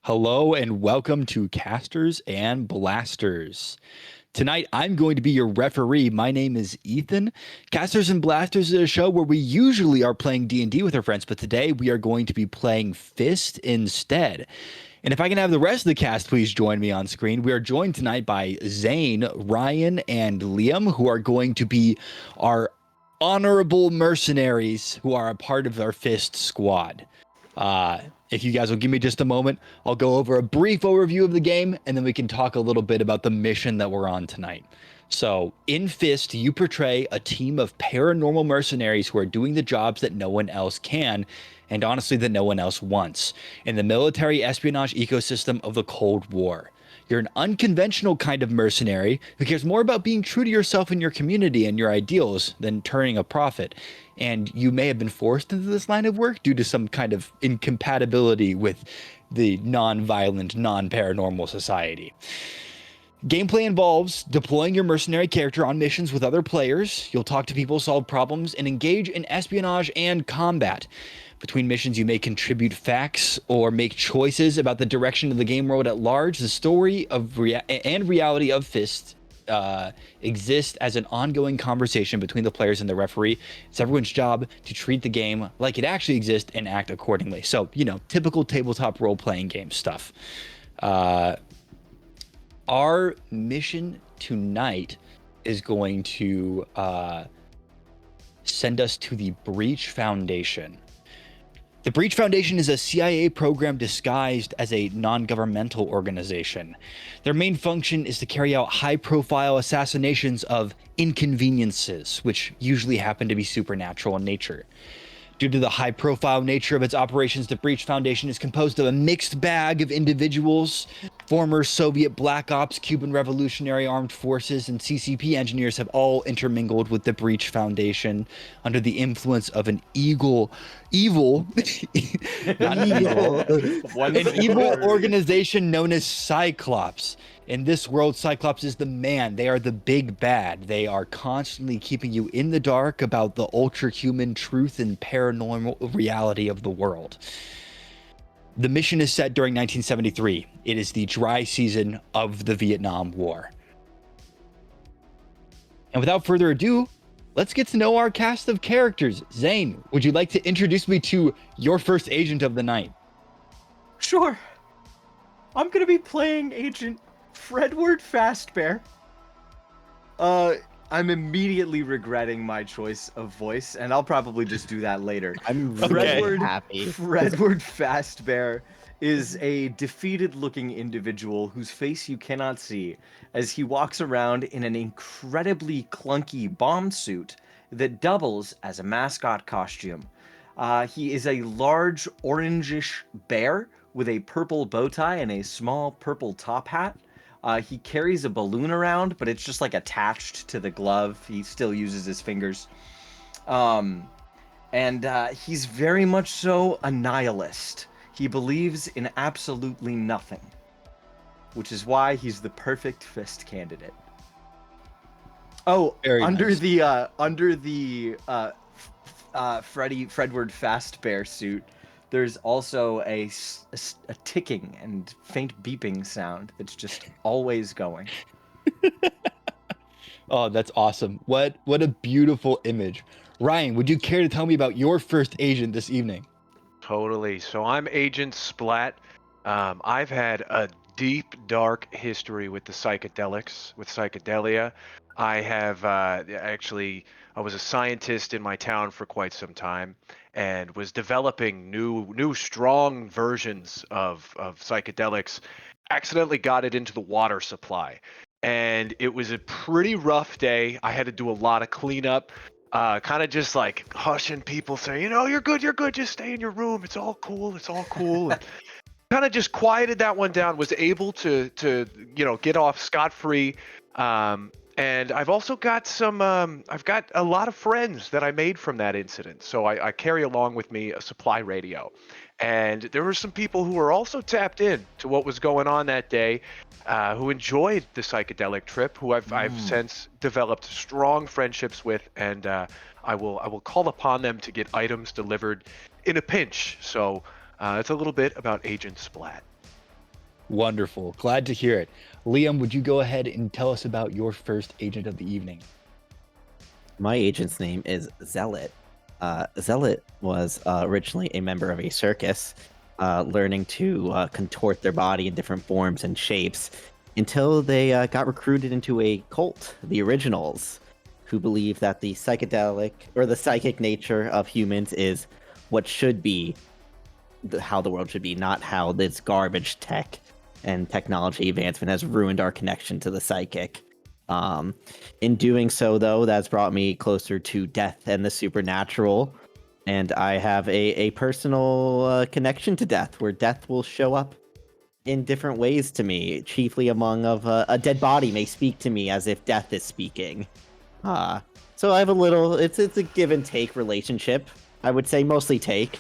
Hello and welcome to Casters and Blasters. Tonight, I'm going to be your referee. My name is Ethan. Casters and Blasters is a show where we usually are playing D&D with our friends, but today we are going to be playing Fist instead. And if I can have the rest of the cast please join me on screen. We are joined tonight by Zane, Ryan, and Liam, who are going to be our honorable mercenaries who are a part of our Fist squad. If you guys will give me just a moment, I'll go over a brief overview of the game, and then we can talk a little bit about the mission that we're on tonight. So, in Fist, you portray a team of paranormal mercenaries who are doing the jobs that no one else can, and honestly, that no one else wants, in the military espionage ecosystem of the Cold War. You're an unconventional kind of mercenary who cares more about being true to yourself and your community and your ideals than turning a profit. And you may have been forced into this line of work due to some kind of incompatibility with the non-violent, non-paranormal society. Gameplay involves deploying your mercenary character on missions with other players. You'll talk to people, solve problems, and engage in espionage and combat. Between missions, you may contribute facts or make choices about the direction of the game world at large. The story of reality of Fist exist as an ongoing conversation between the players and the referee. It's everyone's job to treat the game like it actually exists and act accordingly. So, typical tabletop role-playing game stuff. Our mission tonight is going to send us to the Breach Foundation. The Breach Foundation is a CIA program disguised as a non-governmental organization. Their main function is to carry out high-profile assassinations of inconveniences, which usually happen to be supernatural in nature. Due to the high-profile nature of its operations, the Breach Foundation is composed of a mixed bag of individuals. Former Soviet Black Ops, Cuban Revolutionary Armed Forces, and CCP engineers have all intermingled with the Breach Foundation under the influence of an evil organization known as Cyclops. In this world, Cyclops is the man. They are the big bad. They are constantly keeping you in the dark about the ultra-human truth and paranormal reality of the world. The mission is set during 1973. It is the dry season of the Vietnam War. And without further ado, let's get to know our cast of characters. Zane, would you like to introduce me to your first agent of the night? Sure. I'm gonna be playing Agent Fredward Fastbear. I'm immediately regretting my choice of voice, and I'll probably just do that later. I'm really happy. Fredward Fastbear is a defeated-looking individual whose face you cannot see as he walks around in an incredibly clunky bomb suit that doubles as a mascot costume. He is a large orangish bear with a purple bow tie and a small purple top hat. He carries a balloon around, but it's just like attached to the glove. He still uses his fingers. He's very much so a nihilist. He believes in absolutely nothing, which is why he's the perfect Fist candidate. Oh, Very under nice. the Fredward Fastbear suit, there's also a ticking and faint beeping sound that's just always going. Oh, that's awesome. What a beautiful image. Ryan, would you care to tell me about your first agent this evening? Totally. So I'm Agent Splat. I've had a deep, dark history with the psychedelics, with psychedelia. I have I was a scientist in my town for quite some time and was developing new strong versions of psychedelics. Accidentally got it into the water supply. And it was a pretty rough day. I had to do a lot of cleanup. Kind of just like hushing people, saying, you're good, just stay in your room. It's all cool. And kind of just quieted that one down, was able to get off scot-free. And I've also got I've got a lot of friends that I made from that incident. So I carry along with me a supply radio. And there were some people who were also tapped in to what was going on that day, who enjoyed the psychedelic trip, who I've since developed strong friendships with, and I will call upon them to get items delivered in a pinch. So it's a little bit about Agent Splat. Wonderful. Glad to hear it. Liam, would you go ahead and tell us about your first agent of the evening? My agent's name is Zealot. Zealot was originally a member of a circus, learning to contort their body in different forms and shapes until they got recruited into a cult, the Originals, who believe that the psychedelic or the psychic nature of humans is what should be how the world should be, not how this garbage tech and technology advancement has ruined our connection to the psychic. In doing so, though, that's brought me closer to death and the supernatural. And I have a personal connection to death, where death will show up in different ways to me, chiefly among of a dead body may speak to me as if death is speaking. So I have a little, it's a give and take relationship. I would say mostly take.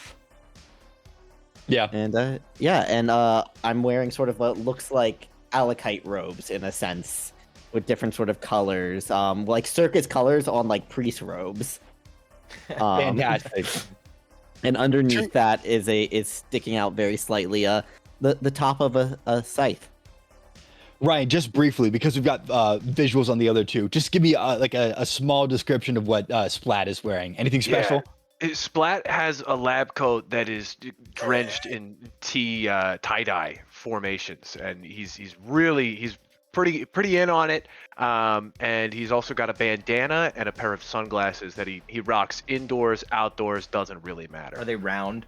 Yeah. And I'm wearing sort of what looks like Alakite robes in a sense, with different sort of colors, like circus colors on like priest robes. Fantastic. And underneath that is sticking out very slightly the top of a scythe. Ryan, just briefly, because we've got visuals on the other two, just give me like a small description of what Splat is wearing. Anything special? Splat has a lab coat that is drenched in tie-dye formations, and he's pretty in on it. And he's also got a bandana and a pair of sunglasses that he rocks indoors, outdoors, doesn't really matter. Are they round?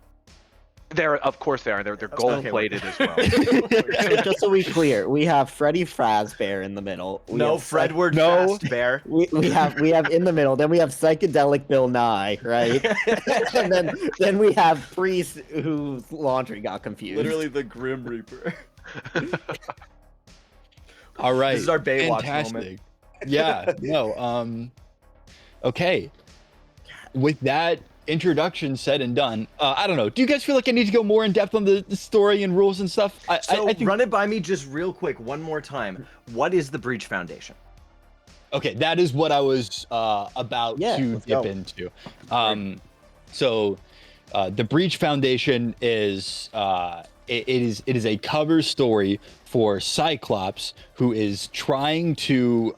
Of course they are. They're gold plated as well. So just so we're clear, we have Freddy Fazbear in the middle. Fredward Fazbear. We have in the middle. Then we have psychedelic Bill Nye, right? and then we have Priest whose laundry got confused. Literally the Grim Reaper. All right. This is our Baywatch Fantastic. moment. Yeah. No. Okay. With that introduction said and done, I don't know. Do you guys feel like I need to go more in depth on the story and rules and stuff? I think... run it by me just real quick one more time. What is the Breach Foundation? Okay, that is what I was about to dip into. So, the Breach Foundation is it is a cover story for Cyclops, who is trying to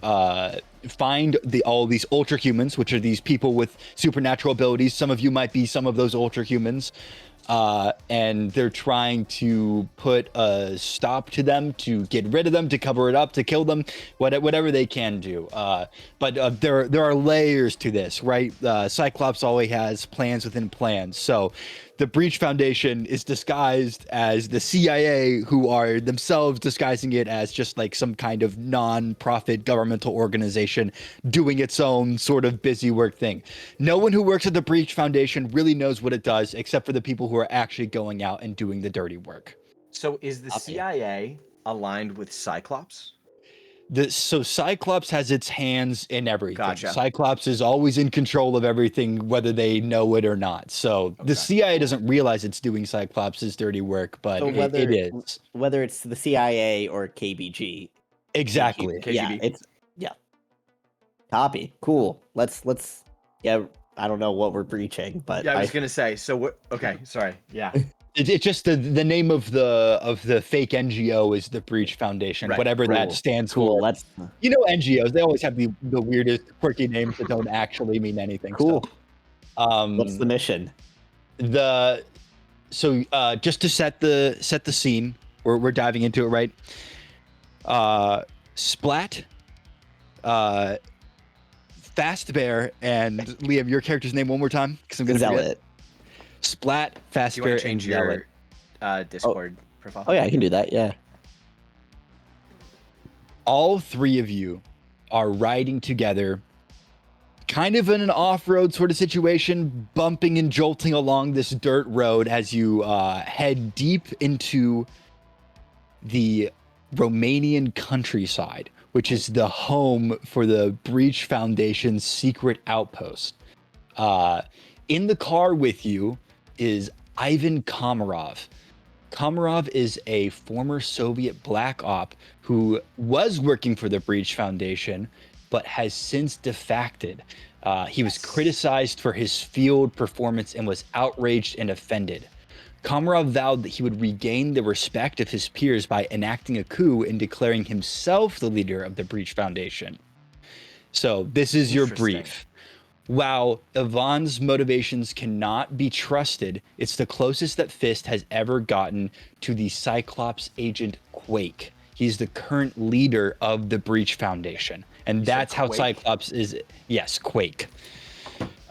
find all these ultra humans, which are these people with supernatural abilities. Some of you might be some of those ultra humans. And they're trying to put a stop to them, to get rid of them, to cover it up, to kill them, whatever they can do. But there are layers to this, right? Cyclops always has plans within plans. So the Breach Foundation is disguised as the CIA, who are themselves disguising it as just like some kind of non-profit governmental organization doing its own sort of busy work thing. No one who works at the Breach Foundation really knows what it does, except for the people who are actually going out and doing the dirty work. So is the CIA aligned with Cyclops? So Cyclops has its hands in everything. Gotcha. Cyclops is always in control of everything, whether they know it or not. So the CIA doesn't realize it's doing Cyclops' dirty work, but So it is. Whether it's the CIA or KBG. Exactly. KGB. Copy. Cool. Let's I don't know what we're breaching, but I was gonna say. So what? Okay, sorry. Yeah. It's just the name of the fake NGO is the Breach Foundation, Right. whatever that stands for. Let's NGOs, they always have the weirdest, quirky names that don't actually mean anything. cool. So, What's the mission? Just to set the scene, we're diving into it, right? Splat, Fast Bear, and Liam, your character's name one more time, because I'm gonna forget. Zealot. Splat, Fast Do you want Bear, to change and Zealot. your Discord profile? Oh yeah, I can do that. Yeah. All three of you are riding together, kind of in an off-road sort of situation, bumping and jolting along this dirt road as you head deep into the Romanian countryside, which is the home for the Breach Foundation's secret outpost. In the car with you is Ivan Komarov. Komarov is a former Soviet black op who was working for the Breach Foundation, but has since defected. He was criticized for his field performance and was outraged and offended. Komarov vowed that he would regain the respect of his peers by enacting a coup and declaring himself the leader of the Breach Foundation. So this is your brief. While Ivan's motivations cannot be trusted, it's the closest that Fist has ever gotten to the Cyclops agent Quake. He's the current leader of the Breach Foundation. And that's how Cyclops is. Yes, Quake.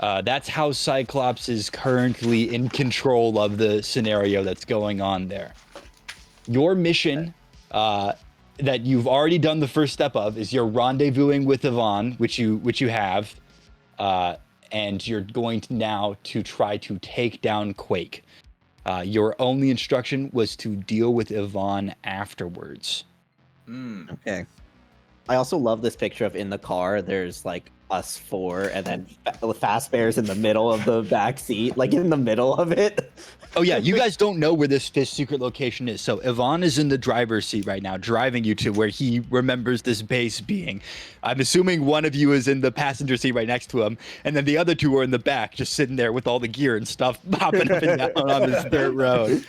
That's how Cyclops is currently in control of the scenario that's going on there. Your mission that you've already done the first step of is you're rendezvousing with Ivan, which you have, and you're going to now to try to take down Quake. Your only instruction was to deal with Ivan afterwards. Okay. I also love this picture of in the car. There's like us four, and then Fastbear's in the middle of the back seat, like in the middle of it. Oh yeah, you guys don't know where this Fist secret location is. So Ivan is in the driver's seat right now, driving you to where he remembers this base being. I'm assuming one of you is in the passenger seat right next to him, and then the other two are in the back, just sitting there with all the gear and stuff popping up and down on this dirt road.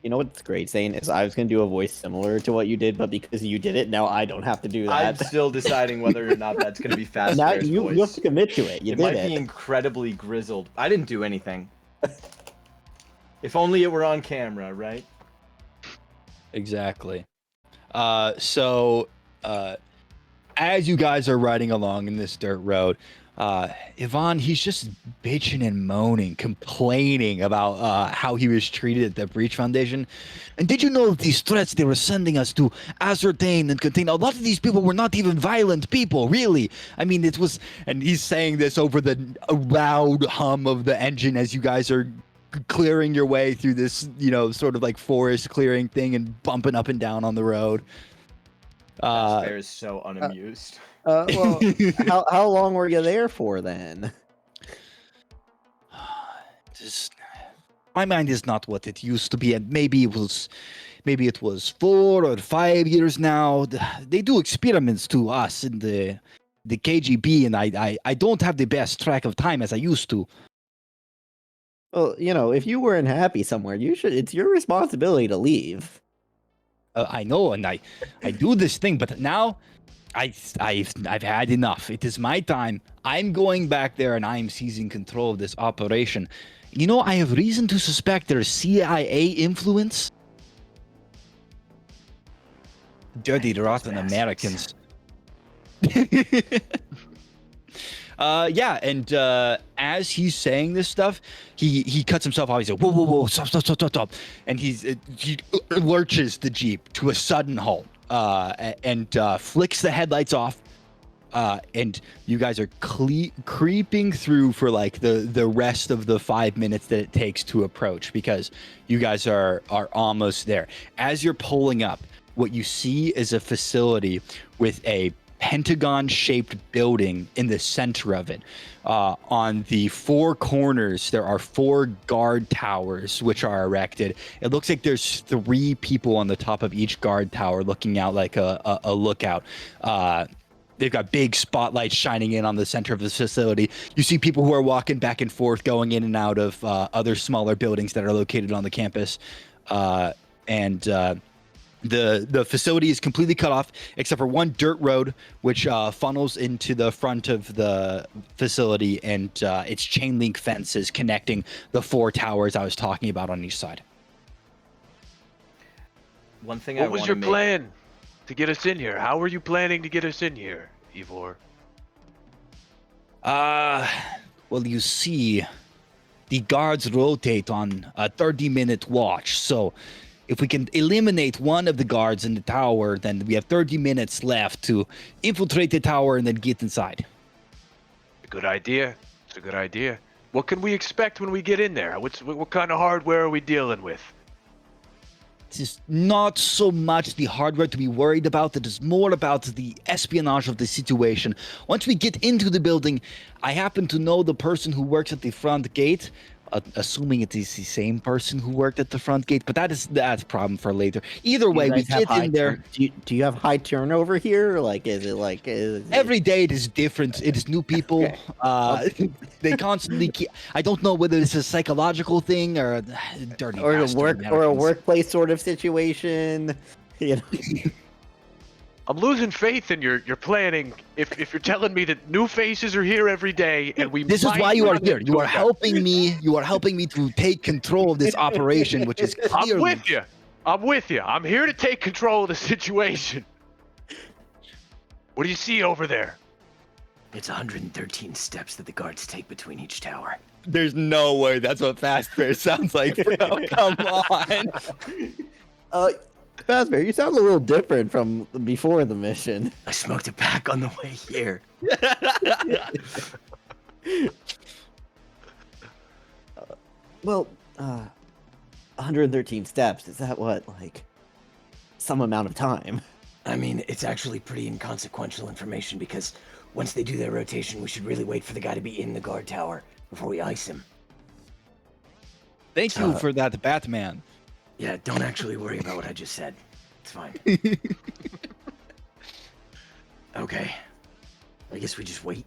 You know what's great, Zane, is I was going to do a voice similar to what you did, but because you did it, now I don't have to do that. I'm still deciding whether or not that's going to be Fast Now Bear's you voice. have to commit to it. You It did might it. be incredibly grizzled. I didn't do anything. If only it were on camera, right? Exactly. So as you guys are riding along in this dirt road, Ivan, he's just bitching and moaning, complaining about how he was treated at the Breach Foundation. And did you know these threats they were sending us to ascertain and contain? A lot of these people were not even violent people, really. I mean, it was, and he's saying this over the loud hum of the engine as you guys are clearing your way through this, sort of like forest clearing thing and bumping up and down on the road. Fast Bear is so unamused. Well, how long were you there for then? My mind is not what it used to be, and maybe it was 4 or 5 years now. They do experiments to us in the KGB, and I don't have the best track of time as I used to. Well, if you weren't happy somewhere, it's your responsibility to leave. I know, and I do this thing, but now I've had enough. It is my time. I'm going back there, and I'm seizing control of this operation. I have reason to suspect there's CIA influence. Dirty, rotten Americans. Yeah, and as he's saying this stuff, he cuts himself off. He's like, whoa, stop. And he lurches the Jeep to a sudden halt and flicks the headlights off. And you guys are creeping through for like the rest of the 5 minutes that it takes to approach, because you guys are almost there. As you're pulling up, what you see is a facility with a pentagon-shaped building in the center of it. On the 4 corners, there are 4 guard towers which are erected. It looks like there's 3 people on the top of each guard tower looking out like a lookout. They've got big spotlights shining in on the center of this facility. You see people who are walking back and forth, going in and out of other smaller buildings that are located on the campus. The facility is completely cut off except for one dirt road which funnels into the front of the facility, and its chain link fences connecting the 4 towers I was talking about on each side. One thing What was your plan to get us in here? How were you planning to get us in here, Ivor? Well, you see, the guards rotate on a 30-minute watch, so if we can eliminate one of the guards in the tower, then we have 30 minutes left to infiltrate the tower and then get inside. Good idea. It's a good idea. What can we expect when we get in there? What kind of hardware are we dealing with? It is not so much the hardware to be worried about. It is more about the espionage of the situation. Once we get into the building, I happen to know the person who works at the front gate. assuming it is the same person who worked at the front gate, but that's a problem for later. Either Do you way, we guys have get in there. do you have high turnover here? Like, is it like Every day it is different. It is new people. Okay. They constantly keep. I don't know whether it's a psychological thing or a dirty or a bastard or a Americans. workplace sort of situation? You know? I'm losing faith in your planning. If you're telling me that new faces are here every day and we This is might why you are run here. into You are a guy. helping me. You are helping me to take control of this operation, which is clearly. I'm with you. I'm with you. I'm here to take control of the situation. What do you see over there? It's 113 steps that the guards take between each tower. There's no way that's what Fast Bear sounds like. Bro. Come on. Fazbear, you sound a little different from before the mission. I smoked a pack on the way here. Well, 113 steps. Is that what, like, some amount of time? I mean, it's actually pretty inconsequential information because once they do their rotation, we should really wait for the guy to be in the guard tower before we ice him. Thank you for that, Batman. Yeah, don't actually worry about what I just said. It's fine. Okay. I guess we just wait.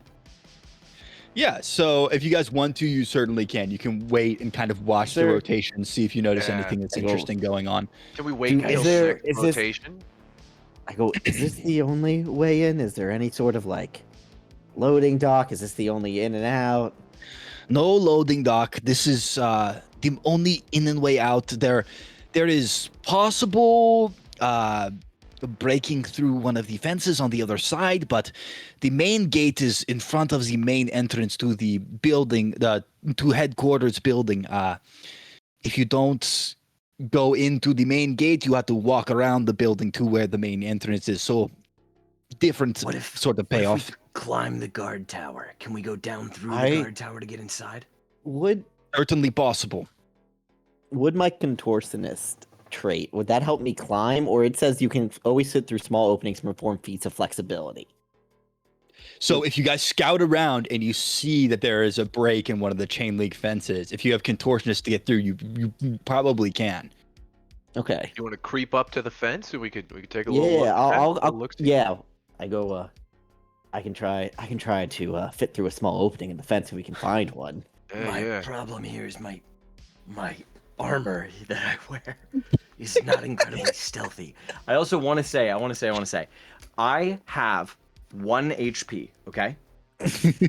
Yeah, so if you guys want to, you certainly can. You can wait and kind of watch the There- rotation, see if you notice Yeah. anything that's I go- interesting going on. Can we wait Do- until is there- next is this- rotation? I go, is this the only way in? Is there any sort of, like, loading dock? Is this the only in and out? No loading dock. This is the only in and way out. There is possible breaking through one of the fences on the other side, but the main gate is in front of the main entrance to the building, to headquarters building. If you don't go into the main gate, you have to walk around the building to where the main entrance is. So different What if sort of what if payoff. we climb the guard tower? Can we go down through I- the guard tower to get inside? Would Certainly possible. my contortionist trait, would that help me climb? Or it says you can always sit through small openings and perform feats of flexibility. So if you guys scout around and you see that there is a break in one of the chain link fences, if you have contortionists to get through, you probably can. Okay. You want to creep up to the fence and we could take a little look? Yeah, at that? I'll Little look-see? yeah. I go. I can try to fit through a small opening in the fence if we can find one. My Yeah. problem here is my armor that I wear is not incredibly stealthy. I also want to say, I have 1 HP. Okay.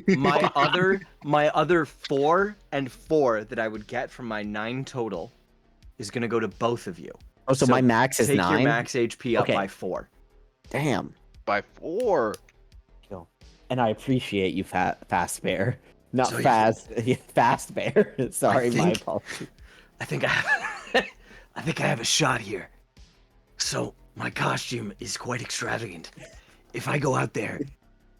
my other 4 and 4 that I would get from my 9 total is gonna go to both of you. Oh, so my max is take 9. your max HP up Okay. by 4. Damn. By 4. And I appreciate you, Fast Bear. Not So you- Fast Bear. Sorry, my think- apologies. I think I have a shot here. So my costume is quite extravagant. If I go out there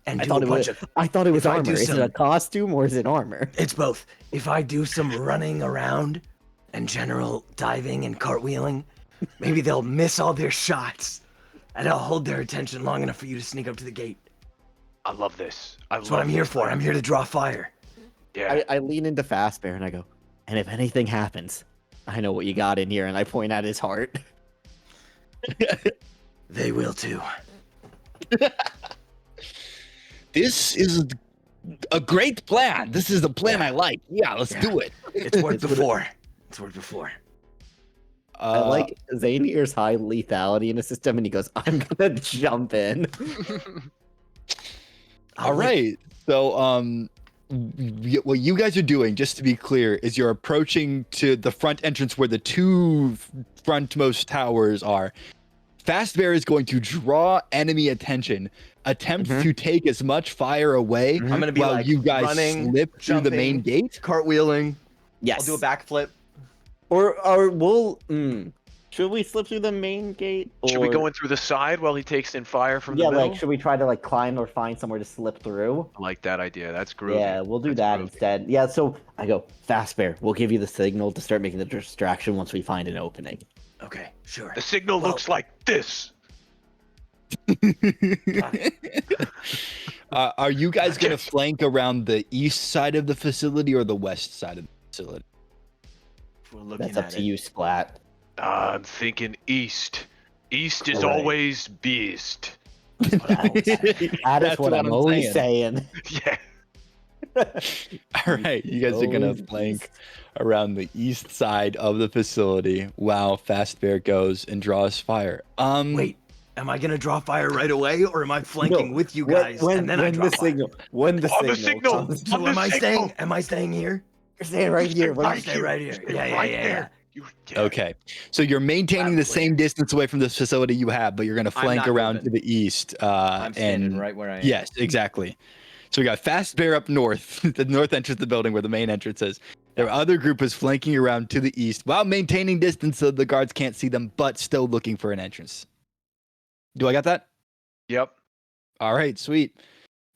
and I do thought a it bunch was. of, I thought it was if I armor. do Is it some- a costume or is it armor? it's both. If I do some running around and general diving and cartwheeling, maybe they'll miss all their shots, and I'll hold their attention long enough for you to sneak up to the gate. I love this. That's what I'm here for. I'm here to draw fire. Yeah. I lean into Fast Bear and I go, and if anything happens, I know what you got in here, and I point at his heart. They will too. This is a great plan. This is the plan I like. Yeah, let's do it. It's worked before. It's worked before. I like Zanier's high lethality in the system, and he goes, "I'm gonna jump in." All right. So, what you guys are doing, just to be clear, is you're approaching to the front entrance where the 2 frontmost towers are. Fast Bear is going to draw enemy attention, attempt to take as much fire away I'm gonna be while like you guys running, slip through the main jumping. gate. Cartwheeling. Yes. I'll do a backflip. Or we'll. Should we slip through the main gate? Should we or- go in through the side while he takes in fire from Yeah, the middle? like should we try to like climb or find somewhere to slip through? I like that idea. That's groovy. Yeah, we'll do That's that groovy. instead. Yeah, so I go, Fast Bear, we'll give you the signal to start making the distraction once we find an opening. Okay, sure. The signal Well- looks like this. Got it. Are you guys going to flank around the east side of the facility or the west side of the facility? we're looking That's up at to it. you, Splat. I'm thinking east. East is Alright. always beast. That is That's what I'm always saying. Yeah. All right, you guys are gonna Always flank beast. around the east side of the facility while Fast Bear goes and draws fire. Wait, am I gonna draw fire right away, or am I flanking No, with you guys and then I draw fire? When the On the signal signal! comes, So On the am I signal! staying? Am I staying here? you're staying right here. Stay right Stay here. right here. Stay Yeah. right there. Yeah. Okay, so you're maintaining Loud the same clear. distance away from this facility you have, but you're gonna I'm flank not around moving. to the east. I'm standing and right where I am. Yes, exactly. So we got Fast Bear up north, the north entrance of the building where the main entrance is. Their other group is flanking around to the east while maintaining distance so the guards can't see them, but still looking for an entrance. Do I got that? Yep. All right, sweet.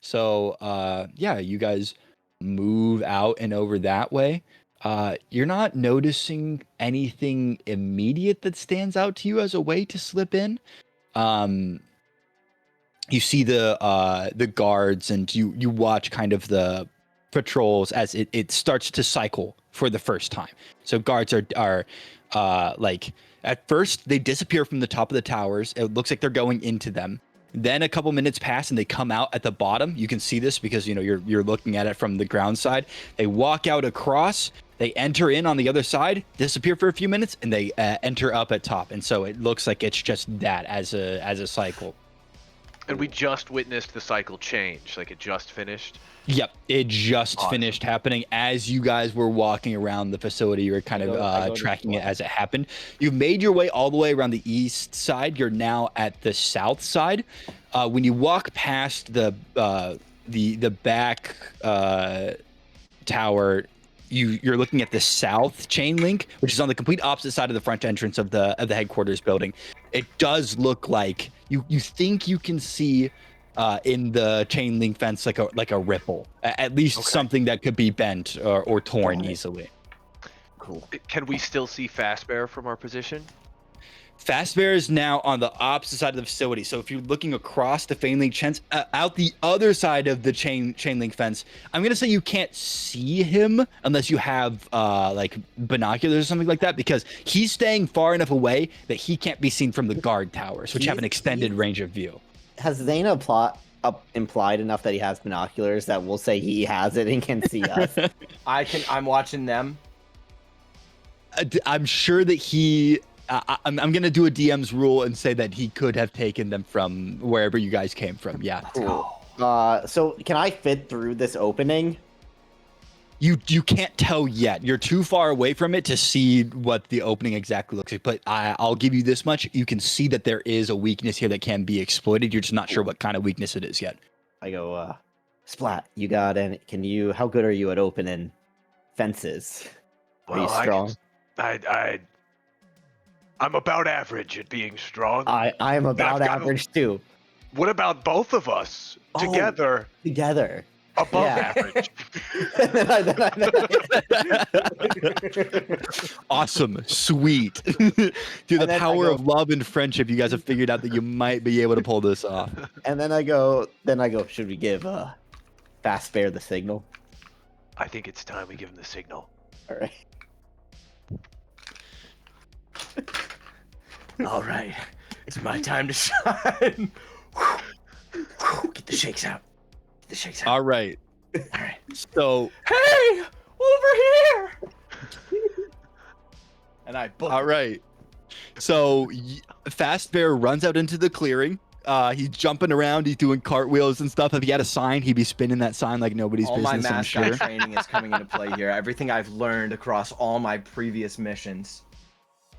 So, yeah, you guys move out and over that way. You're not noticing anything immediate that stands out to you as a way to slip in. You see the guards, and you watch kind of the patrols as it starts to cycle for the first time. So guards are like, at first they disappear from the top of the towers. It looks like they're going into them. Then a couple minutes pass and they come out at the bottom. You can see this because you're looking at it from the ground side. They walk out across. They enter in on the other side, disappear for a few minutes, and they enter up at top. And so it looks like it's just that as a cycle. And we just witnessed the cycle change. Like it just finished. Yep, it just Awesome. finished happening as you guys were walking around the facility. You were kind I of go to tracking it Splat. as it happened. You've made your way all the way around the east side. You're now at the south side. When you walk past the back tower, you're looking at the south chain link, which is on the complete opposite side of the front entrance of the headquarters building. It does look like you think you can see in the chain link fence like a ripple, at least something that could be bent or torn easily. Cool. Can we still see Fast Bear from our position? Fast Bear is now on the opposite side of the facility. So if you're looking across the chain link fence, out the other side of the chain link fence, I'm gonna say you can't see him unless you have like binoculars or something like that, because he's staying far enough away that he can't be seen from the guard towers, which have an extended range of view. Has Zayna implied enough that he has binoculars that we'll say he has it and can see us? I'm watching them. I'm sure that he. I'm gonna do a DM's rule and say that he could have taken them from wherever you guys came from. Yeah. Cool. So can I fit through this opening? You can't tell yet. You're too far away from it to see what the opening exactly looks like. But I'll give you this much: you can see that there is a weakness here that can be exploited. You're just not sure what kind of weakness it is yet. I go, Splat, you got any? How good are you at opening fences? Are you strong? I'm about average at being strong. I am about I've got- average too. What about both of us together Together. above Yeah. average? Awesome, sweet. Through the then I power go- of love and friendship, you guys have figured out that you might be able to pull this off. And then I go, should we give Fast Bear the signal? I think it's time we give him the signal. All right. All right, it's my time to shine. Get the shakes out. Get the shakes out. All right. All right. So, Hey, over here! And I book. all right. So, Fast Bear runs out into the clearing. He's jumping around. He's doing cartwheels and stuff. If he had a sign, he'd be spinning that sign like nobody's All my business, I'm mascot sure. training is coming into play here. Everything I've learned across all my previous missions.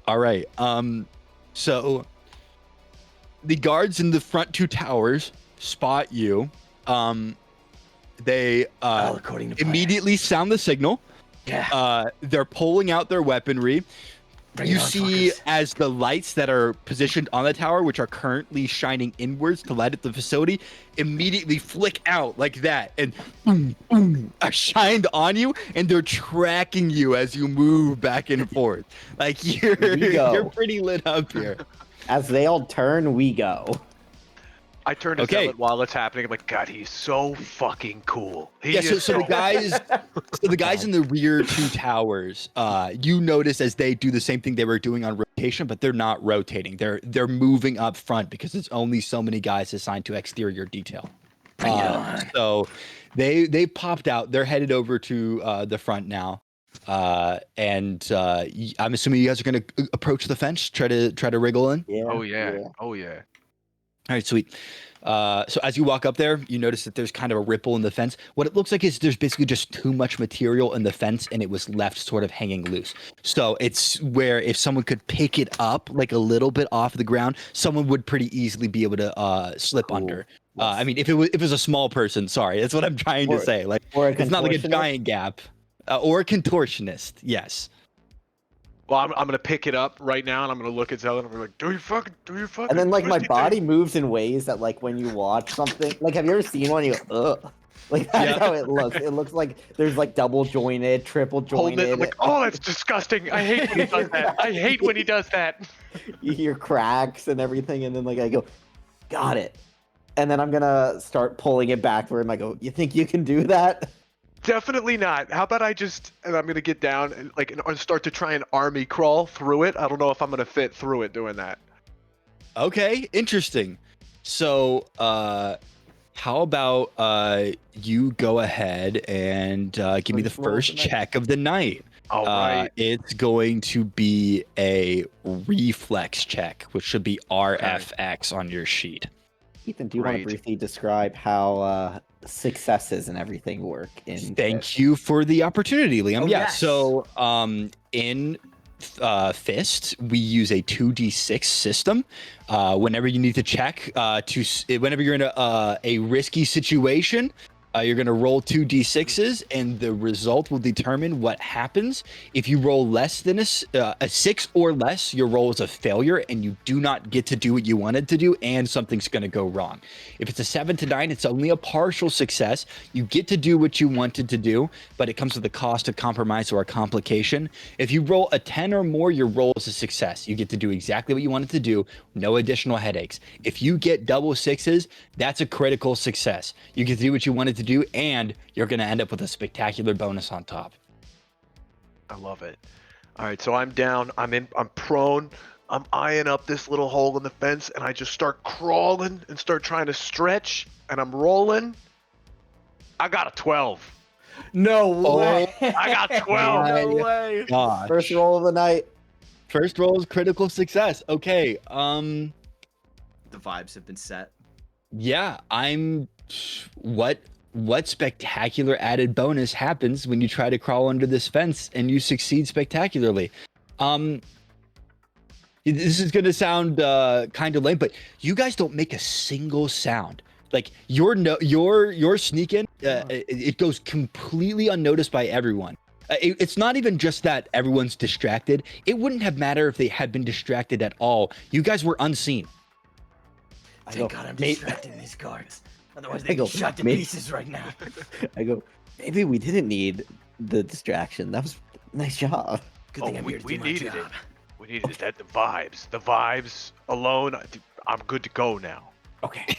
All right. So the guards in the front two towers spot you. They All according to plan. immediately sound the signal. Yeah. They're pulling out their weaponry. Bring You it on, see fuckers. as the lights that are positioned on the tower, which are currently shining inwards to light up the facility, immediately flick out like that and boom, boom, are shined on you, and they're tracking you as you move back and forth. Like We go. you're pretty lit up here. As they all turn, we go. I turn to Okay. Zealot while it's happening. I'm like, God, he's so fucking cool. He Yeah, is so the guys in the rear two towers, you notice as they do the same thing they were doing on rotation, but they're not rotating. They're moving up front because it's only so many guys assigned to exterior detail. So they popped out. They're headed over to the front now. I'm assuming you guys are going to approach the fence, try to wriggle in. Yeah. Oh yeah. Oh yeah. All right, sweet. So as you walk up there, you notice that there's kind of a ripple in the fence. What it looks like is there's basically just too much material in the fence and it was left sort of hanging loose. So it's where if someone could pick it up like a little bit off the ground, someone would pretty easily be able to slip Cool. under. I mean, if it was a small person, sorry, that's what I'm trying to say. Like, it's not like a giant gap. Or a contortionist, yes. Well, I'm gonna pick it up right now, and I'm gonna look at Zealot, and I'm like, do you fucking. And then like my twisty body thing." moves in ways that like when you watch something, like have you ever seen one? You go, ugh. Like that's Yeah. how it looks. It looks like there's like double jointed, triple Hold it. jointed. I'm like, oh, that's disgusting. I hate when he does that. I hate when he does that. You hear cracks and everything, and then like I go, got it. And then I'm gonna start pulling it back for him. I go, you think you can do that? Definitely not. How about and I'm gonna get down and start to try and army crawl through it. I don't know if I'm gonna fit through it doing that. Okay, interesting. So, how about you go ahead and give me the First roll of first the night. check of the night. All right. It's going to be a reflex check, which should be RFX on your sheet. Ethan, do you want to Great. briefly describe how successes and everything work in Thank you for the opportunity, Liam. Oh, Yeah. yes. So, in Fist, we use a 2d6 system. Whenever you need to check, whenever you're in a risky situation, you're going to roll 2d6s, and the result will determine what happens. If you roll less than a 6 or less, your roll is a failure, and you do not get to do what you wanted to do, and something's going to go wrong. If it's a 7 to 9, it's only a partial success. You get to do what you wanted to do, but it comes with a cost, a compromise, or a complication. If you roll a 10 or more, your roll is a success. You get to do exactly what you wanted to do, no additional headaches. If you get double 6s, that's a critical success. You get to do what you wanted to do, and you're going to end up with a spectacular bonus on top. I love it. All right, so I'm down. I'm prone. I'm eyeing up this little hole in the fence, and I just start crawling and start trying to stretch, and I'm rolling. I got a 12. No way. I got 12. No way. Gosh. first roll of the night? First roll is critical success. Okay. The vibes have been set. Yeah, what spectacular added bonus happens when you try to crawl under this fence and you succeed spectacularly? This is going to sound kind of lame, but you guys don't make a single sound. Like your sneak in, it goes completely unnoticed by everyone. It's not even just that everyone's distracted. It wouldn't have mattered if they had been distracted at all. You guys were unseen. Thank God I'm distracting these guards. Otherwise, I they go, get shot to "Mate." pieces right now. I go, maybe we didn't need the distraction. That was a nice job. Good thing I'm we here to do my needed it. job. We needed that. The vibes alone. I'm good to go now. Okay.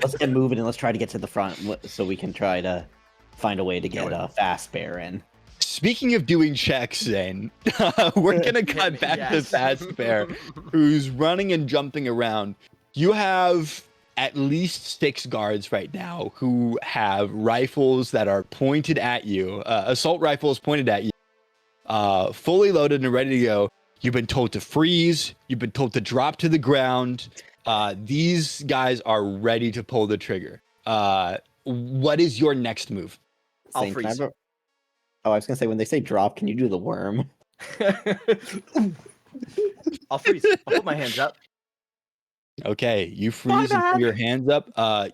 Let's get moving and let's try to get to the front so we can try to find a way to get a fast bear in. Speaking of doing checks, then we're gonna cut back to Yes. Fast Bear, who's running and jumping around. You have at least 6 guards right now who have rifles that are pointed at you, assault rifles pointed at you, fully loaded and ready to go. You've been told to freeze. You've been told to drop to the ground. These guys are ready to pull the trigger. What is your next move? I'll Same, can I freeze. have I was gonna say when they say drop, can you do the worm? I'll freeze. I'll put my hands up. Okay, you freeze and put your hands up.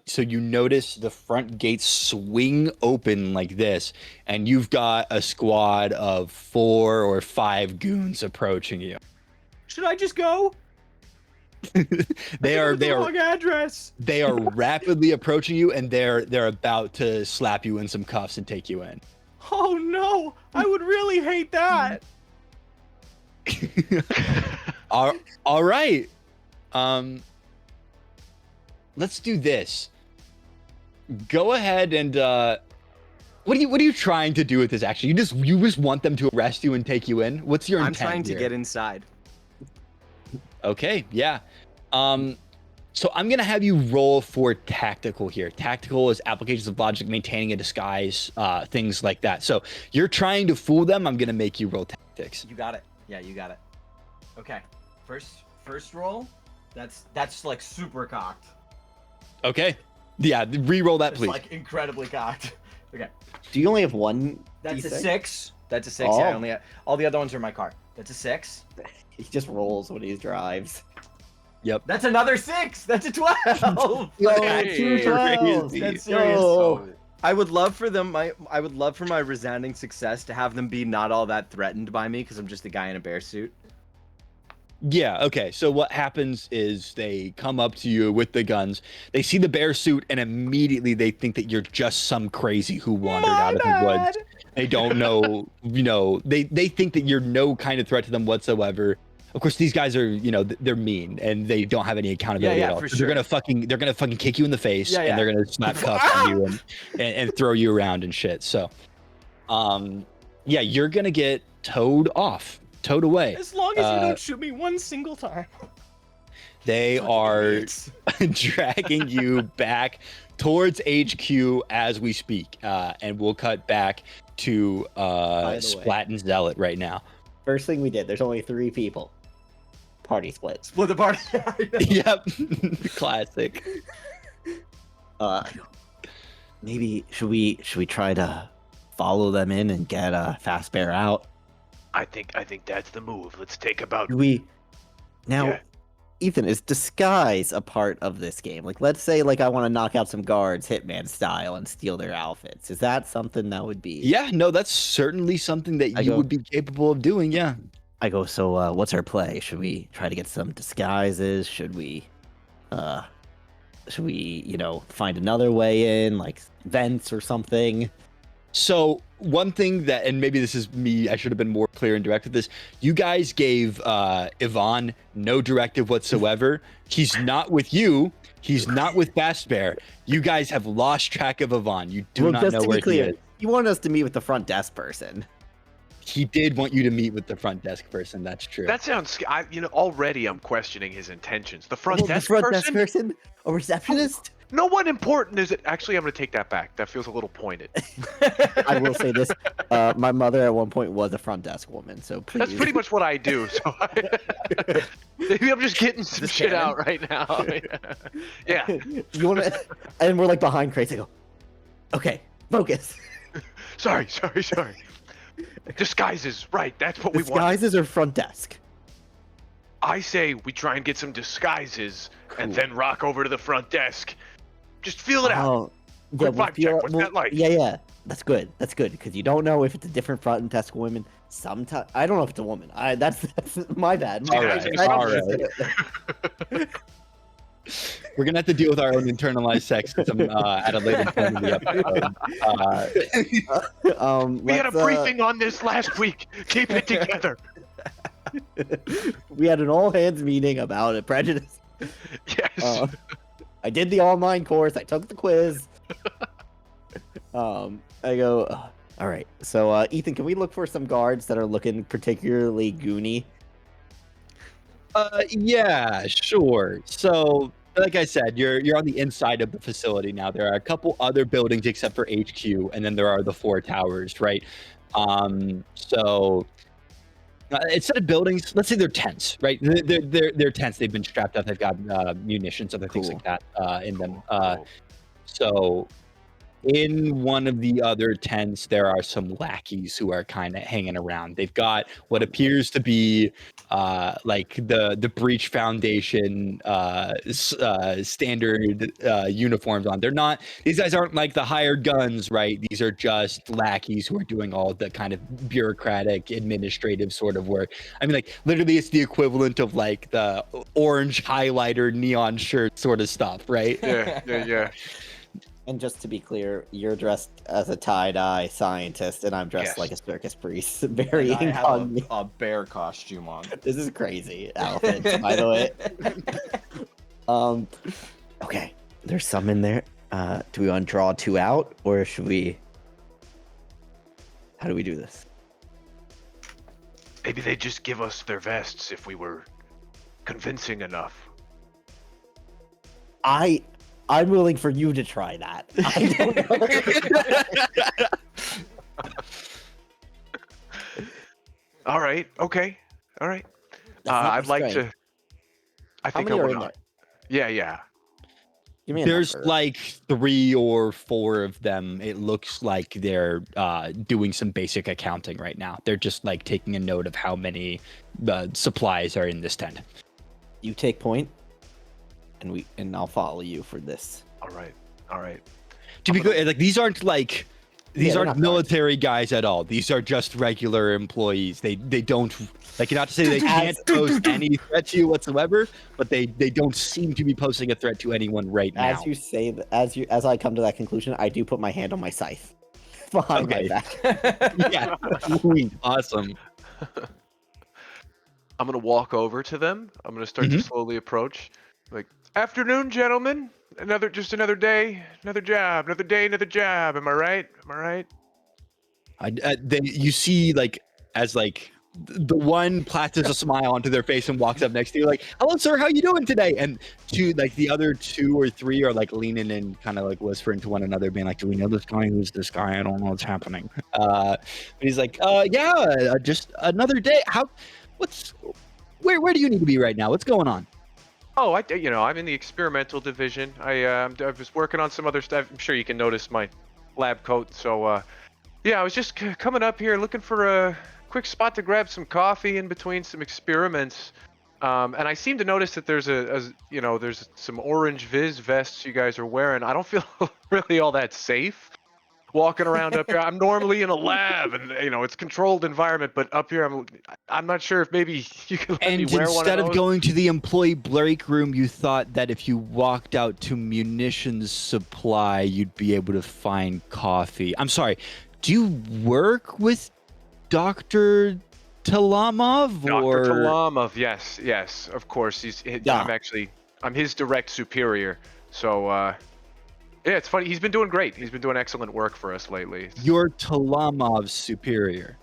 So you notice the front gates swing open like this, and you've got a squad of 4 or 5 goons approaching you. Should I just go? They are Wrong address. they are rapidly approaching you, and they're about to slap you in some cuffs and take you in. Oh no! I would really hate that. All right. let's do this. Go ahead and what are you trying to do with this action? You just want them to arrest you and take you in? What's your I'm intent trying to here? get inside. Okay, yeah. So I'm gonna have you roll for tactical here. Tactical is applications of logic, maintaining a disguise, things like that. So you're trying to fool them. I'm gonna make you roll tactics. You got it. Yeah, you got it. Okay. First roll. That's like super cocked. Okay. Yeah, re-roll that, It's please. like incredibly cocked. Okay. Do you only have one? That's a D6? 6. That's a 6. Yeah, I Oh. only have, all the other ones are my car. That's a 6. He just rolls when he drives. Yep. That's another 6. That's a 12. Yo, Hey, two 12s. crazy. That's serious. Yo. I would love for my resounding success to have them be not all that threatened by me because I'm just a guy in a bear suit. Yeah, okay. So what happens is they come up to you with the guns. They see the bear suit and immediately they think that you're just some crazy who wandered out of the woods. They don't know, they think that you're no kind of threat to them whatsoever. Of course, these guys are, they're mean and they don't have any accountability Yeah, at all. for So sure. they're gonna fucking kick you in the face Yeah, and they're gonna slap cuffs on you and throw you around and shit. So, yeah, you're gonna get towed away. As long as you don't shoot me one single time. They Fucking are idiots. dragging you back towards HQ as we speak, and we'll cut back to By the way. Splat and Zealot right now. First thing we did. There's only 3 people. Party split. Split the party. Yep, classic. Maybe should we try to follow them in and get Fast Bear out? I think that's the move. Let's take about. Do we now? Yeah. Ethan, is disguise a part of this game? Like, let's say, like, I want to knock out some guards, Hitman style, and steal their outfits. Is that something that would be? Yeah, no, that's certainly something that you would be capable of doing. Yeah. I go. So, what's our play? Should we try to get some disguises? Should we, find another way in, like vents or something? So one thing that, and maybe this is me, I should have been more clear and direct with this. You guys gave Yvonne no directive whatsoever. He's not with you. He's not with Fast Bear. You guys have lost track of Yvonne. You do not just know to where be clear, he is. you wanted us to meet with the front desk person. He did want you to meet with the front desk person. That's true. That sounds. Already I'm questioning his intentions. The front Well, desk the front person. desk person, a receptionist. No one important is it? Actually, I'm gonna take that back. That feels a little pointed. I will say this: my mother at one point was a front desk woman, so please. That's pretty much what I do. So maybe I'm just getting some This shit canon? out right now. Yeah. You want to? And we're like behind crates. I go, okay, focus. Sorry. Disguises, right? That's what we want. Disguises or front desk? I say we try and get some disguises and then rock over to the front desk. Just feel it out. Oh, Quick vibe check. What's that like? Yeah. That's good. Because you don't know if it's a different front desk woman. Sometimes I don't know if it's a woman. That's my bad. All right. We're gonna have to deal with our own internalized sexism at a later point in the episode. We had a briefing on this last week. Keep it together. We had an all hands meeting about it. Prejudice. Yes. I did the online course. I took the quiz. I go. All right. So, Ethan, can we look for some guards that are looking particularly goony? Yeah, sure. So, like I said, you're on the inside of the facility now. There are a couple other buildings except for HQ, and then there are the 4 towers, right? So instead of buildings, let's say they're tents, right? They're tents. They've been strapped up. They've got munitions, other things like that in them. So in one of the other tents, there are some lackeys who are kind of hanging around. They've got what appears to be like the Breach Foundation standard uniforms on. These guys aren't like the hired guns, right? These are just lackeys who are doing all the kind of bureaucratic, administrative sort of work. I mean, like literally, it's the equivalent of like the orange highlighter neon shirt sort of stuff, right? Yeah. And just to be clear, you're dressed as a tie-dye scientist, and I'm dressed Yes. like a circus priest. Very I have incognito. a bear costume on. This is crazy outfits, by the way. Okay. There's some in there. Do we want to draw 2 out, or should we? How do we do this? Maybe they'd just give us their vests if we were convincing enough. I'm willing for you to try that. I don't know. All right. Okay. All right. That's not I'd like restrained. to. I How think many I are would. in there? Yeah. Give me a There's number. like 3 or 4 of them. It looks like they're doing some basic accounting right now. They're just like taking a note of how many supplies are in this tent. You take point, and I'll follow you for this. All right. To be good, like these aren't they're aren't not military guys at all. These are just regular employees. They don't like, not to say they can't pose any threat to you whatsoever, but they don't seem to be posing a threat to anyone right now. As you say, as I come to that conclusion, I do put my hand on my scythe behind my Okay. back. Yeah, sweet, awesome. I'm gonna walk over to them. I'm gonna start to slowly approach. Like, afternoon, gentlemen. Another day, another job, another day, another job. Am I right? You see, like, as like the one plasters a smile onto their face and walks up next to you, like, "Hello, sir. How you doing today?" And the other 2 or 3 are like leaning in, kind of like whispering to one another, being like, "Do we know this guy? Who's this guy? I don't know what's happening." But he's like, yeah, just another day. Where do you need to be right now? What's going on?" Oh, I'm in the experimental division. I was working on some other stuff. I'm sure you can notice my lab coat. So, yeah, I was just coming up here looking for a quick spot to grab some coffee in between some experiments. And I seem to notice that there's there's some orange Viz vests you guys are wearing. I don't feel really all that safe walking around up here. I'm normally in a lab, and it's controlled environment, but up here I'm not sure if maybe you could let me And wear one of instead of those. going to the employee break room, you thought that if you walked out to munitions supply, you'd be able to find coffee. I'm sorry. Do you work with Dr. Talamov? Dr. Talamov, yes, of course. Yeah. I'm his direct superior. So, yeah, it's funny. He's been doing great. He's been doing excellent work for us lately. You're Talamov's superior.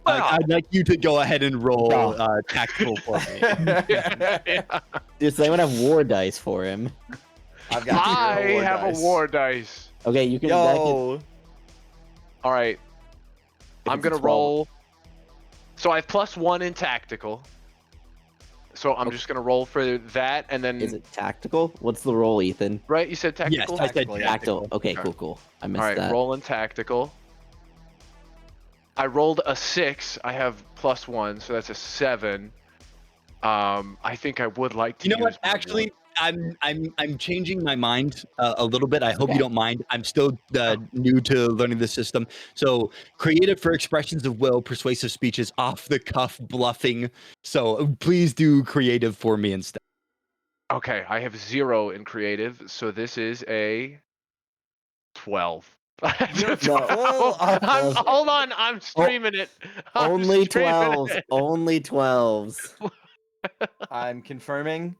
Wow. I'd like you to go ahead and roll tactical for me. Yeah. Does anyone have war dice for him? I've got I zero have dice. a war dice. Okay, you can. Yo. All right. I'm it's a going to 12. roll. So I have +1 in tactical. So I'm just going to roll for that, and then... Is it tactical? What's the roll, Ethan? Right? You said tactical? Yes, I said Tactical, yeah. Tactical. Okay, Okay. cool. I missed All right, that. rolling tactical. I rolled a 6. I have +1, so that's a 7. I think I would like to. You know what? use my Actually, I'm changing my mind a little bit. I hope Okay. you don't mind. I'm still new to learning the system. So creative for expressions of will, persuasive speeches, off the cuff bluffing. So please do creative for me instead. Okay, I have 0 in creative, so this is a 12. You're 12. Hold on, I'm streaming it. I'm Only streaming 12s. it. Only 12s. I'm confirming.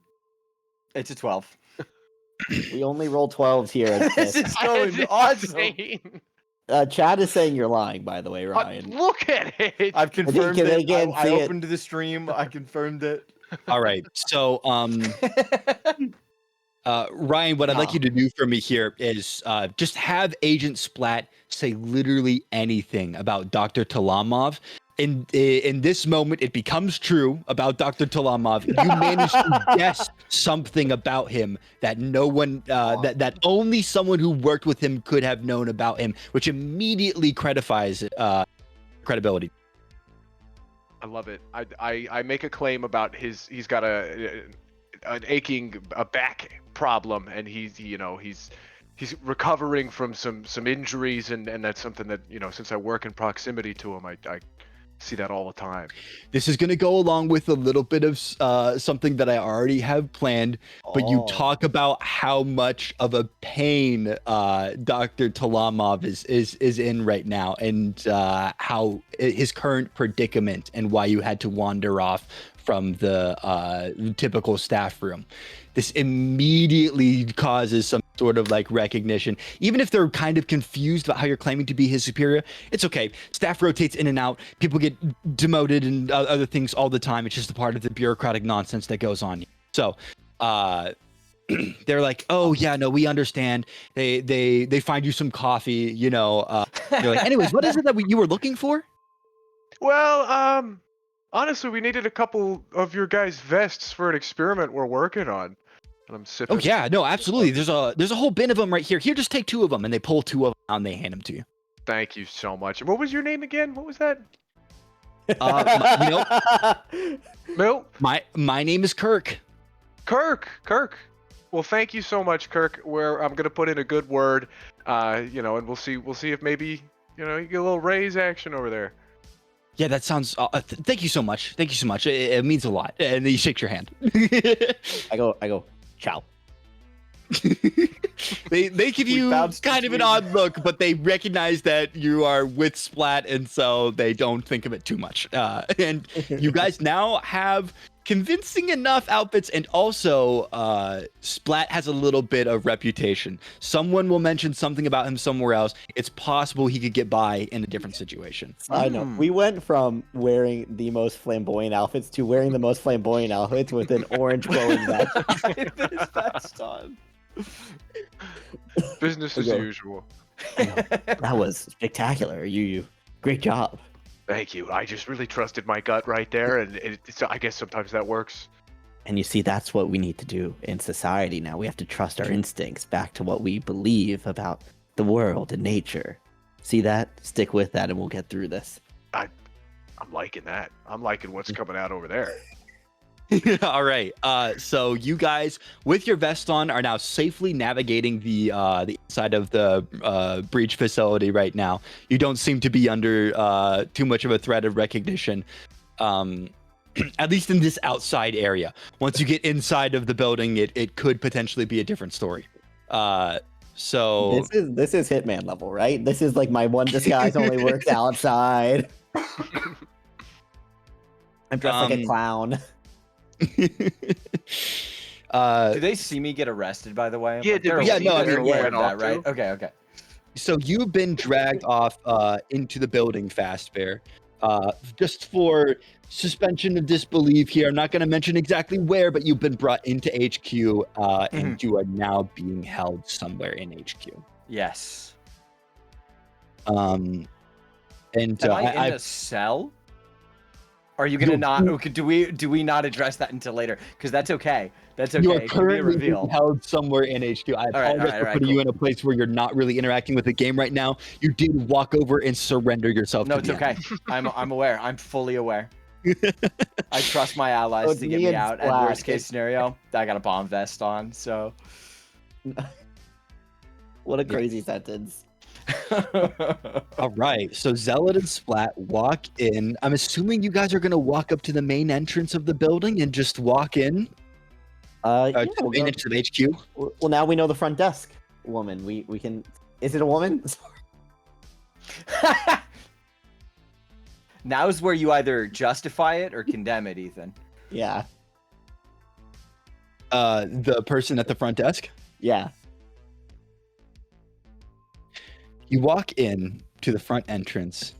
It's a 12. We only roll 12s here. At This this. is going It's awesome. insane. Chad is saying you're lying, by the way, Ryan. Look at it. I've confirmed can they it. again I see it? opened the stream. I confirmed it. All right. So Ryan, what I'd like you to do for me here is just have Agent Splat say literally anything about Dr. Talamov. In this moment, it becomes true about Dr. Talamov. You manage to guess something about him that no one, that only someone who worked with him could have known about him, which immediately credifies credibility. I love it. I make a claim about he's got an aching back problem, and he's recovering from some injuries, and that's something that since I work in proximity to him, I see that all the time. This is going to go along with a little bit of something that I already have planned, but you talk about how much of a pain Dr. Talamov is in right now, and how his current predicament and why you had to wander off from the typical staff room. This immediately causes some sort of like recognition. Even if they're kind of confused about how you're claiming to be his superior, it's okay. Staff rotates in and out. People get demoted and other things all the time. It's just a part of the bureaucratic nonsense that goes on. So, they're like, oh yeah, no, we understand. They find you some coffee, you know. They're like, anyways, what is it that you were looking for? Well, honestly, we needed a couple of your guys' vests for an experiment we're working on. And I'm sipping. Oh yeah, no, absolutely. There's a whole bin of them right here. Here, just take 2 of them, and they pull 2 of them out and they hand them to you. Thank you so much. What was your name again? What was that? Milt? My name is Kirk. Kirk. Well, thank you so much, Kirk. I'm gonna put in a good word, and we'll see if maybe you get a little raise action over there. Yeah, that sounds. Thank you so much. Thank you so much. It means a lot. And then he shakes your hand. I go, ciao. They give you kind of an odd look, but they recognize that you are with Splat, and so they don't think of it too much. And you guys now have convincing enough outfits, and also Splat has a little bit of reputation. Someone will mention something about him somewhere else. It's possible he could get by in a different situation. I know. We went from wearing the most flamboyant outfits to wearing the most flamboyant outfits with an orange glowing vest. Vest on. Business as usual. That was spectacular. You great job. Thank you. I just really trusted my gut right there, and I guess sometimes that works. And you see, that's what we need to do in society now. We have to trust our instincts back to what we believe about the world and nature. See that? Stick with that, and we'll get through this. I'm liking that. I'm liking what's coming out over there. All right. So you guys, with your vest on, are now safely navigating the inside of the breach facility right now. You don't seem to be under too much of a threat of recognition, at least in this outside area. Once you get inside of the building, it could potentially be a different story. So this is Hitman level, right? This is like my one disguise only works outside. I'm dressed like a clown. Do they see me get arrested, by the way? Yeah, they're aware of off that, right? Okay. So you've been dragged off into the building, Fast Bear. Just for suspension of disbelief here, I'm not going to mention exactly where, but you've been brought into HQ, and you are now being held somewhere in HQ. Yes. And Am I in a cell? Are you gonna not? Okay, do we not address that until later? Because that's okay. That's okay. You are It can be a currently reveal. being held somewhere in HQ. I apologize for putting cool. you in a place where you're not really interacting with the game right now. You did walk over and surrender yourself. No, to it's the okay. enemy. I'm aware. I'm fully aware. I trust my allies to get me out. And worst case scenario, I got a bomb vest on. So. What a crazy sentence. All right, so Zealot and Splat walk in. I'm assuming you guys are going to walk up to the main entrance of the building and just walk in. Yeah, To the main entrance of HQ. Well, now we know the front desk woman. We can. Is it a woman? Now's where you either justify it or condemn it, Ethan. Yeah. The person at the front desk. Yeah. You walk in to the front entrance.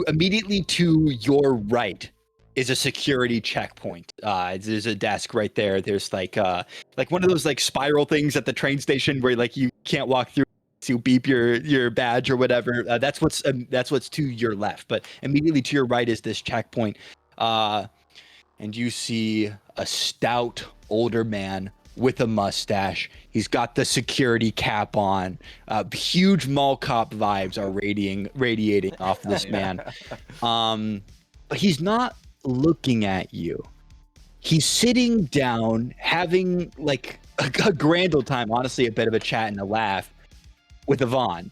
Immediately to your right is a security checkpoint. There's a desk right there. There's like one of those like spiral things at the train station where like you can't walk through to beep your badge or whatever. That's what's to your left. But immediately to your right is this checkpoint. And you see a stout older man with a mustache. He's got the security cap on. Huge mall cop vibes are radiating off this man. But he's not looking at you. He's sitting down, having like a grand old time, honestly, a bit of a chat and a laugh with Yvonne,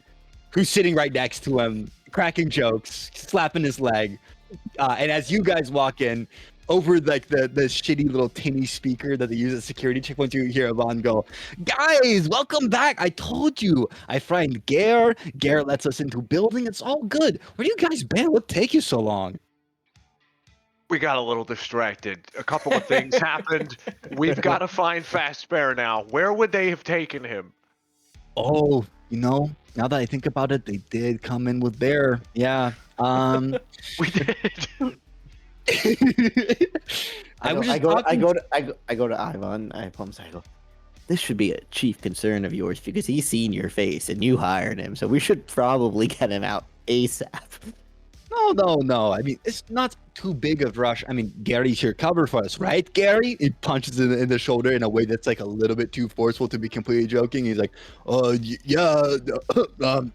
who's sitting right next to him, cracking jokes, slapping his leg. And as you guys walk in, over like the shitty little tinny speaker that they use at security checkpoints, you hear Yvonne go, "Guys, welcome back. I told you. I find Gare. Gare lets us into building. It's all good. Where you guys been? What take you so long?" We got a little distracted. A couple of things happened. We've got to find Fastbear now. Where would they have taken him? Oh, now that I think about it, they did come in with Bear. Yeah. We did. I was I just go talking. I go to Ivan. I go. This should be a chief concern of yours because he's seen your face and you hired him, so we should probably get him out ASAP. No. I mean, it's not too big of a rush. I mean, Gary's here cover for us, right, Gary? He punches in the shoulder in a way that's like a little bit too forceful to be completely joking. He's like, yeah,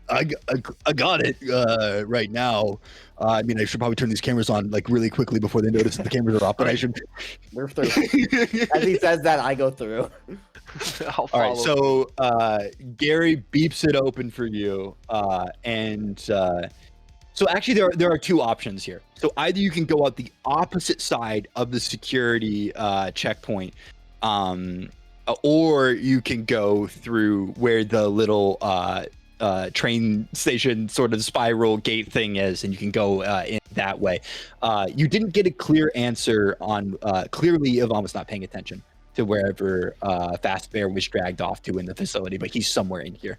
I got it right now. I mean, I should probably turn these cameras on like really quickly before they notice that the cameras are off, but I should. We're through. As he says that, I go through. I'll All right, follow. so Gary beeps it open for you, and so actually there are two options here. So either you can go out the opposite side of the security checkpoint, or you can go through where the little train station sort of spiral gate thing is, and you can go in that way. You didn't get a clear answer on clearly Yvonne was not paying attention to wherever Fast Bear was dragged off to in the facility, but he's somewhere in here.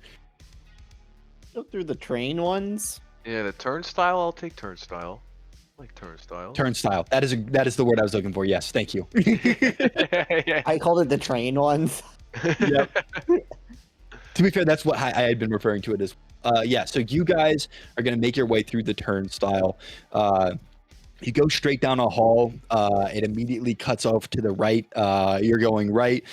Go through the train ones. Yeah, the turnstile. I'll take turnstile. I like turnstile. Turnstile. That is the word I was looking for. Yes, thank you. Yeah. I called it the train ones. Yep. To be fair, that's what I had been referring to it as. Yeah, so you guys are going to make your way through the turnstile. You go straight down a hall. It immediately cuts off to the right. You're going right.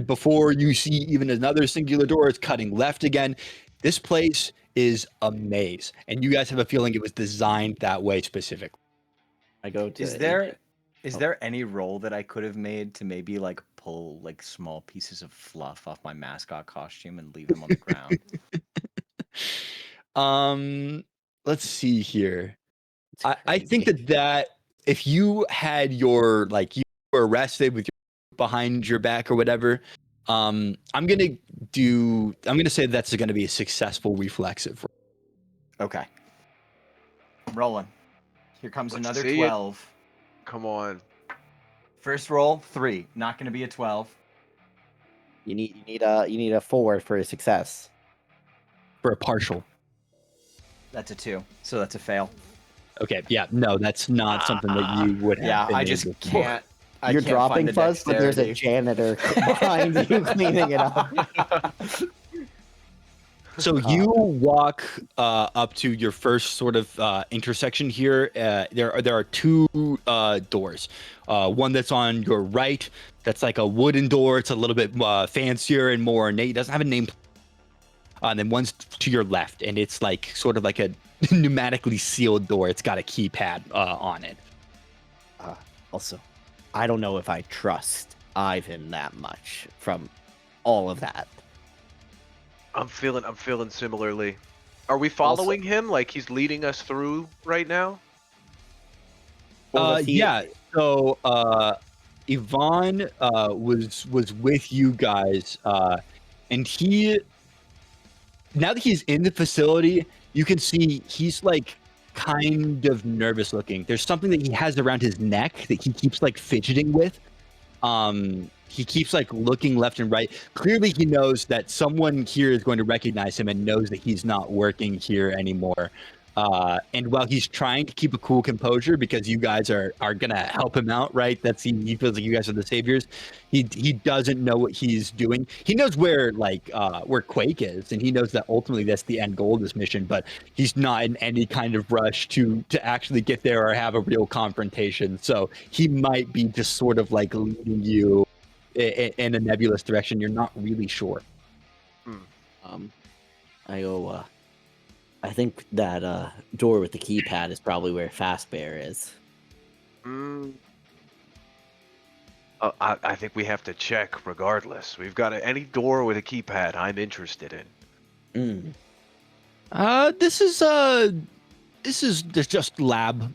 Before you see even another singular door, it's cutting left again. This place is a maze, and you guys have a feeling it was designed that way specifically. I go to. Is there any role that I could have made to maybe like pull like small pieces of fluff off my mascot costume and leave them on the ground? Let's see here. It's I think crazy. that if you had your like you were arrested with your behind your back or whatever, I'm gonna say that's gonna be a successful reflexive. Okay. Rolling. Here comes Let's another see it. 12. Come on. First roll, 3. Not going to be a 12. You need a 4 for a success. For a partial. That's a 2. So that's a fail. Okay, yeah, no, that's not something that you would have. Yeah, been I just able to- can't. You're can't dropping find the fuzz, but there's a dexterity. janitor behind you cleaning it up. So you walk up to your first sort of intersection here. There are two doors. One that's on your right. That's like a wooden door. It's a little bit fancier and more ornate. It doesn't have a name. And then one's to your left, and it's like sort of like a pneumatically sealed door. It's got a keypad on it. Also, I don't know if I trust Ivan that much from all of that. I'm feeling similarly. Are we following him? Like he's leading us through right now? Or was he- Yeah. So Yvonne was with you guys, and he now that he's in the facility, you can see he's like kind of nervous looking. There's something that he has around his neck that he keeps like fidgeting with. He keeps like looking left and right. Clearly he knows that someone here is going to recognize him and knows that he's not working here anymore. And while he's trying to keep a cool composure because you guys are gonna help him out, right? He feels like you guys are the saviors. He doesn't know what he's doing. He knows where Quake is, and he knows that ultimately that's the end goal of this mission, but he's not in any kind of rush to actually get there or have a real confrontation. So he might be just sort of like leading you in a nebulous direction. You're not really sure. I go, I think that door with the keypad is probably where Fastbear is. I think we have to check regardless. We've got any door with a keypad I'm interested in. This is just lab.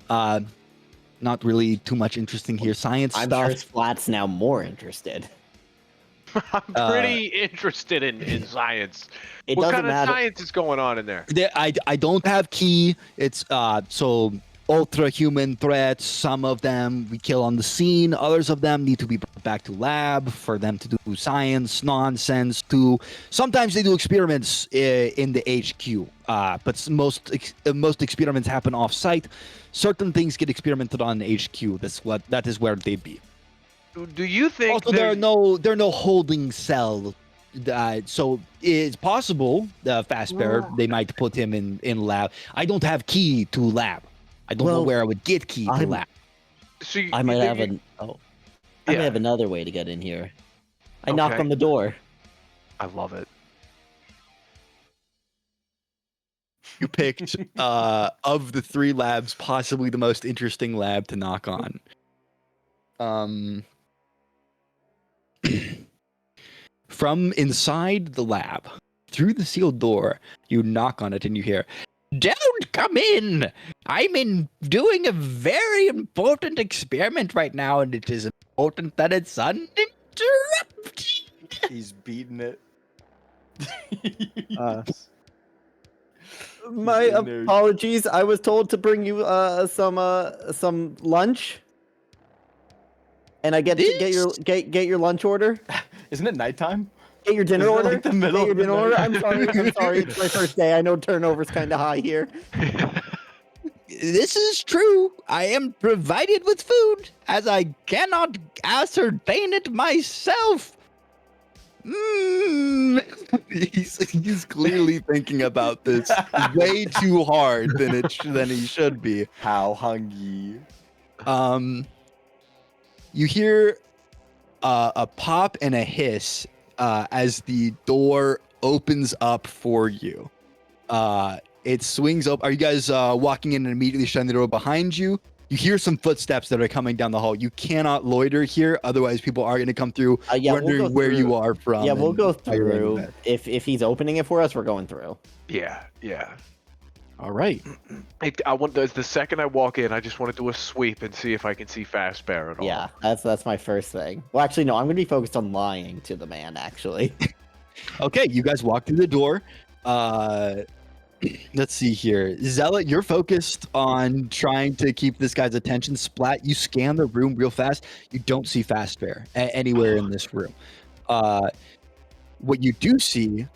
Not really too much interesting here. Science I'm stuff. sure Splat's now more interested. I'm pretty interested in science. It What doesn't kind of matter. science is going on in there? I don't have key. It's so ultra-human threats. Some of them we kill on the scene. Others of them need to be brought back to lab for them to do science nonsense. Sometimes they do experiments in the HQ, but most experiments happen off-site. Certain things get experimented on in HQ. That is where they'd be. Do you think Also, there are no holding cell. So it's possible, Fastbear, they might put him in lab. I don't have key to lab. I don't know where I would get key to lab. So I might have I may have another way to get in here. I knock Okay. on the door. I love it. You picked of the 3 labs, possibly the most interesting lab to knock on. From inside the lab, through the sealed door, you knock on it and you hear, "Don't come in! I'm doing a very important experiment right now, and it is important that it's uninterrupted." He's beating it. My in there. apologies. I was told to bring you some lunch. And I get to get your lunch order. Isn't it nighttime? Get your dinner Isn't it order. like the middle Get your of the dinner order. night? I'm sorry. It's my first day. I know turnover's kind of high here. This is true. I am provided with food, as I cannot ascertain it myself. He's clearly thinking about this way too hard than he should be. How hungry? You hear a pop and a hiss as the door opens up for you. It swings up. Are you guys walking in and immediately shutting the door behind you? You hear some footsteps that are coming down the hall. You cannot loiter here, otherwise people are going to come through wondering where you are from. Yeah, we'll go how you're in through. there. If he's opening it for us, we're going through. Yeah. All right. I want the second I walk in, I just want to do a sweep and see if I can see Fastbear at all. Yeah, that's my first thing. Well, actually, no. I'm going to be focused on lying to the man. Actually. Okay, you guys walk through the door. Let's see here. Zealot, you're focused on trying to keep this guy's attention. Splat, you scan the room real fast. You don't see Fastbear anywhere in this room. What you do see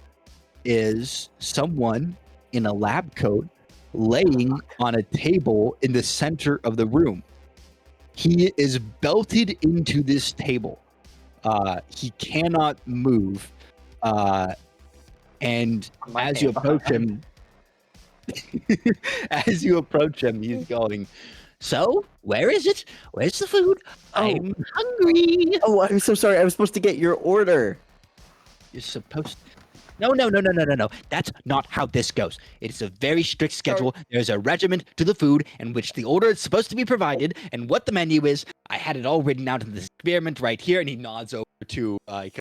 is someone in a lab coat laying on a table in the center of the room. He is belted into this table. He cannot move. And as you approach him, he's going, "So, where is it? Where's the food? I'm hungry." Oh, I'm so sorry. I was supposed to get your order. You're supposed to... No. That's not how this goes. It is a very strict schedule. There's a regiment to the food in which the order is supposed to be provided, and what the menu is. I had it all written out in this experiment right here, and he nods over to a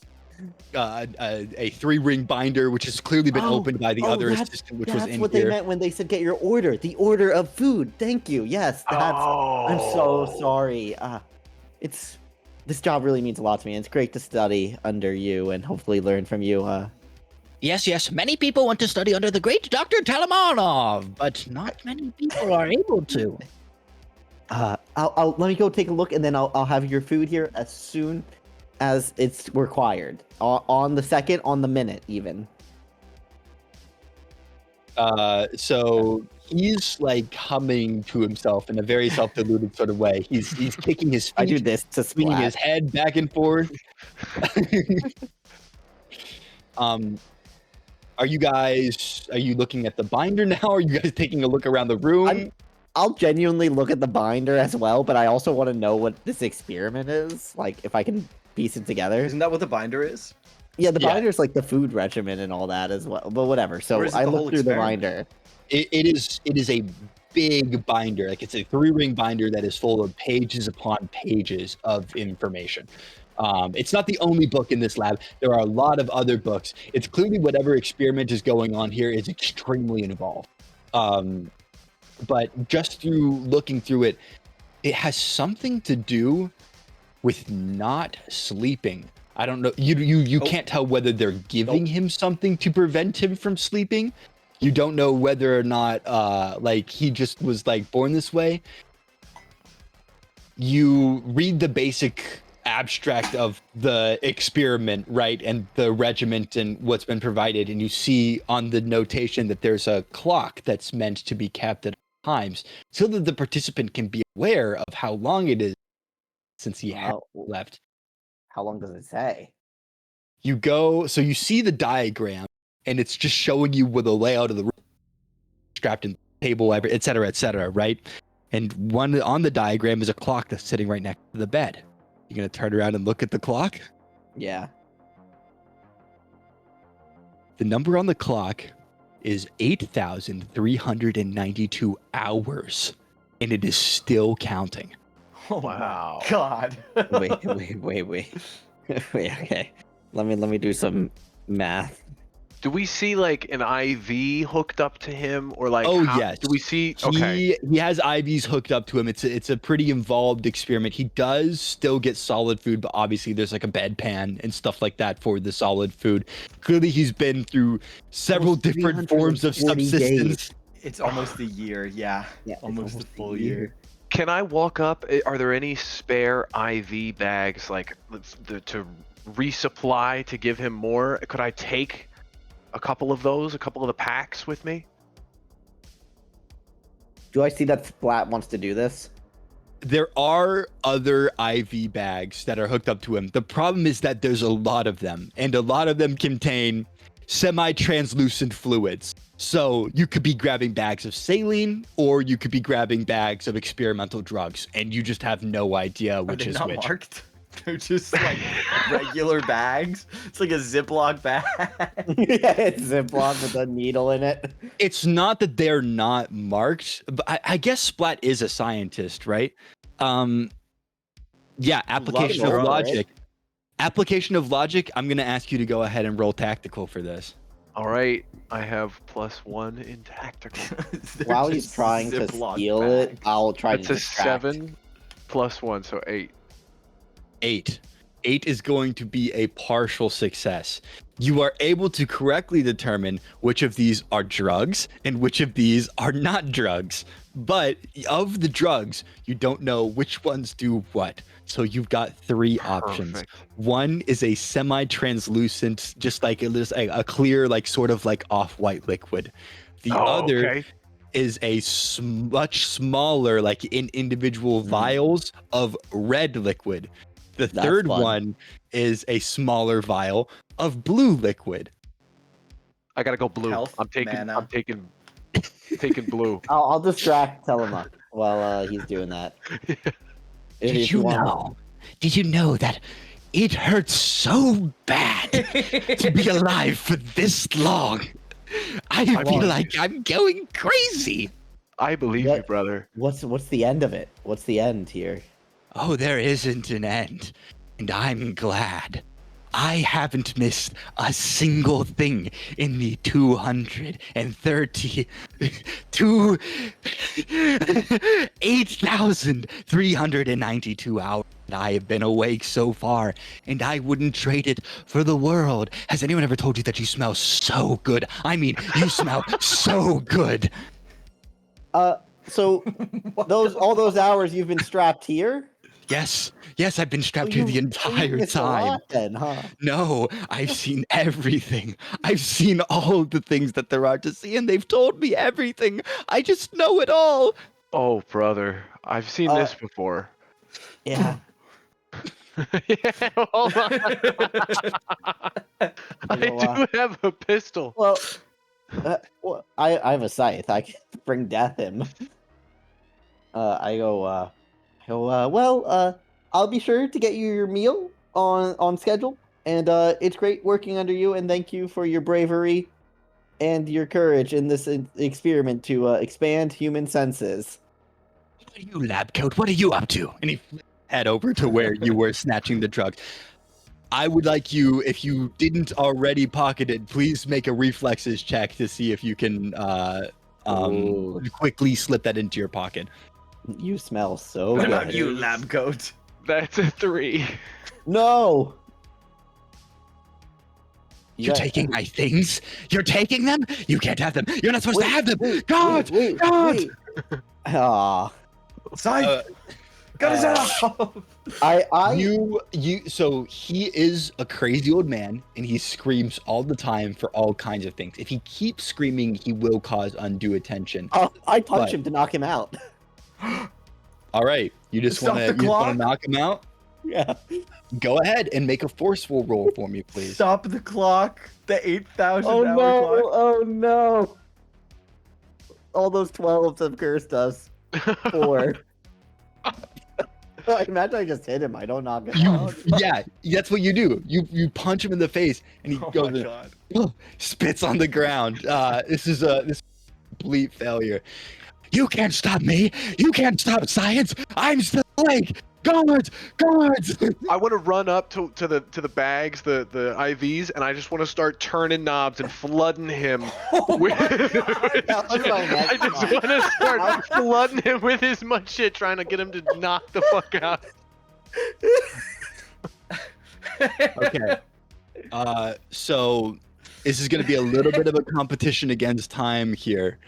3-ring binder, which has clearly been opened by the other assistant, which was in here. That's what they meant when they said get your order. The order of food. Thank you. Yes, I'm so sorry. This job really means a lot to me. And it's great to study under you and hopefully learn from you. Yes. Many people want to study under the great Dr. Talamanov, but not many people are able to. I'll let me go take a look, and then I'll have your food here as soon as it's required. On the second, on the minute, even. So he's like humming to himself in a very self-deluded sort of way. He's kicking his feet. I do this to swinging his head back and forth. Are you looking at the binder now? Are you guys taking a look around the room? I'll genuinely look at the binder as well, but I also want to know what this experiment is. Like, if I can piece it together. Isn't that what the binder is? Yeah, the binder is like the food regimen and all that as well. But whatever. So I looked through the binder. It is a big binder. Like, it's a 3-ring binder that is full of pages upon pages of information. It's not the only book in this lab. There are a lot of other books. It's clearly whatever experiment is going on here is extremely involved. But just through looking through it, it has something to do with not sleeping. I don't know. You can't tell whether they're giving him something to prevent him from sleeping, You don't know whether or not like he just was like born this way. You read the basic abstract of the experiment, right, and the regiment and what's been provided, and you see on the notation that there's a clock that's meant to be kept at times so that the participant can be aware of how long it is since he has left. How long does it say? You go, so you see the diagram, and it's just showing you with the layout of the room, strapped in table, et cetera, right? And one on the diagram is a clock that's sitting right next to the bed. You gonna turn around and look at the clock? Yeah. The number on the clock is 8,392 hours, and it is still counting. Oh Wow. my god. Wait. Wait, okay. Let me do some math. Do we see like an IV hooked up to him, or like? Oh, yes. Do we see? Okay. He has IVs hooked up to him. It's a pretty involved experiment. He does still get solid food, but obviously there's like a bedpan and stuff like that for the solid food. Clearly, he's been through several Almost different forms of 340 subsistence. days. It's almost a year, yeah. It's Almost a full year. Can I walk up? Are there any spare IV bags, like to resupply to give him more? Could I take a couple of those, a couple of the packs with me? Do I see that Splat wants to do this? There are other IV bags that are hooked up to him. The problem is that there's a lot of them, and a lot of them contain semi-translucent fluids. So you could be grabbing bags of saline, or you could be grabbing bags of experimental drugs, and you just have no idea which Are they is not which. marked? They're just like regular bags. It's like a Ziploc bag. Yeah, it's Ziploc with a needle in it. It's not that they're not marked, but I guess Splat is a scientist, right? Yeah, application of drugs. logic. Application of logic, I'm going to ask you to go ahead and roll tactical for this. All right, I have +1 in tactical. They're While he's just trying to Ziploc steal it, bags. I'll try That's to a distract. 7 +1, so 8. 8 is going to be a partial success. You are able to correctly determine which of these are drugs and which of these are not drugs. But of the drugs, you don't know which ones do what. So you've got 3 options. Perfect. One is a semi-translucent, just like a clear, like sort of like off-white liquid. The other Okay. is a much smaller, like in individual vials of red liquid. The That's third fun. one is a smaller vial of blue liquid. I gotta go blue. Health, I'm taking mana. taking blue. I'll distract Telema while he's doing that. If you want- Did you know that it hurts so bad to be alive for this long? I feel like I'm going crazy. I believe you, What? brother. What's the end of it? What's the end here? Oh, there isn't an end, and I'm glad. I haven't missed a single thing in the 8,392 hours that I have been awake so far, and I wouldn't trade it for the world. Has anyone ever told you that you smell so good? I mean, you smell so good. So all those hours you've been strapped here? Yes, I've been strapped So here the you entire missed a time. lot then, huh? No, I've seen everything. I've seen all the things that there are to see, and they've told me everything. I just know it all. Oh, brother, I've seen this before. Yeah. Yeah, hold on. I do have a pistol. Well, I have a scythe. I can bring death him. Well, I'll be sure to get you your meal on schedule, and it's great working under you. And thank you for your bravery and your courage in this experiment to expand human senses. What are you, lab coat? What are you up to? And he flipped his head over to where you were snatching the drugs. I would like you, if you didn't already pocket it, please make a reflexes check to see if you can Ooh. quickly slip that into your pocket. You smell so What good. about you, lab coat? That's a 3. No. You're taking my things? You're taking them? You can't have them. You're not supposed to have them. Guards! Wait. Ah, Scythe! Got his ass off! So he is a crazy old man, and he screams all the time for all kinds of things. If he keeps screaming, he will cause undue attention. I punch him to knock him out. All right, you just Stop want the to clock? knock him out? Yeah. Go ahead and make a forceful roll for me, please. Stop the clock. The 8,000 Oh hour no! clock. Oh no! All those 12s have cursed us. 4. Imagine I just hit him. I don't knock him out. Yeah, that's what you do. You punch him in the face, and he Oh goes my and god. spits on the ground. This is a complete failure. You can't stop me. You can't stop science. I'm still awake. Guards! I want to run up to the bags, the IVs, and I just want to start turning knobs and flooding him with. That was my next I just thought. want to start flooding him with as much shit, trying to get him to knock the fuck out. Okay. So this is going to be a little bit of a competition against time here.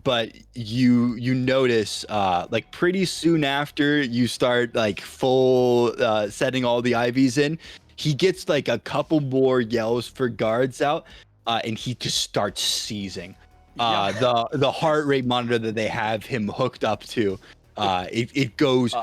But you notice like pretty soon after you start like full setting all the IVs in, he gets like a couple more yells for guards out, and he just starts seizing. The heart rate monitor that they have him hooked up to, it goes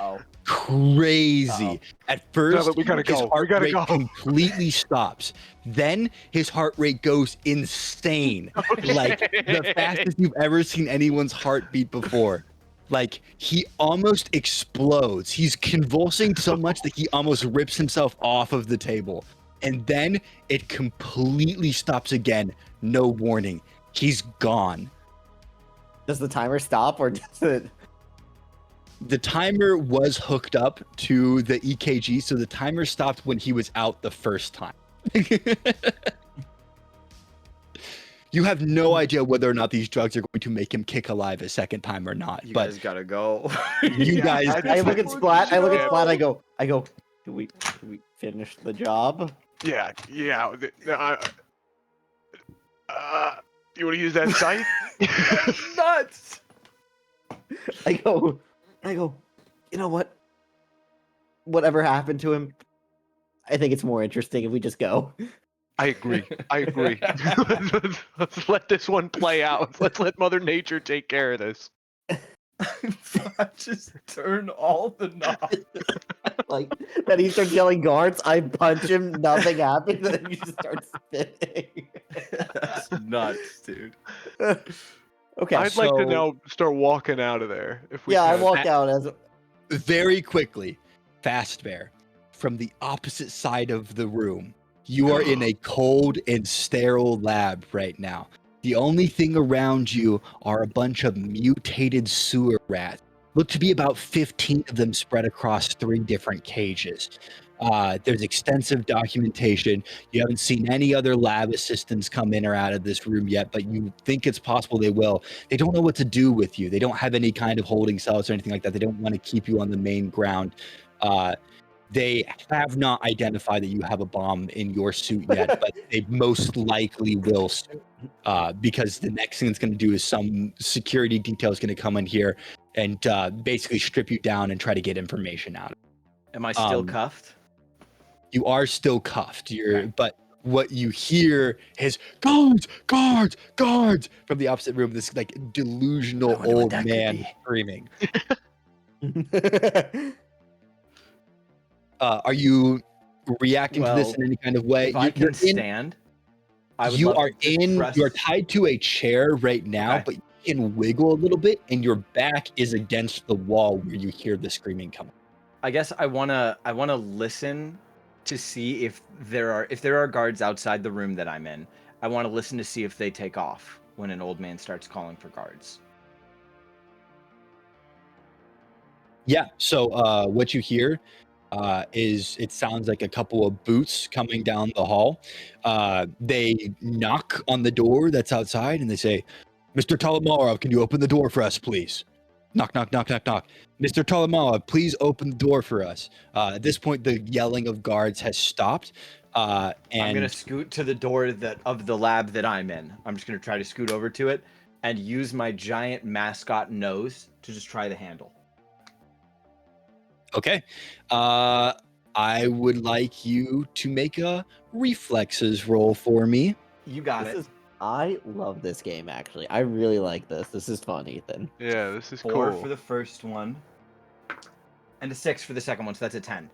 crazy. At first, we gotta his go. heart We gotta rate go. completely stops. Then his heart rate goes insane, like the fastest you've ever seen anyone's heart beat before. Like he almost explodes. He's convulsing so much that he almost rips himself off of the table. And then it completely stops again. No warning. He's gone. Does the timer stop or does it? The timer was hooked up to the EKG, so the timer stopped when he was out the first time. You have no idea whether or not these drugs are going to make him kick alive a second time or not. You but guys gotta go. you guys, I look at Splat. I go. Do we finish the job? Yeah. You want to use that scythe? Nuts! I go. You know what? Whatever happened to him, I think it's more interesting if we just go. I agree. Let's let this one play out. Let's let Mother Nature take care of this. Just turn all the knobs. Like then he starts yelling guards. I punch him. Nothing happens. And then you just start spitting. That's nuts, dude. Okay. I'd like to now start walking out of there. If we I can. walk out as very quickly, Fast Bear, from the opposite side of the room, you are in a cold and sterile lab right now. The only thing around you are a bunch of mutated sewer rats. Look to be about 15 of them spread across 3 different cages. There's extensive documentation. You haven't seen any other lab assistants come in or out of this room yet, but you think it's possible they will. They don't know what to do with you. They don't have any kind of holding cells or anything like that. They don't want to keep you on the main ground. They have not identified that you have a bomb in your suit yet, but they most likely will soon, because the next thing it's going to do is some security detail is going to come in here and basically strip you down and try to get information out. Am I still cuffed? You are still cuffed. But what you hear is guards from the opposite room. This like delusional old man screaming. Are you reacting to this in any kind of way? If I can stand, I would You love are to press- you are tied to a chair right now, Okay. but you can wiggle a little bit, and your back is against the wall where you hear the screaming coming. I guess I wanna listen to see if there are guards outside the room that I'm in. I want to listen to see if they take off when an old man starts calling for guards. Yeah. So what you hear is it sounds like a couple of boots coming down the hall. They knock on the door that's outside, and they say, "Mr. Talamarov, can you open the door for us, please?" Knock, knock, knock, knock, knock. Mr. Talamala, please open the door for us. At this point, the yelling of guards has stopped. I'm And gonna scoot to the door of the lab that I'm in. I'm just gonna try to scoot over to it and use my giant mascot nose to just try the handle. okay. I would like you to make a reflexes roll for me. You got it. I love this game, actually. I really like this. This is fun, Ethan. Yeah, this is 4 cool. for the first one, and a 6 for the second one. So that's a 10.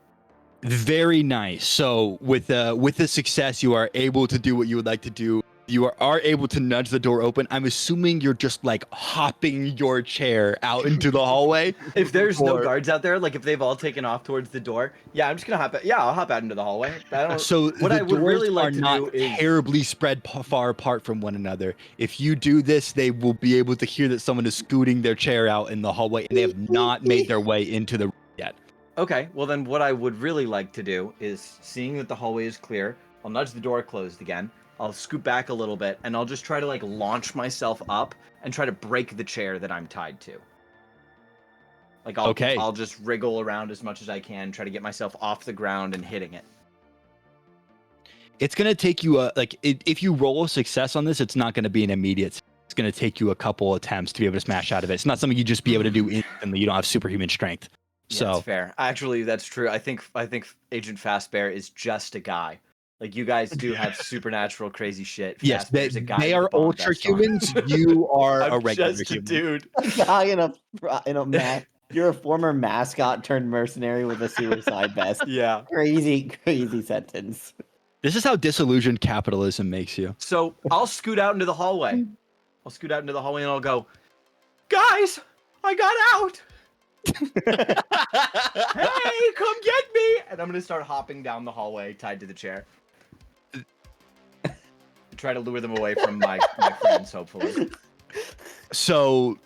Very nice. So with the success, you are able to do what you would like to do. You are able to nudge the door open. I'm assuming you're just like hopping your chair out into the hallway. If there's no Or- guards out there, like if they've all taken off towards the door, yeah, I'm just gonna hop out. Yeah, I'll hop out into the hallway. I don't. So what the I would doors really like are to not do is terribly spread far apart from one another. If you do this, they will be able to hear that someone is scooting their chair out in the hallway, and they have not made their way into the room yet. Okay, well then what I would really like to do is, seeing that the hallway is clear, I'll nudge the door closed again. I'll scoot back a little bit, and I'll just try to like launch myself up and try to break the chair that I'm tied to. Like I'll just wriggle around as much as I can, try to get myself off the ground and hitting it. It's gonna take you if you roll a success on this, it's not gonna be an immediate. It's gonna take you a couple attempts to be able to smash out of it. It's not something you just be able to do instantly. You don't have superhuman strength. Yeah, So that's fair. Actually, that's true. I think Agent Fastbear is just a guy. Like you guys do have supernatural crazy shit. yes, Fazbear's a guy they with are a bomb ultra vest on. humans. You are I'm a regular just a human. dude. A guy in a You're a former mascot turned mercenary with a suicide vest. Yeah. Crazy sentence. This is how disillusioned capitalism makes you. So I'll scoot out into the hallway. I'll scoot out into the hallway and I'll go, guys, I got out. Hey, come get me! And I'm gonna start hopping down the hallway tied to the chair. Try to lure them away from my friends, hopefully. So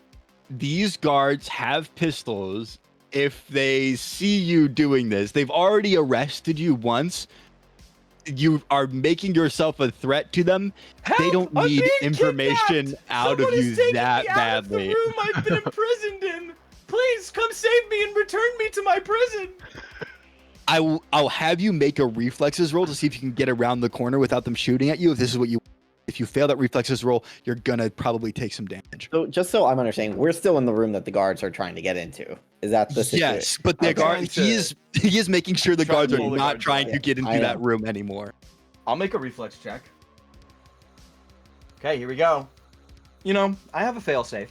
these guards have pistols. If they see you doing this, they've already arrested you once. You are making yourself a threat to them. Help! They don't I'm need being information kidnapped! out Someone of is you taking that me out of the badly. room I've been imprisoned in. Please come save me and return me to my prison. I'll have you make a reflexes roll to see if you can get around the corner without them shooting at you. If you fail that reflexes roll, you're gonna probably take some damage. So just so I'm understanding, we're still in the room that the guards are trying to get into. Is that the situation? Yes, but the I'm guard trying to- he is making sure the trying to guards are pull the not guards trying out. to get into I that know. room anymore. I'll make a reflex check. Okay, here we go. You know, I have a failsafe.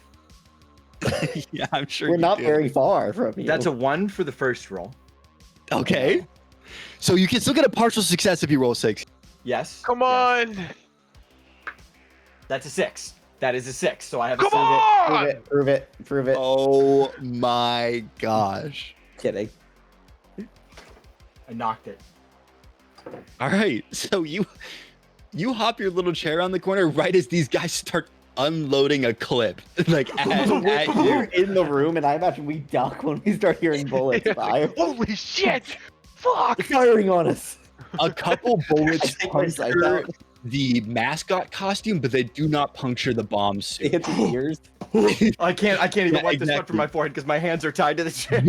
Yeah, I'm sure We're you not do. very far from you. That's a 1 for the first roll. Okay. So you can still get a partial success if you roll 6. Yes. Come yes. on! That's a 6. That is a 6. So I have a Come 6. on! Prove it. Oh my gosh. Kidding. I knocked it. All right. So you hop your little chair on the corner right as these guys start unloading a clip like at We're you. in the room, and I imagine we duck when we start hearing bullets fire. Holy shit! Fuck! They're firing on us. A couple bullets I think my sight puncture out. the mascot costume, but they do not puncture the bomb They suit. hit the ears. I can't even Yeah, wipe the sweat exactly. from my forehead because my hands are tied to the chair.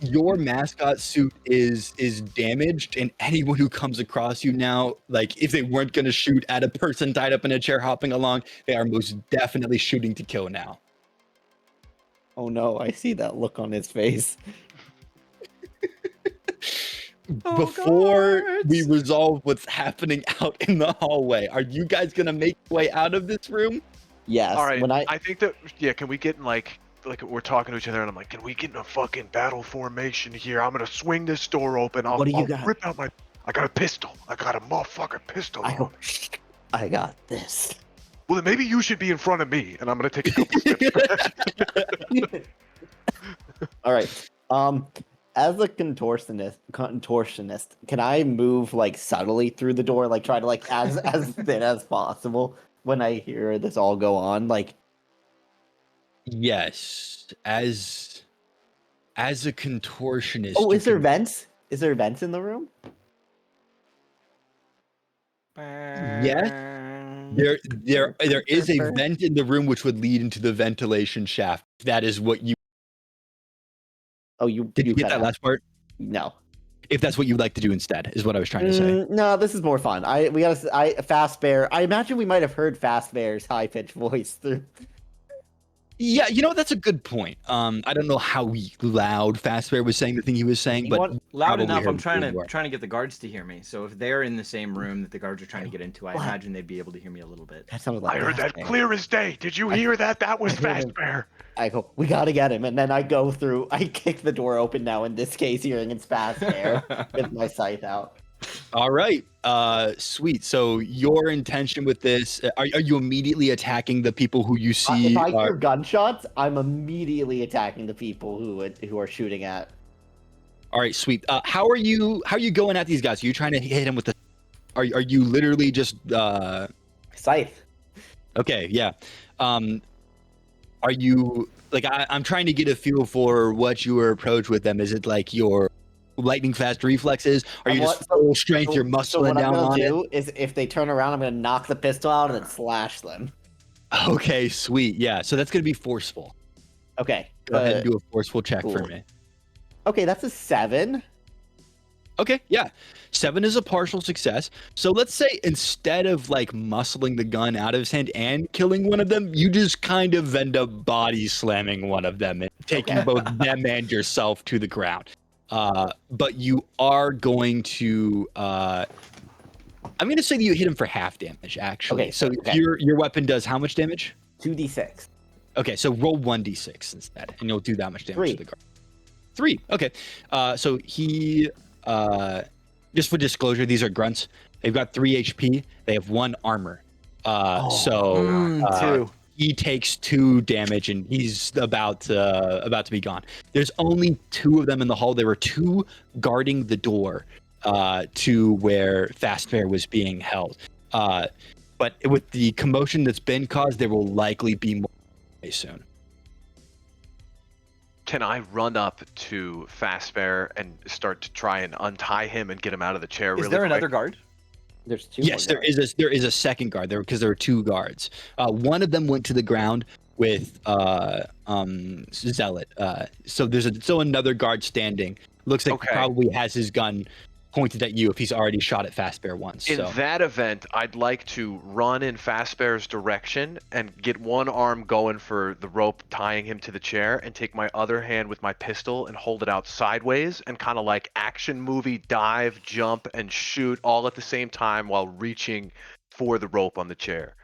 Your mascot suit is damaged, and anyone who comes across you now, like if they weren't going to shoot at a person tied up in a chair hopping along, they are most definitely shooting to kill now. Oh no, I see that look on his face. Before we guards. resolve what's happening out in the hallway, are you guys going to make your way out of this room? Yes. All right, When I think that, yeah, can we get in like we're talking to each other and I'm like, can we get in a fucking battle formation here? I'm gonna swing this door open. What do you I'll got? rip out I got a pistol. I got a motherfucking pistol. I go, "Shh, I got this. Well, then maybe you should be in front of me, and I'm gonna take a couple steps back. All right. As a contortionist, can I move like subtly through the door, like try to like as thin as possible when I hear this all go on? Like, Yes, as a contortionist. oh, you is there can- vents? Is there vents in the room? Yes. There is a vent in the room which would lead into the ventilation shaft. That is what you Oh, you Did you get cut that out. last part? No. If that's what you'd like to do instead, is what I was trying to say. No, this is more fun. Fast Bear. I imagine we might have heard Fast Bear's high pitched voice through. Yeah, you know, that's a good point. I don't know how loud Fastbear was saying the thing he was saying, but Loud probably enough. heard I'm it trying more. to get the guards to hear me. So if they're in the same room that the guards are trying to get into, I What? imagine they'd be able to hear me a little bit. That sounded like I heard Fast that Bear. clear as day. Did you hear that? That was I heard him. Fast Bear. I go, we gotta get him, and then I go through. I kick the door open now. In this case, hearing it's Fast Bear with my scythe out. All right, sweet. So your intention with this, are you immediately attacking the people who you see? If I hear gunshots, I'm immediately attacking the people who are shooting at. All right, sweet. How are you going at these guys? Are you trying to hit them with the? Are you literally just? Scythe. Okay, yeah. Are you like I'm trying to get a feel for what your approach with them? Is it like your lightning fast reflexes? Are you just full strength? You're muscling what down I'm on gonna it? do is, if they turn around, I'm gonna knock the pistol out and then slash them. Okay, sweet. Yeah, so that's gonna be forceful. Okay. Go ahead and do a forceful check for cool. me. Okay, that's a 7. Okay, yeah. 7 is a partial success. So let's say instead of like muscling the gun out of his hand and killing one of them, you just kind of end up body slamming one of them and taking both them and yourself to the ground. But you are going to I'm going to say that you hit him for half damage, actually. Okay, so okay. your weapon does how much damage? 2d6. Okay, so roll 1d6 instead, and you'll do that much damage 3. to the guard. 3. Okay. So he, just for disclosure, these are grunts. They've got 3 HP. They have 1 armor. Two. He takes 2 damage, and he's about to be gone. There's only 2 of them in the hall. There were 2 guarding the door to where Fastbear was being held. But with the commotion that's been caused, there will likely be more soon. Can I run up to Fastbear and start to try and untie him and get him out of the chair? Is really there quick? another guard? There's 2. Yes, there is a second guard there because there are 2 guards. One of them went to the ground with Zealot. So there's another guard standing. Looks like he probably has his gun pointed at you if he's already shot at Fastbear once. In that event, I'd like to run in Fastbear's direction and get one arm going for the rope tying him to the chair and take my other hand with my pistol and hold it out sideways and kind of like action movie dive, jump, and shoot all at the same time while reaching for the rope on the chair.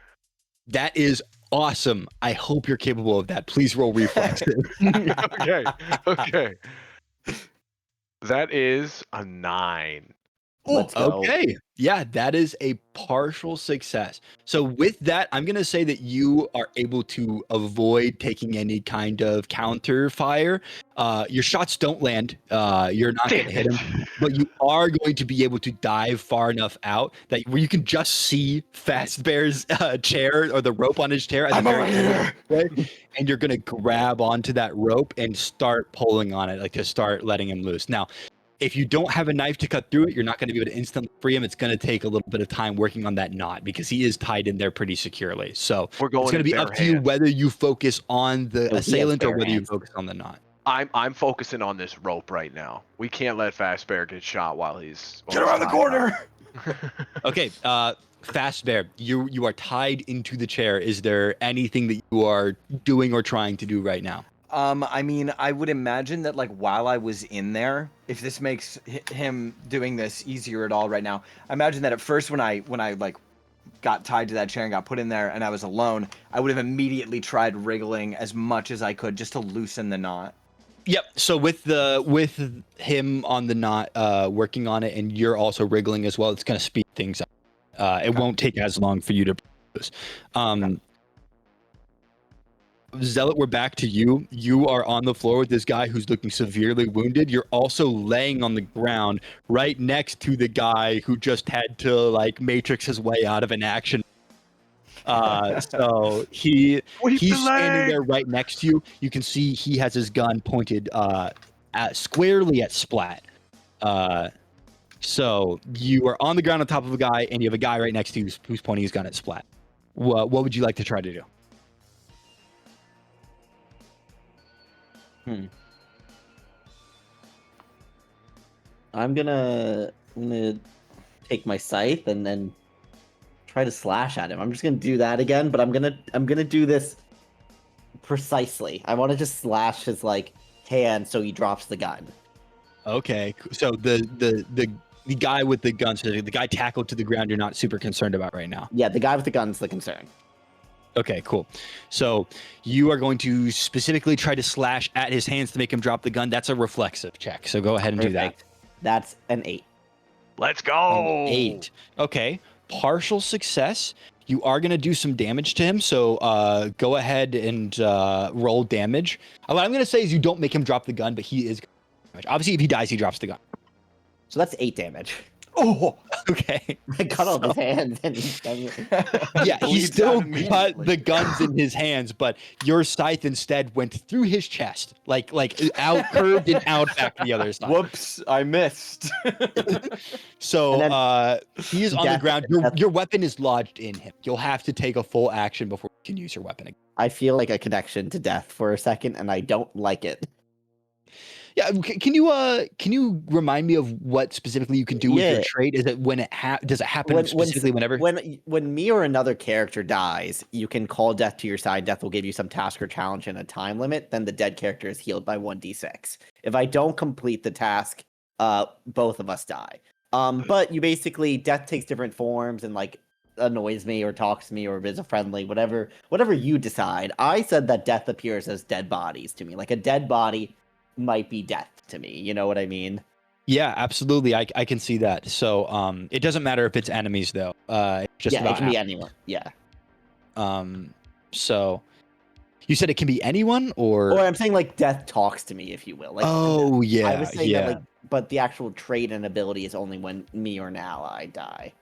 That is awesome. I hope you're capable of that. Please roll reflexes. Okay. That is a 9. Let's go. Okay. Yeah, that is a partial success. So with that, I'm going to say that you are able to avoid taking any kind of counter fire. Your shots don't land. You're not going to hit him, but you are going to be able to dive far enough out that where you can just see Fastbear's chair or the rope on his chair. I'm over here. And you're going to grab onto that rope and start pulling on it, like to start letting him loose. Now, if you don't have a knife to cut through it, you're not going to be able to instantly free him. It's going to take a little bit of time working on that knot because he is tied in there pretty securely. So it's going to be up to you whether you focus on the assailant or whether you focus on the knot. I'm focusing on this rope right now. We can't let Fastbear get shot while he's Get around the corner. Okay, Fastbear, you are tied into the chair. Is there anything that you are doing or trying to do right now? I mean, I would imagine that like while I was in there, if this makes him doing this easier at all right now, I imagine that at first when I like got tied to that chair and got put in there and I was alone, I would have immediately tried wriggling as much as I could just to loosen the knot. Yep. So with him on the knot, working on it, and you're also wriggling as well, it's going to speed things up. It won't take as long for you to this. Zealot, we're back to you. You are on the floor with this guy who's looking severely wounded. You're also laying on the ground right next to the guy who just had to like matrix his way out of an action. So he's standing there right next to you. You can see he has his gun pointed squarely at Splat. So you are on the ground on top of a guy, and you have a guy right next to you who's pointing his gun at Splat. What would you like to try to do? I'm gonna take my scythe and then try to slash at him. I'm just gonna do that again, but I'm gonna do this precisely. I want to just slash his like hand so he drops the gun. Okay, so the guy with the gun, so the guy tackled to the ground, you're not super concerned about right now. Yeah, the guy with the gun's the concern. Okay, cool. So you are going to specifically try to slash at his hands to make him drop the gun. That's a reflexive check. So go ahead and do that. Perfect. That's an 8. Let's An go. 8. Okay, partial success. You are going to do some damage to him. So go ahead and roll damage. What I'm going to say is you don't make him drop the gun, but he is damage. Obviously, if he dies, he drops the gun. So that's 8 damage. Oh, okay. I cut off his hands and he's Yeah, he Bleeds still out got immediately. the guns in his hands, but your scythe instead went through his chest, like out curved and out back to the other side. Whoops, I missed. So And then he is on the death- ground. Your weapon is lodged in him. You'll have to take a full action before you can use your weapon again. I feel like a connection to death for a second, and I don't like it. Yeah, can you remind me of what specifically you can do with your Yeah. trait? Is it when it does it happen specifically whenever? When me or another character dies, you can call death to your side. Death will give you some task or challenge and a time limit. Then the dead character is healed by 1d6. If I don't complete the task, both of us die. But you basically death takes different forms and like annoys me or talks to me or is a friendly, whatever you decide. I said that death appears as dead bodies to me. Like a dead body might be death to me. You know what I mean? Yeah, absolutely. I can see that. So it doesn't matter if it's enemies though. It's just yeah, about it can be anyone. Yeah. So you said it can be anyone or Or I'm saying like death talks to me, if you will. Like oh yeah, I was saying yeah. that like, but the actual trait and ability is only when me or an ally die.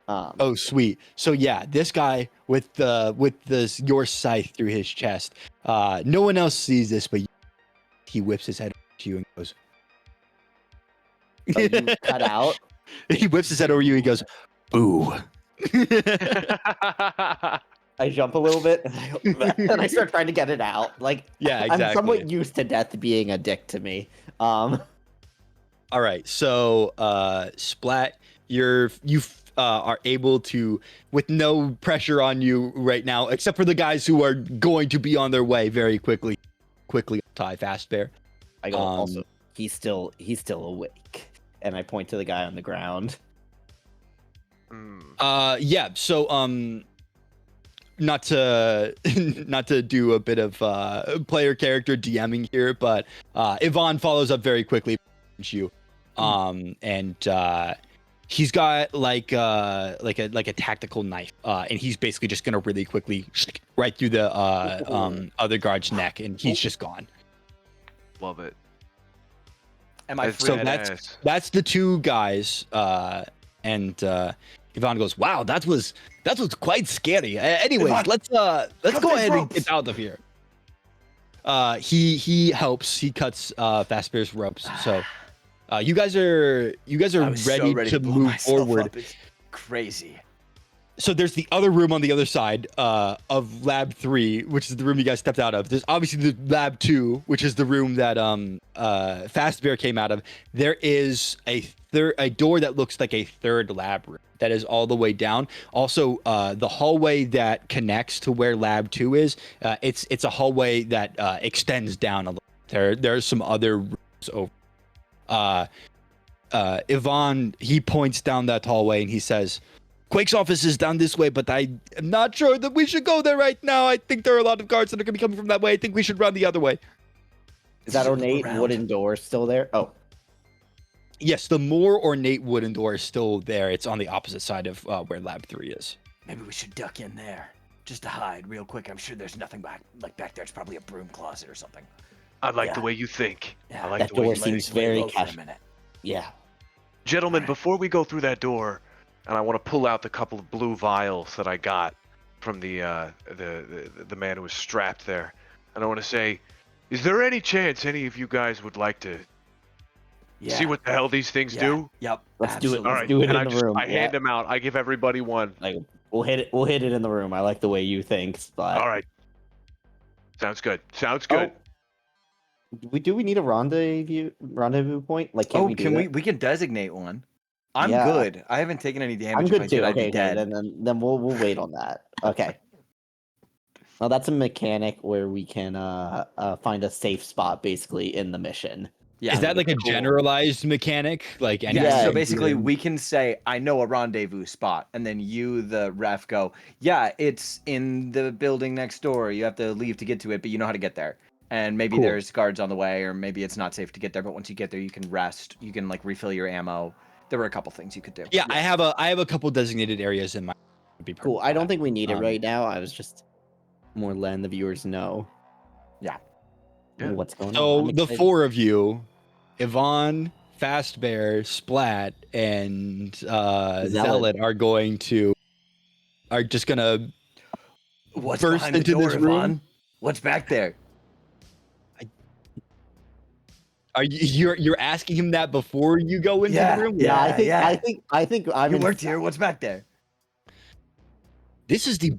Oh sweet. So yeah, this guy with your scythe through his chest. No one else sees this, but he whips his head to you and goes. But you cut out. He whips his head over you and he goes, "Boo." I jump a little bit and I start trying to get it out. Like Yeah, I'm exactly. somewhat used to death being a dick to me. All right, so Splat, you are able to, with no pressure on you right now, except for the guys who are going to be on their way very quickly tie Fast Bear. I go also he's still awake. And I point to the guy on the ground. Yeah, so not to do a bit of player character DMing here, but Yvonne follows up very quickly you. And he's got like a tactical knife, and he's basically just gonna really quickly right through the other guard's neck, and he's just gone. Love it. Am I That's free? so That's the two guys, and Yvonne goes, "Wow, that was quite scary." Anyways, Yvonne, let's go cut these ahead and ropes. get out of here. He helps. He cuts Fastbear's ropes. So you guys are I was so ready to blow move myself forward. up. It's crazy. So there's the other room on the other side of Lab 3, which is the room you guys stepped out of. There's obviously the Lab 2, which is the room that Fastbear came out of. There is a door that looks like a third lab room that is all the way down. Also, the hallway that connects to where Lab 2 is, it's a hallway that extends down a little. There's some other rooms over. Yvonne, he points down that hallway and he says, "Quake's office is down this way, but I am not sure that we should go there right now. I think there are a lot of guards that are going to be coming from that way. I think we should run the other way." Is that Look ornate around. wooden door still there? Oh, Yes, the more ornate wooden door is still there. It's on the opposite side of where Lab 3 is. Maybe we should duck in there just to hide real quick. I'm sure there's nothing back there. It's probably a broom closet or something. I like the Yeah. way you think. Yeah, I like that the way door you seems think. very Lay low for a cash. minute. Yeah. Gentlemen, Alright. before we go through that door, and I want to pull out the couple of blue vials that I got from the man who was strapped there, and I want to say, is there any chance any of you guys would like to Yeah. see what the hell these things Yeah. do? Yep. Let's do it. absolutely. All Let's right, do it and in I the room. I hand Yeah. them out. I give everybody one. Like we'll hit it. We'll hit it in the room. I like the way you think, Splat. All right. Sounds good. Sounds good. Do we need a rendezvous point? Like, can Oh, we do can that? we can designate one. I'm Yeah. good. I haven't taken any damage. I'm If I good too. did, I'd Okay, be dead. then we'll wait on that. Okay. Well, that's a mechanic where we can find a safe spot basically in the mission. Yeah. Is that like a Cool. generalized mechanic? Like any Yes, Yeah, so basically given- we can say, I know a rendezvous spot, and then you, the ref, go, yeah, it's in the building next door. You have to leave to get to it, but you know how to get there. And maybe Cool. there's guards on the way, or maybe it's not safe to get there, but once you get there, you can rest. You can like refill your ammo. There were a couple things you could do. Yeah, I have a couple designated areas in my. Would be cool. perfect I for don't that. think we need it Um, right now. I was just more letting the viewers know. Yeah. Yeah. What's going on. So I'm the excited. 4 of you, Yvonne, Fast Bear, Splat, and Zealot are just gonna What's burst behind the into door, this room. Yvonne? What's back there? Are you're asking him that before you go into Yeah, the room? Yeah, yeah. I think I'm You in worked here. What's back there? This is the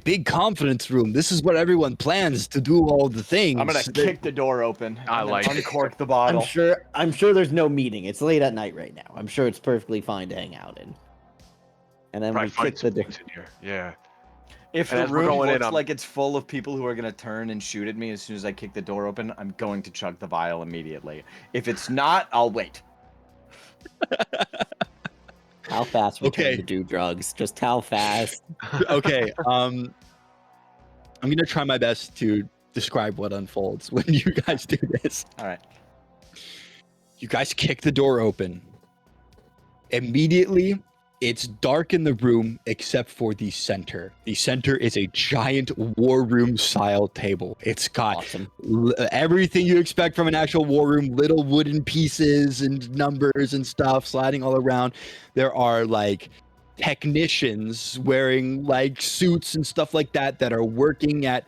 big confidence room. This is where everyone plans to do all the things. I'm gonna kick the door open. I and then like it. uncork the bottle. I'm sure there's no meeting. It's late at night right now. I'm sure it's perfectly fine to hang out in. And then Probably we find kick the some door. books in here. Yeah. If And the as we're room going in, looks I'm- like it's full of people who are gonna turn and shoot at me as soon as I kick the door open, I'm going to chug the vial immediately. If it's not, I'll wait. How fast we Okay. turn to do drugs? Just how fast? Okay. I'm gonna try my best to describe what unfolds when you guys do this. All right. You guys kick the door open. Immediately, it's dark in the room except for the center. The center is a giant war room style table. It's got Awesome. everything you expect from an actual war room, little wooden pieces and numbers and stuff sliding all around. There are like technicians wearing like suits and stuff like that that are working at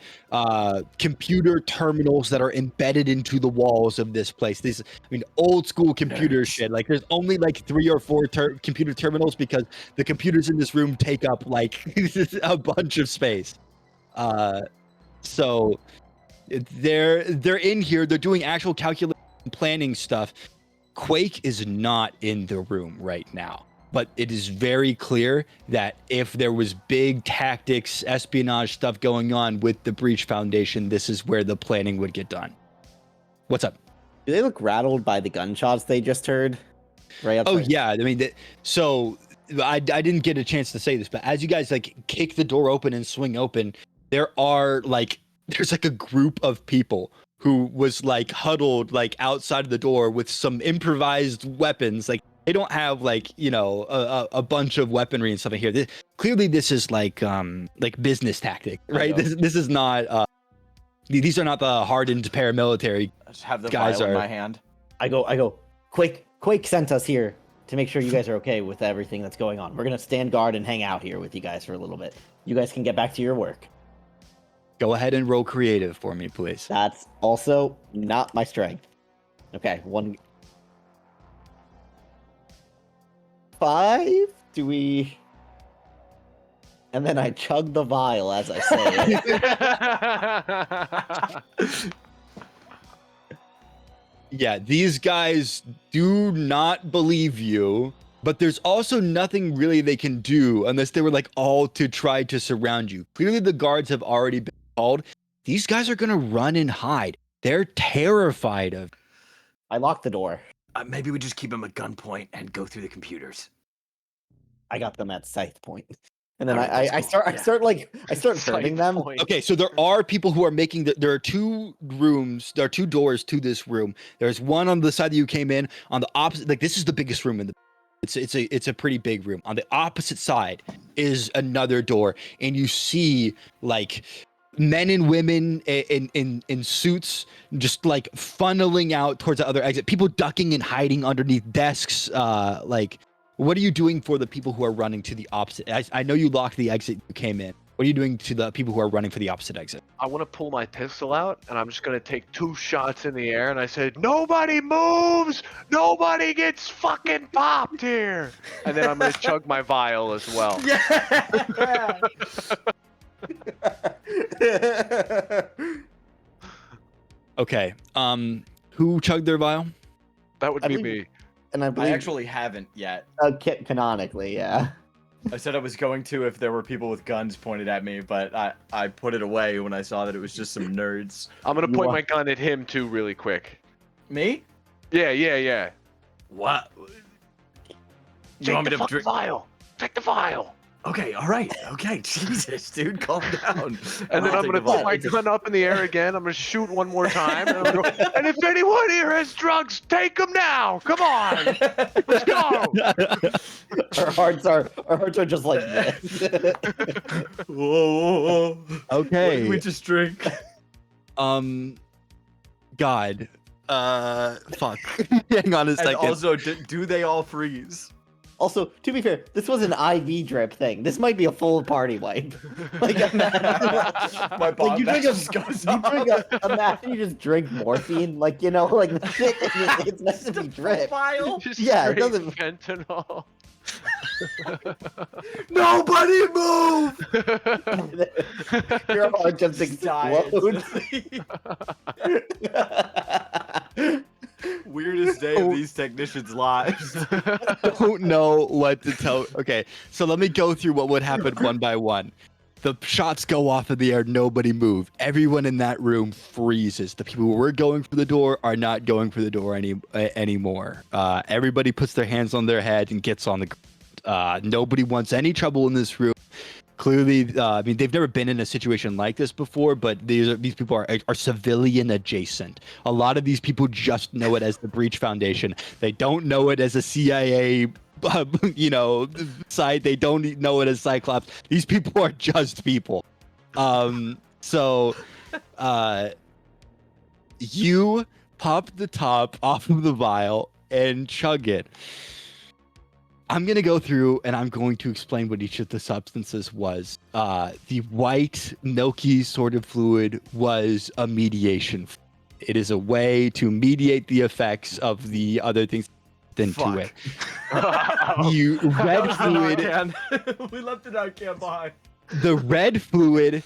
computer terminals that are embedded into the walls of this place. These, I mean, old school computer Nerds. shit. Like there's only like 3 or 4 computer terminals because the computers in this room take up like a bunch of space. So they're in here. They're doing actual calculation planning stuff. Quake is not in the room right now. But it is very clear that if there was big tactics, espionage stuff going on with the Breach Foundation, this is where the planning would get done. What's up? Do they look rattled by the gunshots they just heard? Right Oh outside? yeah, I mean, so I didn't get a chance to say this, but as you guys like kick the door open and swing open, there's like a group of people who was like huddled like outside of the door with some improvised weapons. Like they don't have like, you know, a bunch of weaponry and stuff in here. Clearly this is like business tactic, right? This is not these are not the hardened paramilitary. I just have the Guys vial in are- my hand. I go. Quake sent us here to make sure you guys are okay with everything that's going on. We're gonna stand guard and hang out here with you guys for a little bit. You guys can get back to your work. Go ahead and roll creative for me, please. That's also not my strength. Okay, 5? Do we? And then I chug the vial as I say it. Yeah, these guys do not believe you, but there's also nothing really they can do unless they were like all to try to surround you. Clearly the guards have already been called. These guys are gonna run and hide. They're terrified of. I lock the door. Maybe we just keep him at gunpoint and go through the computers. I got them at scythe point. And then Alright, I that's start cool. I start hurting them. Okay, so there are people who are making there are 2 rooms, there are 2 doors to this room. There's one on the side that you came in, on the opposite, like this is the biggest room in the it's a pretty big room. On the opposite side is another door, and you see like men and women in suits just like funneling out towards the other exit. People ducking and hiding underneath desks. Like, what are you doing for the people who are running to the opposite? I know you locked the exit you came in. What are you doing to the people who are running for the opposite exit? I want to pull my pistol out, and I'm just going to take 2 shots in the air, and I said, nobody moves! Nobody gets fucking popped here! And then I'm going to chug my vial as well. Okay. Who chugged their vial? That would I be believe- me. And I I believe actually haven't yet. canonically, yeah. I said I was going to if there were people with guns pointed at me, but I put it away when I saw that it was just some nerds. I'm gonna You point are- my gun at him too, really quick. Me? Yeah. What? You Take want me the to fucking drink? vial. Take the vial. Okay, all right. Okay, Jesus, dude, calm down. And then I'll I'm take gonna the put my vial. gun up in the air again. I'm gonna shoot one more time, and I'm gonna go. And if anyone here has drugs, take them now. Come on, let's go. Our hearts are just like this. Whoa. What Okay. did we just drink? God. Fuck. Hang on a And second. also, do they all freeze? Also, to be fair, this was an IV drip thing. This might be a full party wipe. Like, My bomb you drink just goes imagine you just drink morphine, like like the shit. It's meant to be drip. Vial. Just Yeah, it straight doesn't- fentanyl. Nobody move! Your heart just explodes. Weirdest day of these technicians' lives. Don't know what to tell. Okay, so let me go through what would happen one by one. The shots go off in the air. Nobody move. Everyone in that room freezes. The people who were going for the door are not going for the door anymore. Everybody puts their hands on their head and gets on the ground. Nobody wants any trouble in this room. Clearly, I mean, they've never been in a situation like this before, but these people are civilian adjacent. A lot of these people just know it as the Breach Foundation. They don't know it as a CIA, site. They don't know it as Cyclops. These people are just people. So, you pop the top off of the vial and chug it. I'm going to go through and I'm going to explain what each of the substances was. The white, milky sort of fluid was a mediation. It is a way to mediate the effects of the other things into it. You red fluid. We left it out can behind. The red fluid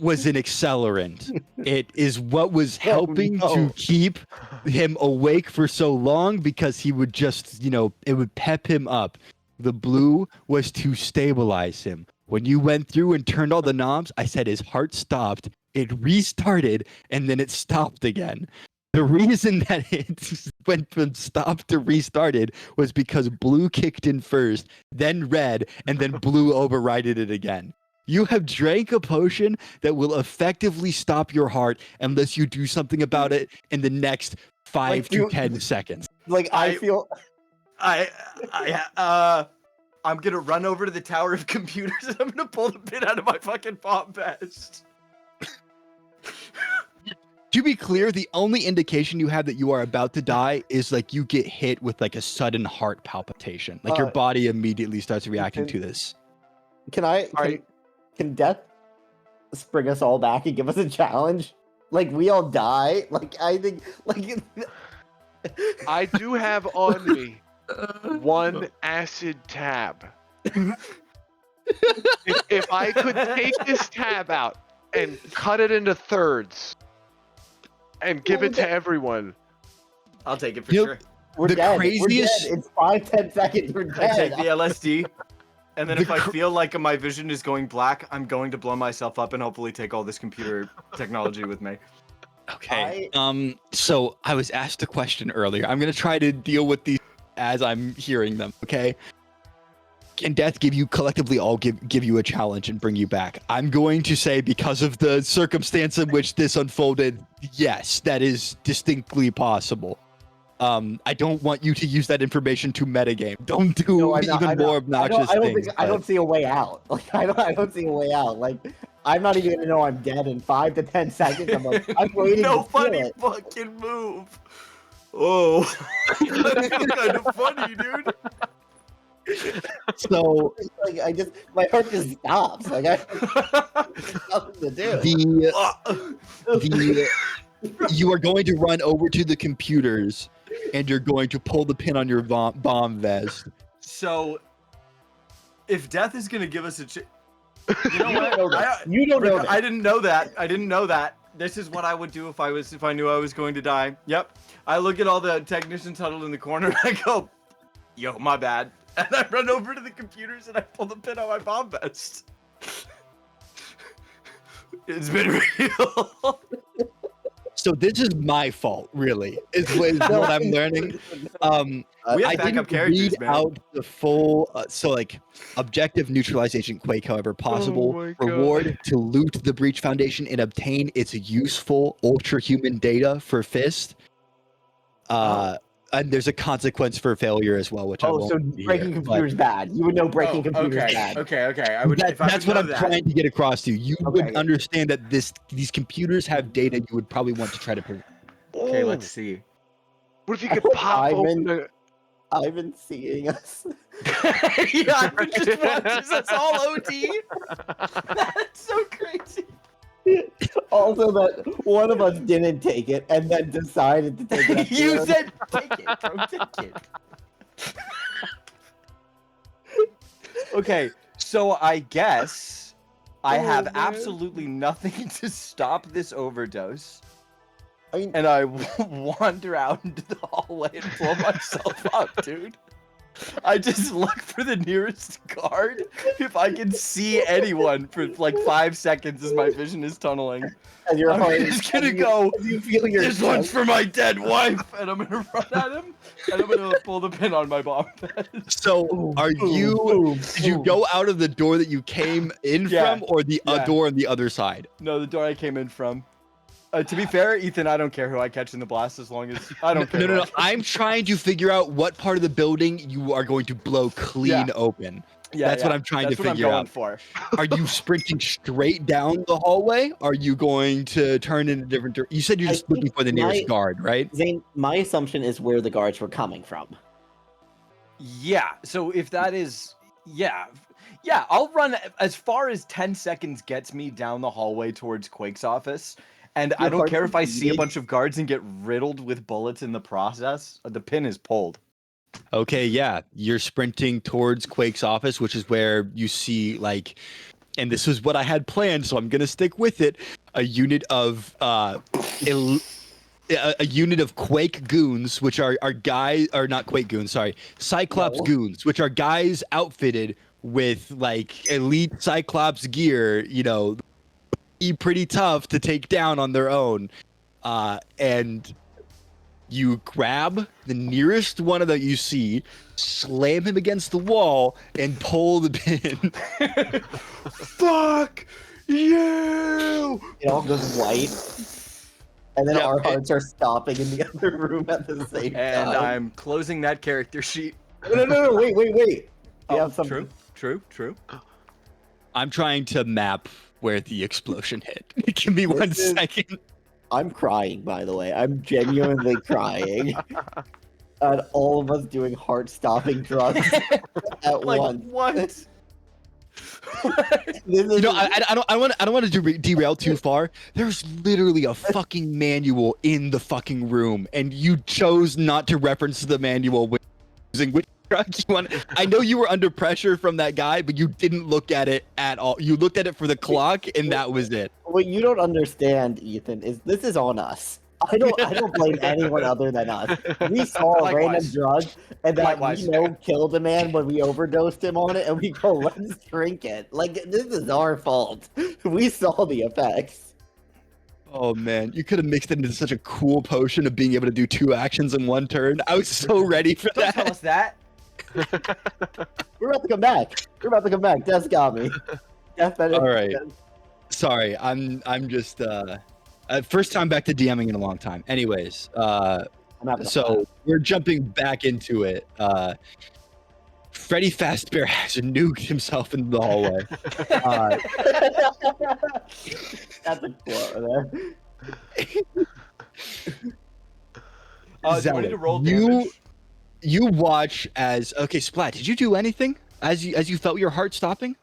was an accelerant. It is what was helping to keep him awake for so long because he would just, it would pep him up. The blue was to stabilize him. When you went through and turned all the knobs, I said his heart stopped. It restarted and then it stopped again. The reason that it went from stop to restarted was because blue kicked in first, then red, and then blue overrided it again. You have drank a potion that will effectively stop your heart unless you do something about it in the next 5 to 10 seconds. Like I feel. I'm gonna run over to the tower of computers and I'm gonna pull the pin out of my fucking bomb vest. To be clear, the only indication you have that you are about to die is like you get hit with like a sudden heart palpitation. Like your body immediately starts reacting to this. Can death spring us all back and give us a challenge? Like we all die? Like I think I do have on me one acid tab. If I could take this tab out and cut it into thirds and give it to everyone. I'll take it for Yep. sure. we're The dead. craziest- We're dead. It's 5-10 seconds. We're I take dead. the LSD. And then The if I feel like my vision is going black, I'm going to blow myself up and hopefully take all this computer technology with me. Okay. So I was asked a question earlier. I'm gonna try to deal with these as I'm hearing them. Okay. Can death collectively all give you a challenge and bring you back? I'm going to say because of the circumstance in which this unfolded, yes, that is distinctly possible. I don't want you to use that information to metagame. Don't do No, I'm more not. obnoxious things. I don't see a way out. Like I don't see a way out. Like I'm not even gonna know I'm dead in 5 to 10 seconds. I'm waiting No to feel funny it. fucking move. Oh, that's kind of funny, dude. So Like my heart just stops. Like I there's nothing to do. You are going to run over to the computers and you're going to pull the pin on your bomb vest. So, if death is gonna give us a you know what? You don't know that. I didn't know that. This is what I would do if I knew I was going to die. Yep. I look at all the technicians huddled in the corner and I go, "Yo, my bad." And I run over to the computers and I pull the pin on my bomb vest. It's been real. So this is my fault, really, is what I'm learning. We have I backup didn't characters, read man. out the full, objective neutralize Agent Quake, however possible. Oh my God. Reward to loot the Breach Foundation and obtain its useful ultra-human data for Fist. And there's a consequence for failure as well, which I Oh, won't so be breaking here, but computers bad. You would know breaking computers okay. bad. Okay. I would. that- if I that's would what know I'm that. trying to get across to you. You Okay. would understand that these computers have data you would probably want to try to prevent. Okay, Oh, let's see. What if you could pop open the... I've been seeing us. Yeah, Ivan just watches us all OD. That's so crazy. Also, that one of us didn't take it and then decided to take it. You said take it, bro. Take it. Okay, so I guess I have man. absolutely nothing to stop this overdose, I mean, and I wander out into the hallway and blow myself up, dude. I just look for the nearest guard if I can see anyone for like 5 seconds as my vision is tunneling. and your I'm heart just gonna go, You feel your "This one's for my dead wife," and I'm gonna run at him, and I'm gonna pull the pin on my bomb vest. So, are you? Did you go out of the door that you came in Yeah. from, or the Yeah. door on the other side? No, the door I came in from. To be fair, Ethan, I don't care who I catch in the blast as long as I don't care. No, who no, I no. catch. I'm trying to figure out what part of the building you are going to blow clean Yeah. open. Yeah, That's what I'm trying that's to what figure I'm going out. for. Are you sprinting straight down the hallway? Are you going to turn in a different direction? You said you're I just looking think for the nearest my- guard, right? Zane, my assumption is where the guards were coming from. Yeah. So if that is, yeah, I'll run as far as 10 seconds gets me down the hallway towards Quake's office. And I Your don't heart's care if I see a beating. bunch of guards and get riddled with bullets in the process. The pin is pulled. Okay, yeah. You're sprinting towards Quake's office, which is where you see and this was what I had planned, so I'm gonna stick with it. A unit of a unit of Quake goons, which are guys, or not Quake goons, sorry, Cyclops No. goons, which are guys outfitted with elite Cyclops gear. Be pretty tough to take down on their own, and you grab the nearest one that you see, slam him against the wall, and pull the pin. Fuck you! It all goes white, and then Yeah, our okay. hearts are stopping in the other room at the same And time. I'm closing that character sheet. No, wait. We Oh, have something. True. I'm trying to map where the explosion hit. Give me one This is- second. I'm crying, by the way. I'm genuinely crying. And all of us doing heart-stopping drugs at Like once. what? This is I don't want to derail too far. There's literally a fucking manual in the fucking room, and you chose not to reference the manual when using which drug you want. I know you were under pressure from that guy, but you didn't look at it at all. You looked at it for the clock, and that was it. what you don't understand, Ethan, is this is on us. I don't blame anyone other than us. We saw a random Likewise. drug and that Likewise. we know killed a man when we overdosed him on it, and we go, let's drink it. Like, this is our fault. We saw the effects. Oh man, you could have mixed it into such a cool potion of being able to do 2 actions in 1 turn. I was so ready for Don't tell that. us that. We're about to come back. Death got me. Death better. All right. Sorry, I'm just first time back to DMing in a long time. Anyways, I'm having a so we're jumping back into it. Freddy Fazbear has nuked himself into the hallway. That's a quote there. Do I Zealot, need to roll you damage? you watch as Splat. Did you do anything as you felt your heart stopping?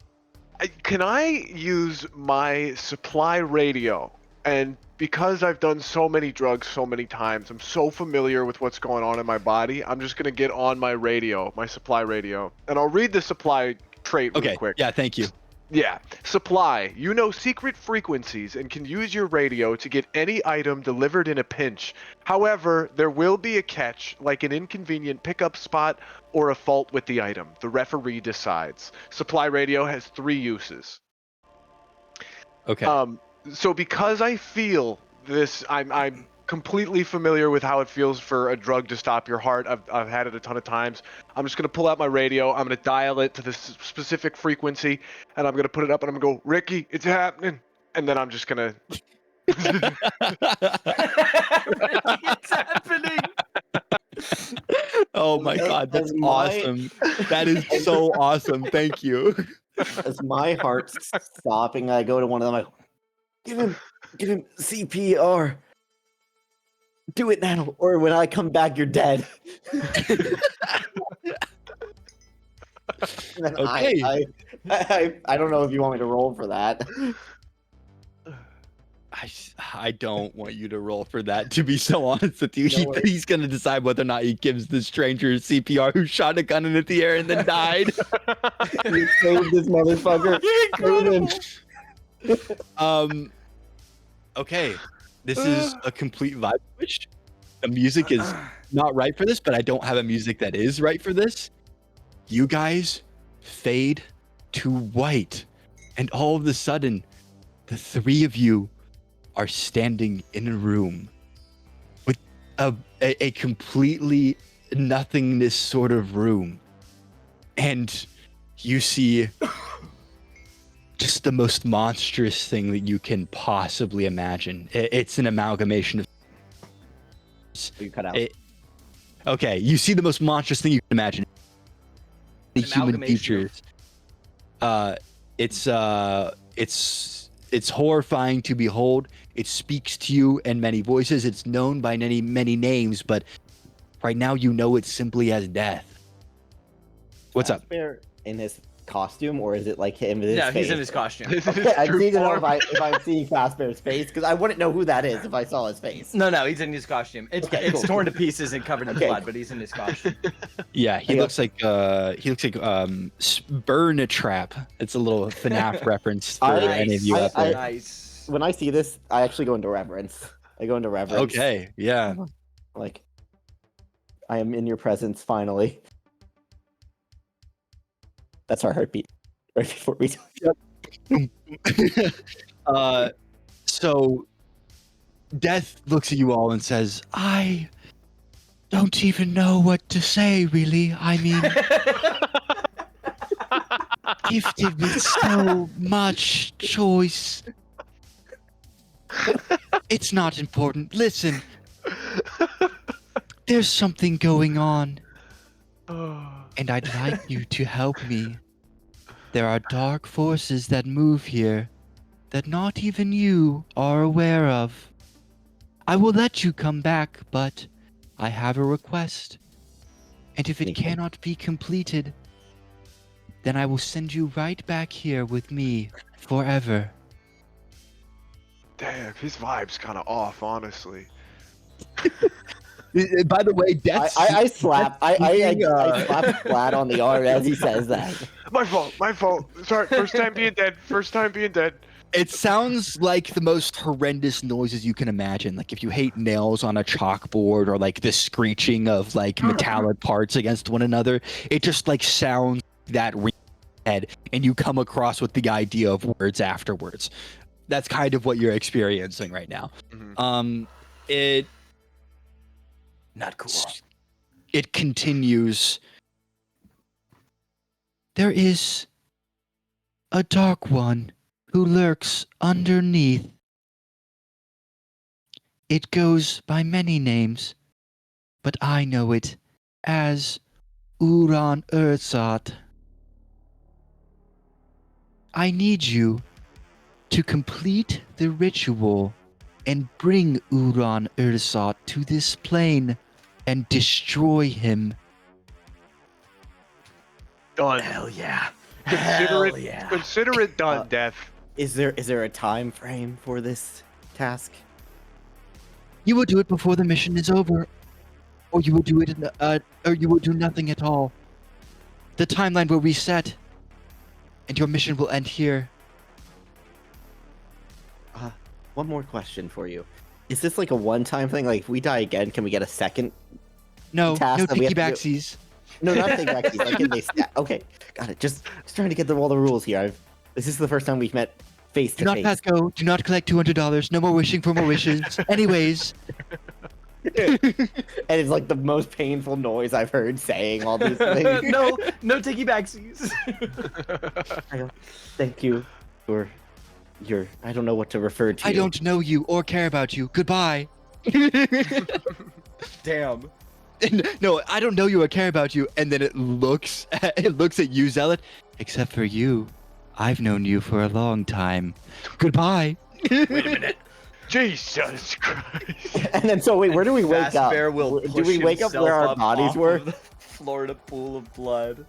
Can I use my supply radio? And because I've done so many drugs so many times, I'm so familiar with what's going on in my body. I'm just gonna get on my radio, my supply radio, and I'll read the supply trait really Okay. quick. Yeah. Thank you. Yeah. Supply. You know secret frequencies and can use your radio to get any item delivered in a pinch. However, there will be a catch, like an inconvenient pickup spot or a fault with the item. The referee decides. Supply radio has 3 uses. Okay. So because I feel this, I'm completely familiar with how it feels for a drug to stop your heart. I've had it a ton of times. I'm just gonna pull out my radio. I'm gonna dial it to this specific frequency, and I'm gonna put it up, and I'm gonna go, Ricky, it's happening. And then I'm just gonna. Ricky, it's happening. Oh my God, that's As my- awesome. That is so awesome. Thank you. As my heart's stopping, I go to one of them. I go, give him CPR. Do it now, or when I come back, you're dead. And then Okay. I don't know if you want me to roll for that. I don't want you to roll for that, to be so honest with you. No worries. He's going to decide whether or not he gives the stranger CPR who shot a gun into the air and then died. You saved this motherfucker. Save him. Okay. This is a complete vibe switch. The music is not right for this, but I don't have a music that is right for this. You guys fade to white, and all of a sudden, the 3 of you are standing in a room with a completely nothingness sort of room, and you see just the most monstrous thing that you can possibly imagine. It's an amalgamation of. You cut out. Okay, you see the most monstrous thing you can imagine. The human Amalgamation of- it's horrifying to behold. It speaks to you in many voices. It's known by many names, but right now you know it simply as death. What's up? Bear in his costume, or is it like him in his Yeah, face? he's in his costume. Okay, I need to know if I'm seeing Fastbear's face, because I wouldn't know who that is if I saw his face. No, he's in his costume. It's Okay, it's cool. torn to pieces and covered in Okay. blood, but he's in his costume. Yeah, he looks like Burn a Trap. It's a little FNAF reference for any of you out there. Nice. When I see this, I actually go into reverence. I go into reverence. Okay, yeah. Like, I am in your presence finally. That's our heartbeat. Right before we. So Death looks at you all and says, I don't even know what to say, really. I mean, gifted with so much choice. It's not important. Listen, there's something going on, and I'd like you to help me. There are dark forces that move here that not even you are aware of. I will let you come back, but I have a request. And if it Okay. cannot be completed, then I will send you right back here with me forever. Damn, his vibe's kind of off, honestly. By the way, Death. I slap. I slap flat on the arm as he says that. My fault. Sorry, first time being dead. It sounds like the most horrendous noises you can imagine. Like if you hate nails on a chalkboard or like the screeching of like metallic parts against one another, it just like sounds that head, and you come across with the idea of words afterwards. That's kind of what you're experiencing right now. Mhm. It Not cool. it continues. There is a dark one who lurks underneath. It goes by many names, but I know it as Uran Ursat. I need you to complete the ritual and bring Uran Ursat to this plane and destroy him. Done. Hell yeah. Consider it done, Death. Is there a time frame for this task? You will do it before the mission is over, or you will do it or you will do nothing at all. The timeline will reset. and your mission will end here. One more question for you. Is this like a one-time thing? Like, if we die again, can we get a second? No, Task no that we have picky to do- backsies. No, not take back. Like, can they okay, got it. Just trying to get all the rules here. This is the first time we've met face Do to not face. pass go. Do not collect $200. No more wishing for more wishes. Anyways. And it's like the most painful noise I've heard saying all these things. no ticky backsies. Thank you for your. I don't know what to refer to. I don't know you or care about you. Goodbye. Damn. No, I don't know you or care about you. And then it looks at you, Zealot. Except for you, I've known you for a long time. Goodbye. Wait a minute. Jesus Christ. And then wait, where do we wake Fast up? Bear will Do push we wake up where himself our up bodies off were? of the Florida pool of blood.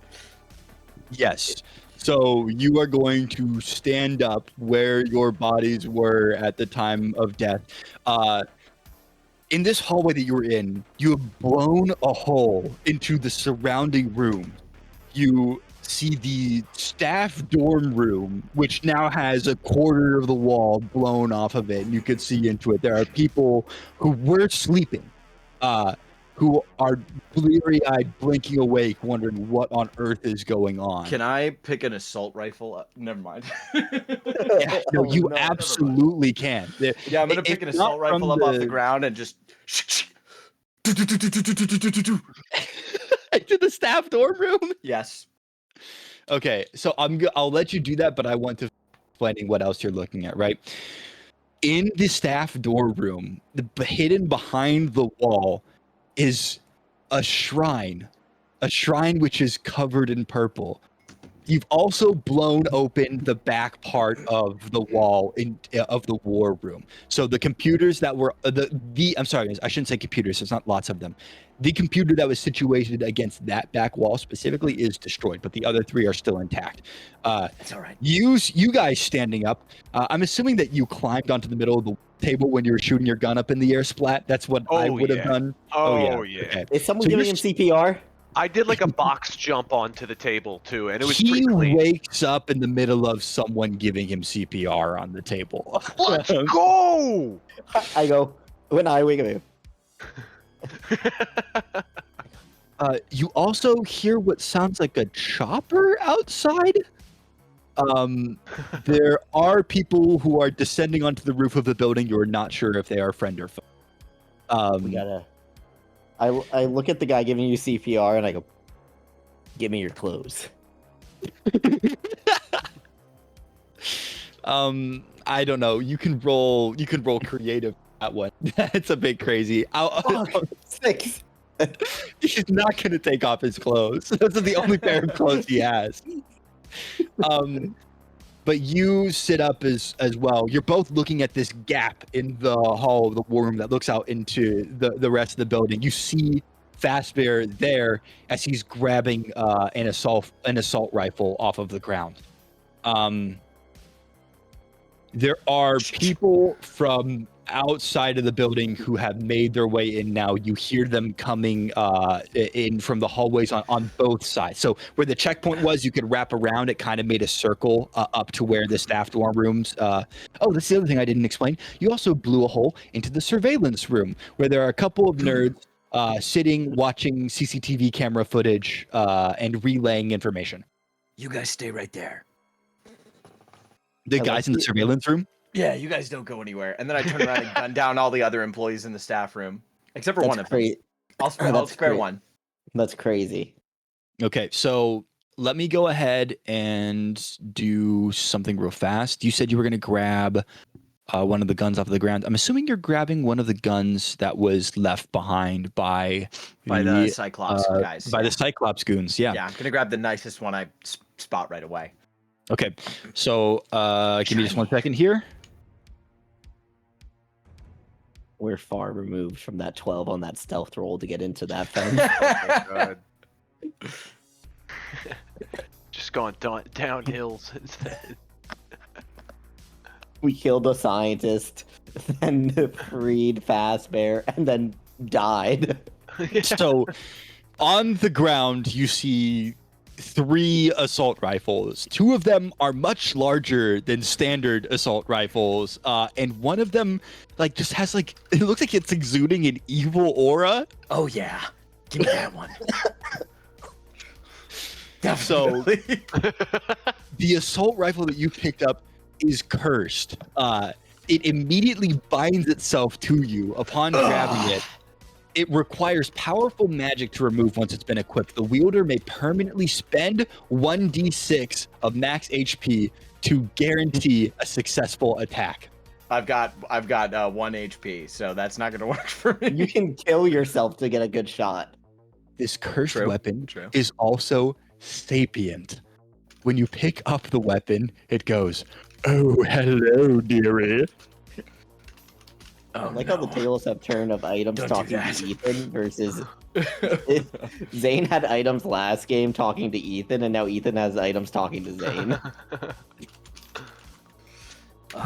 Yes. So you are going to stand up where your bodies were at the time of death. In this hallway that you were in, you have blown a hole into the surrounding room. You see the staff dorm room, which now has a quarter of the wall blown off of it, and you could see into it. There are people who were sleeping, who are bleary-eyed, blinking awake, wondering what on earth is going on. Can I pick an assault rifle? Never mind. Yeah, no, you no, absolutely can. Yeah, I'm gonna pick an It's not assault rifle from up off the ground and just. to the staff dorm room. Yes. Okay, so I'll let you do that, but I want to explaining what else you're looking at, right? In the staff dorm room, hidden behind the wall is a shrine which is covered in purple. You've also blown open the back part of the wall of the war room. So the computers that were I'm sorry, I shouldn't say computers. There's not lots of them. The computer that was situated against that back wall specifically is destroyed, but the other three are still intact. That's all right. You guys standing up. I'm assuming that you climbed onto the middle of the table when you were shooting your gun up in the air, Splat. That's what I would have done. Oh, yeah. Okay. Is someone So giving you're him CPR? I did like a box jump onto the table too, and it was He pretty clean. wakes up in the middle of someone giving him CPR on the table. Let's go! I go when I wake up. You also hear what sounds like a chopper outside. There are people who are descending onto the roof of the building. You're not sure if they are friend or foe. We gotta. I look at the guy giving you CPR and I go, "Give me your clothes." I don't know. You can roll creative that one. That's a bit crazy. Fuck, 6. He's not gonna take off his clothes. Those are the only pair of clothes he has. But you sit up as well. You're both looking at this gap in the hall of the war room that looks out into the rest of the building. You see Fastbear there as he's grabbing an assault rifle off of the ground. There are people from outside of the building who have made their way in now. You hear them coming in from the hallways on both sides. So where the checkpoint was, you could wrap around. It kind of made a circle up to where the staff dorm rooms. That's the other thing I didn't explain. You also blew a hole into the surveillance room where there are a couple of nerds sitting, watching CCTV camera footage and relaying information. You guys stay right there. The I guys like in the the- surveillance room? Yeah, you guys don't go anywhere. And then I turn around and gun down all the other employees in the staff room, except for one of them. I'll spare That's great. one. That's crazy. Okay, so let me go ahead and do something real fast. You said you were going to grab one of the guns off of the ground. I'm assuming you're grabbing one of the guns that was left behind by The Cyclops guys. By the Cyclops goons, yeah. Yeah, I'm gonna grab the nicest one I spot right away. Okay, so give me just 1 second here. We're far removed from that 12 on that stealth roll to get into that fence. God. Just going down hills instead. We killed a scientist, then freed Fastbear, and then died. So on the ground, you see 3 assault rifles. 2 of them are much larger than standard assault rifles, and one of them like just has like it looks like it's exuding an evil aura. Oh yeah, give me that one. So Definitely. the assault rifle that you picked up is cursed. It immediately binds itself to you upon grabbing it. It requires powerful magic to remove once it's been equipped. The wielder may permanently spend 1d6 of max HP to guarantee a successful attack. I've got 1 HP, so that's not gonna work for me. You can kill yourself to get a good shot. This cursed True, weapon true. is also sapient. When you pick up the weapon, it goes, "Oh, hello, dearie." Oh, I like how the tables have turned of items Don't do talking that. to Ethan versus Zane had items last game talking to Ethan, and now Ethan has items talking to Zane.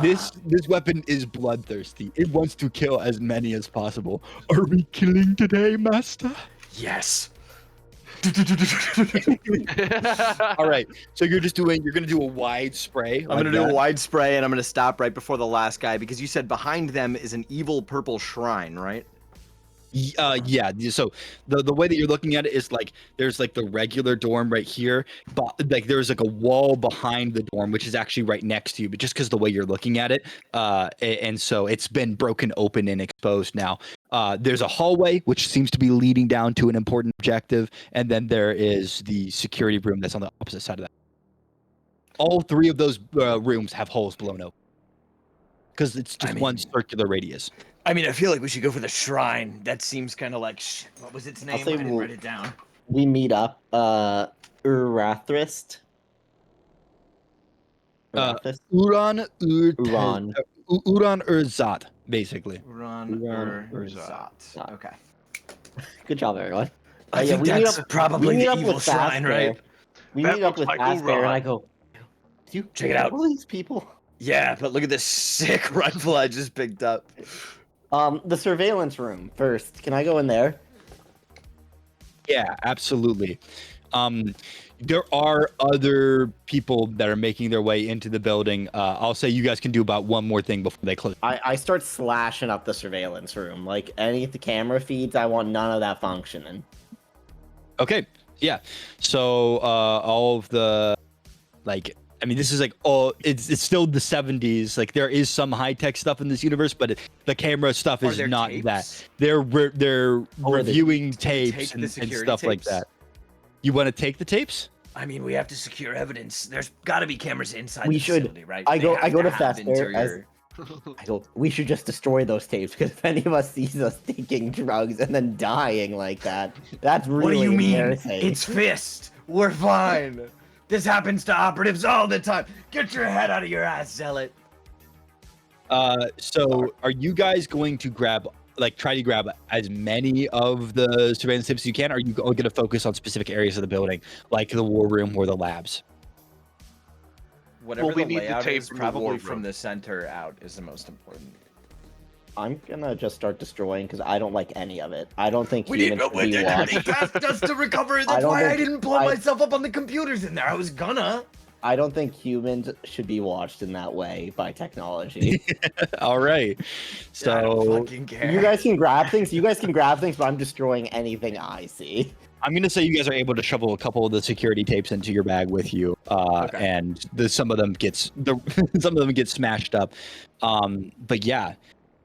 This weapon is bloodthirsty. It wants to kill as many as possible. Are we killing today, master? Yes. All right. So you're gonna do a wide spray. I'm gonna do a wide spray, and I'm gonna stop right before the last guy because you said behind them is an evil purple shrine, right? Yeah. So the way that you're looking at it is like there's like the regular dorm right here, but like there's like a wall behind the dorm, which is actually right next to you. But just because the way you're looking at it, and so it's been broken open and exposed now. There's a hallway which seems to be leading down to an important objective, and then there is the security room that's on the opposite side of that. All 3 of those rooms have holes blown open because it's just one circular radius. I mean, I feel like we should go for the shrine. That seems kind of like what was its name? I say didn't we'll- write it down. We meet up, Urathrist. Urathrist? Uran Uran. Uran Urzat, basically. Uran Urzat. Urzat. Okay. Good job, everyone. I yeah, think we meet that's up- probably we meet the up evil with shrine, Fazbear. right? We That meet up looks with like Fazbear, and Uran. I go, "Do you Check it out. know these people?" Yeah, but look at this sick rifle I just picked up. The surveillance room first. Can I go in there? Yeah, absolutely. There are other people that are making their way into the building. I'll say you guys can do about one more thing before they close. I start slashing up the surveillance room. Like any of the camera feeds, I want none of that functioning. Okay, yeah. So all of the I mean, this is like it's still the 70s. Like there is some high tech stuff in this universe, but the camera stuff Are is there not tapes? that. They're reviewing tapes take and the security stuff like tapes? that. You want to take the tapes? I mean, we have to secure evidence. There's got to be cameras inside We the should- facility, right? I They go- have I go to have Fazbear as- I go, we should just destroy those tapes because if any of us sees us taking drugs and then dying like that, that's really What do you mean? embarrassing. It's Fist. We're fine. This happens to operatives all the time. Get your head out of your ass, Zealot. So are you guys going to try to grab as many of the surveillance tapes as you can? Or are you going to focus on specific areas of the building, like the war room or the labs? Whatever we the need the layout tape is, from the war probably room. from the center out is the most important. I'm gonna just start destroying because I don't like any of it. I don't think We need humans should be watched. he tasked us to recover. That's don't why I think- didn't blow I- myself up on the computers in there. I was gonna. I don't think humans should be watched in that way by technology. All right. I don't So fucking care. You guys can grab things. You guys can grab things, but I'm destroying anything I see. I'm going to say you guys are able to shovel a couple of the security tapes into your bag with you, Okay. and some of them get smashed up. But yeah,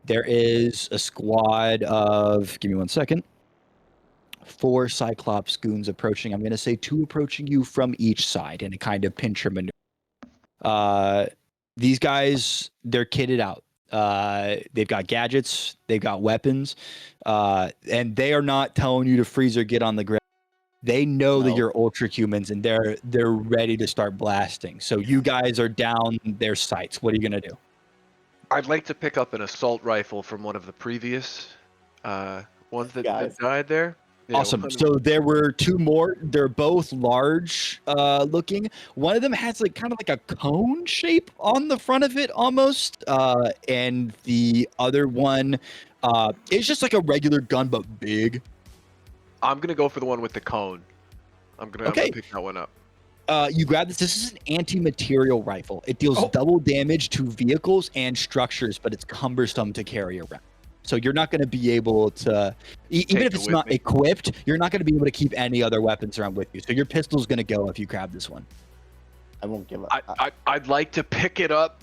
there is a squad of. Give me 1 second. 4 Cyclops goons approaching. I'm going to say 2 approaching you from each side in a kind of pincher maneuver. These guys, they're kitted out. They've got gadgets, they've got weapons, and they are not telling you to freeze or get on the ground. They know that No. you're ultra humans, and they're ready to start blasting. So you guys are down their sights. What are you gonna do? I'd like to pick up an assault rifle from one of the previous ones that Guys. died there. Yeah, Awesome. one- So there were 2 more. They're both large looking. One of them has like kind of like a cone shape on the front of it almost. And the other one is just like a regular gun but big. I'm gonna go for the one with the cone. I'm gonna pick that one up. You grab this. This is an anti-material rifle. It deals double damage to vehicles and structures, but it's cumbersome to carry around. So you're not going to be able to, even if it's not equipped, you're not going to be able to keep any other weapons around with you. So your pistol's going to go if you grab this one. I won't give up. I'd like to pick it up,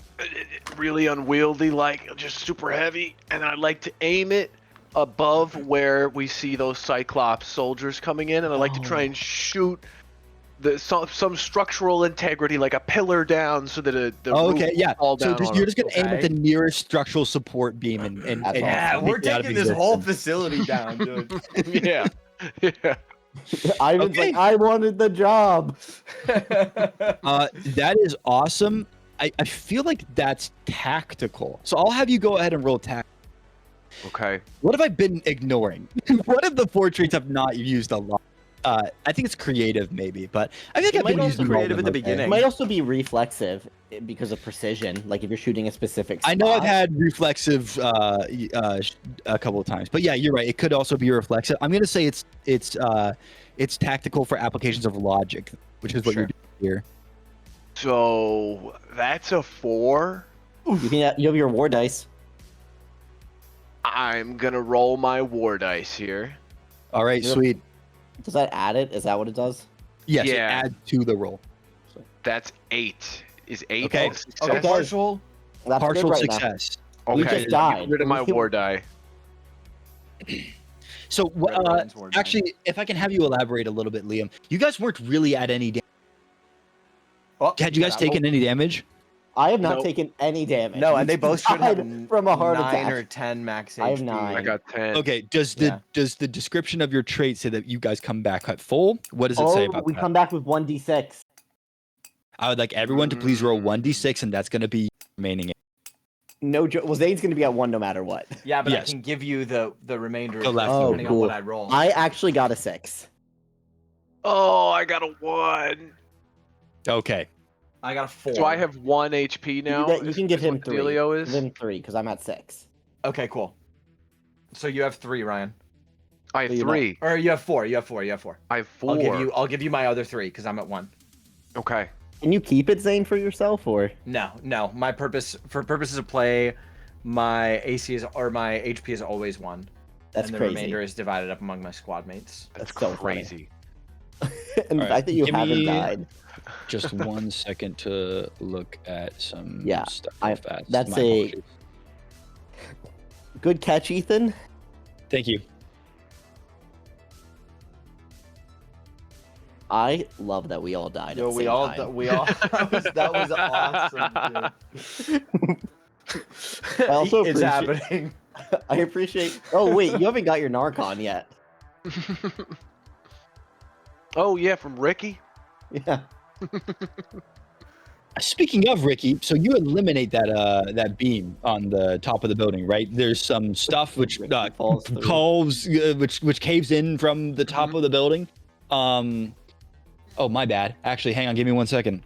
really unwieldy, like just super heavy, and I'd like to aim it above where we see those Cyclops soldiers coming in, and I'd like to try and shoot some structural integrity, like a pillar down, so that the roof fall down. So you're just gonna aim at the nearest structural support beam, and we're taking this whole facility down, dude. yeah. Ivan's like, I wanted the job. That is awesome. I feel like that's tactical. So I'll have you go ahead and roll tactical. Okay. What have I been ignoring? What if the 4 traits I've not used a lot? I think it's creative, maybe, but I think I've been using creative at the beginning. It might also be reflexive because of precision. Like if you're shooting a specific spot. I know I've had reflexive a couple of times, but yeah, you're right. It could also be reflexive. I'm gonna say it's tactical for applications of logic, which is what you're doing here. So that's a 4. You have your war dice. I'm gonna roll my war dice here. All right, sweet. Does that add it? Is that what it does? Yes, it adds to the roll. That's 8. Is 8 okay? Success? Okay, partial. That's partial right success. Okay, you just died. Get rid of my war die. So, actually, if I can have you elaborate a little bit, Liam, you guys weren't really at any damage. Had you guys taken any damage? I have not taken any damage. No, and they both should have from a heart 9 attack. or 10 max HP. I have 9. I got 10. Okay, does the description of your trait say that you guys come back at full? What does it say about we that? come back with 1d6. I would like everyone to please roll 1d6, and that's going to be remaining. No joke. Well, Zane's going to be at 1 no matter what. Yeah, but I can give you the remainder The left depending cool. on what I roll. I actually got a 6. Oh, I got a 1. Okay. I got a 4. So I have 1 HP now. You can give him 3. Delio is? Give him 3 because I'm at 6. Okay, cool. So you have 3, Ryan. I have 3. Or you have 4. You have 4. I have 4. I'll give you my other 3 because I'm at 1. Okay. Can you keep it, Zane, for yourself, or? No. For purposes of play, my AC my HP is always 1. That's and the crazy. remainder is divided up among my squad mates. That's so crazy. And the fact that you haven't died. Just 1 second to look at some stuff. That's a good catch, Ethan. Thank you. I love that we all died. Yo, at the we same all time. that was awesome, dude. I also It's happening. I appreciate. Oh wait, you haven't got your Narcon yet. Oh yeah, from Ricky. Yeah. Speaking of Ricky, so you eliminate that beam on the top of the building, right? There's some stuff which which caves in from the top of the building. Oh, my bad. Actually, hang on, give me 1 second.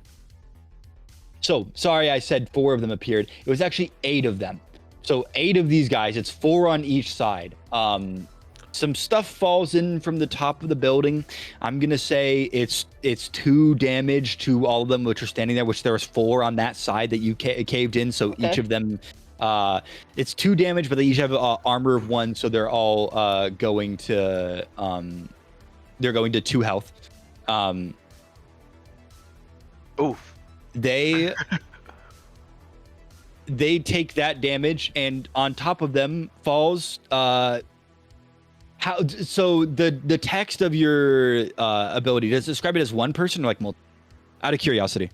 So sorry, I said 4 of them appeared. It was actually 8 of them. So 8 of these guys. It's 4 on each side. Some stuff falls in from the top of the building. I'm gonna say it's 2 damage to all of them which are standing there, which there was 4 on that side that you caved in. So each of them, it's 2 damage, but they each have armor of 1, so they're all going to 2 health. Oof. They take that damage, and on top of them falls so the text of your ability, does it describe it as one person or like multiple? Out of curiosity.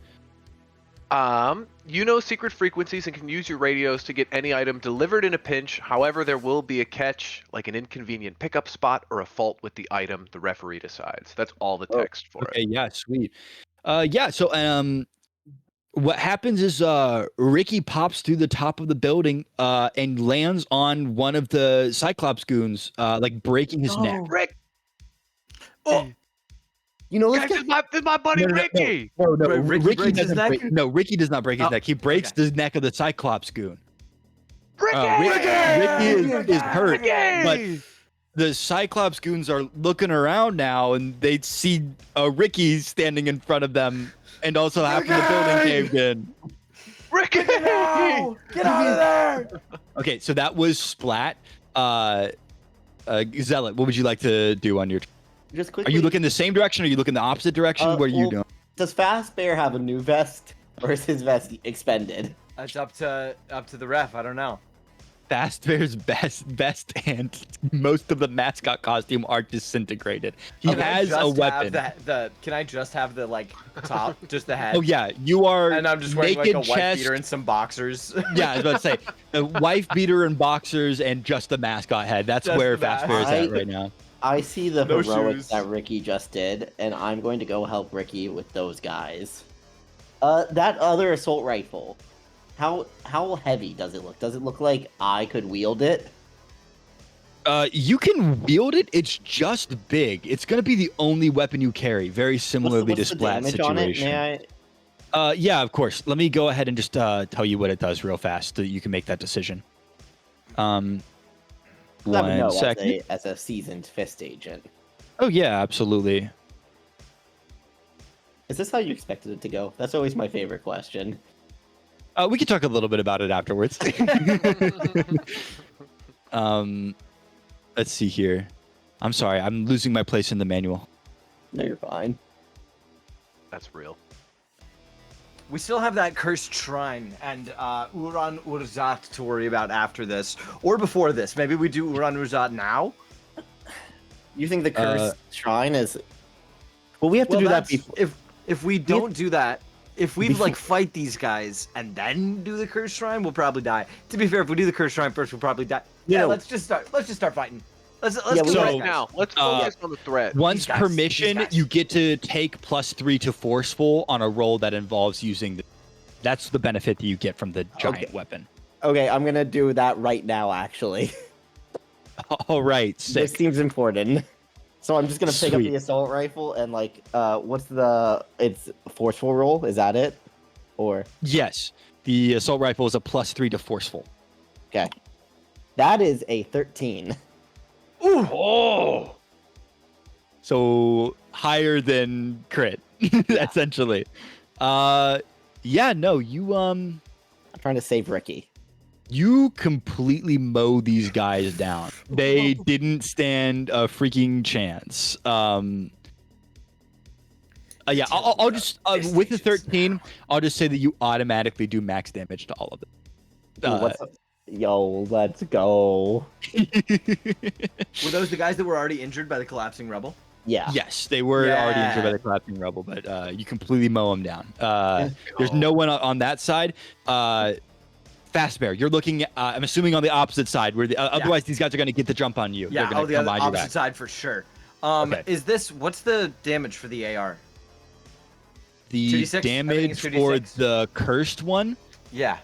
You know secret frequencies and can use your radios to get any item delivered in a pinch. However, there will be a catch, like an inconvenient pickup spot or a fault with the item. The referee decides. That's all the text for it. Okay, yeah, sweet. So what happens is Ricky pops through the top of the building and lands on one of the Cyclops goons, like breaking his neck. Rick! Oh! You know, Guys, this is my buddy Ricky! No, Ricky doesn't break. No, Ricky does not break his neck. He breaks the neck of the Cyclops goon. Ricky! Ricky is hurt, Ricky! the Cyclops goons are looking around now, and they see Ricky standing in front of them, and also half of the building caved in. Ricky! No! Get out of there! Okay, so that was Splat. Zealot, what would you like to do on your? Just Are quickly. you looking the same direction? Or are you looking the opposite direction? What are you well, doing? Does Fast Bear have a new vest, or is his vest expended? It's up to the ref. I don't know. Fast Bear's vest and most of the mascot costume are disintegrated. He Can I has just a have weapon. Can I just have the like top, just the head? Oh yeah, you are And I'm just wearing naked like a white chest. beater and some boxers. Yeah, I was about to say the wife beater and boxers and just the mascot head. That's Just where the Fast Bear's mask. at right now. I see the No heroics shoes. that Ricky just did, and I'm going to go help Ricky with those guys. That other assault rifle, how heavy does it look? Does it look like I could wield it? You can wield it. It's just big. It's gonna be the only weapon you carry. Very similarly to What's the Splat damage on it? situation. May I? Yeah, of course. Let me go ahead and just tell you what it does real fast so that you can make that decision. Let me know One second. as a seasoned fist agent. Oh yeah, absolutely. Is this how you expected it to go? That's always my favorite question. We can talk a little bit about it afterwards. Let's see here. I'm sorry, I'm losing my place in the manual. No, you're fine. That's real. We still have that cursed shrine and Uran Urzat to worry about after this, or before this. Maybe we do Uran Urzat now. You think the cursed shrine is? Well, we have to do that that's- before. If we don't do that, if we Before- like fight these guys and then do the cursed shrine, we'll probably die. To be fair, if we do the cursed shrine first, we'll probably die. Yeah, No. let's just start fighting. Let's Yeah, kill we- So these guys. now let's focus on the threat. Once These guys, permission, these guys. you get to take +3 to forceful on a roll that involves using the. That's the benefit that you get from the giant Okay. weapon. Okay, I'm gonna do that right now. Actually, All right, this sick. seems important. So I'm just gonna pick up Sweet. the assault rifle and like, what's the? It's forceful roll. Is that it? Or Yes, the assault rifle is a +3 to forceful. okay, that is a 13. Ooh, Oh, So higher than crit, essentially. Yeah, no, you I'm trying to save Ricky. you completely mow these guys down. They didn't stand a freaking chance. Yeah, I'll just with the 13, I'll just say that you automatically do max damage to all of them. Ooh, what's up? Yo, let's go. were those the guys that were already injured by the collapsing rubble? Yeah. Yes, they were already injured by Yeah. the collapsing rubble, but you completely mow them down. There's no one on that side. Fast Bear, you're looking. I'm assuming on the opposite side, where otherwise these guys are going to get the jump on you. Yeah, They're going the to come other behind your opposite back. side for sure. Okay. Is this what's the damage for the AR? The 2d6? Everything damage is for 2d6. the cursed one. Yeah.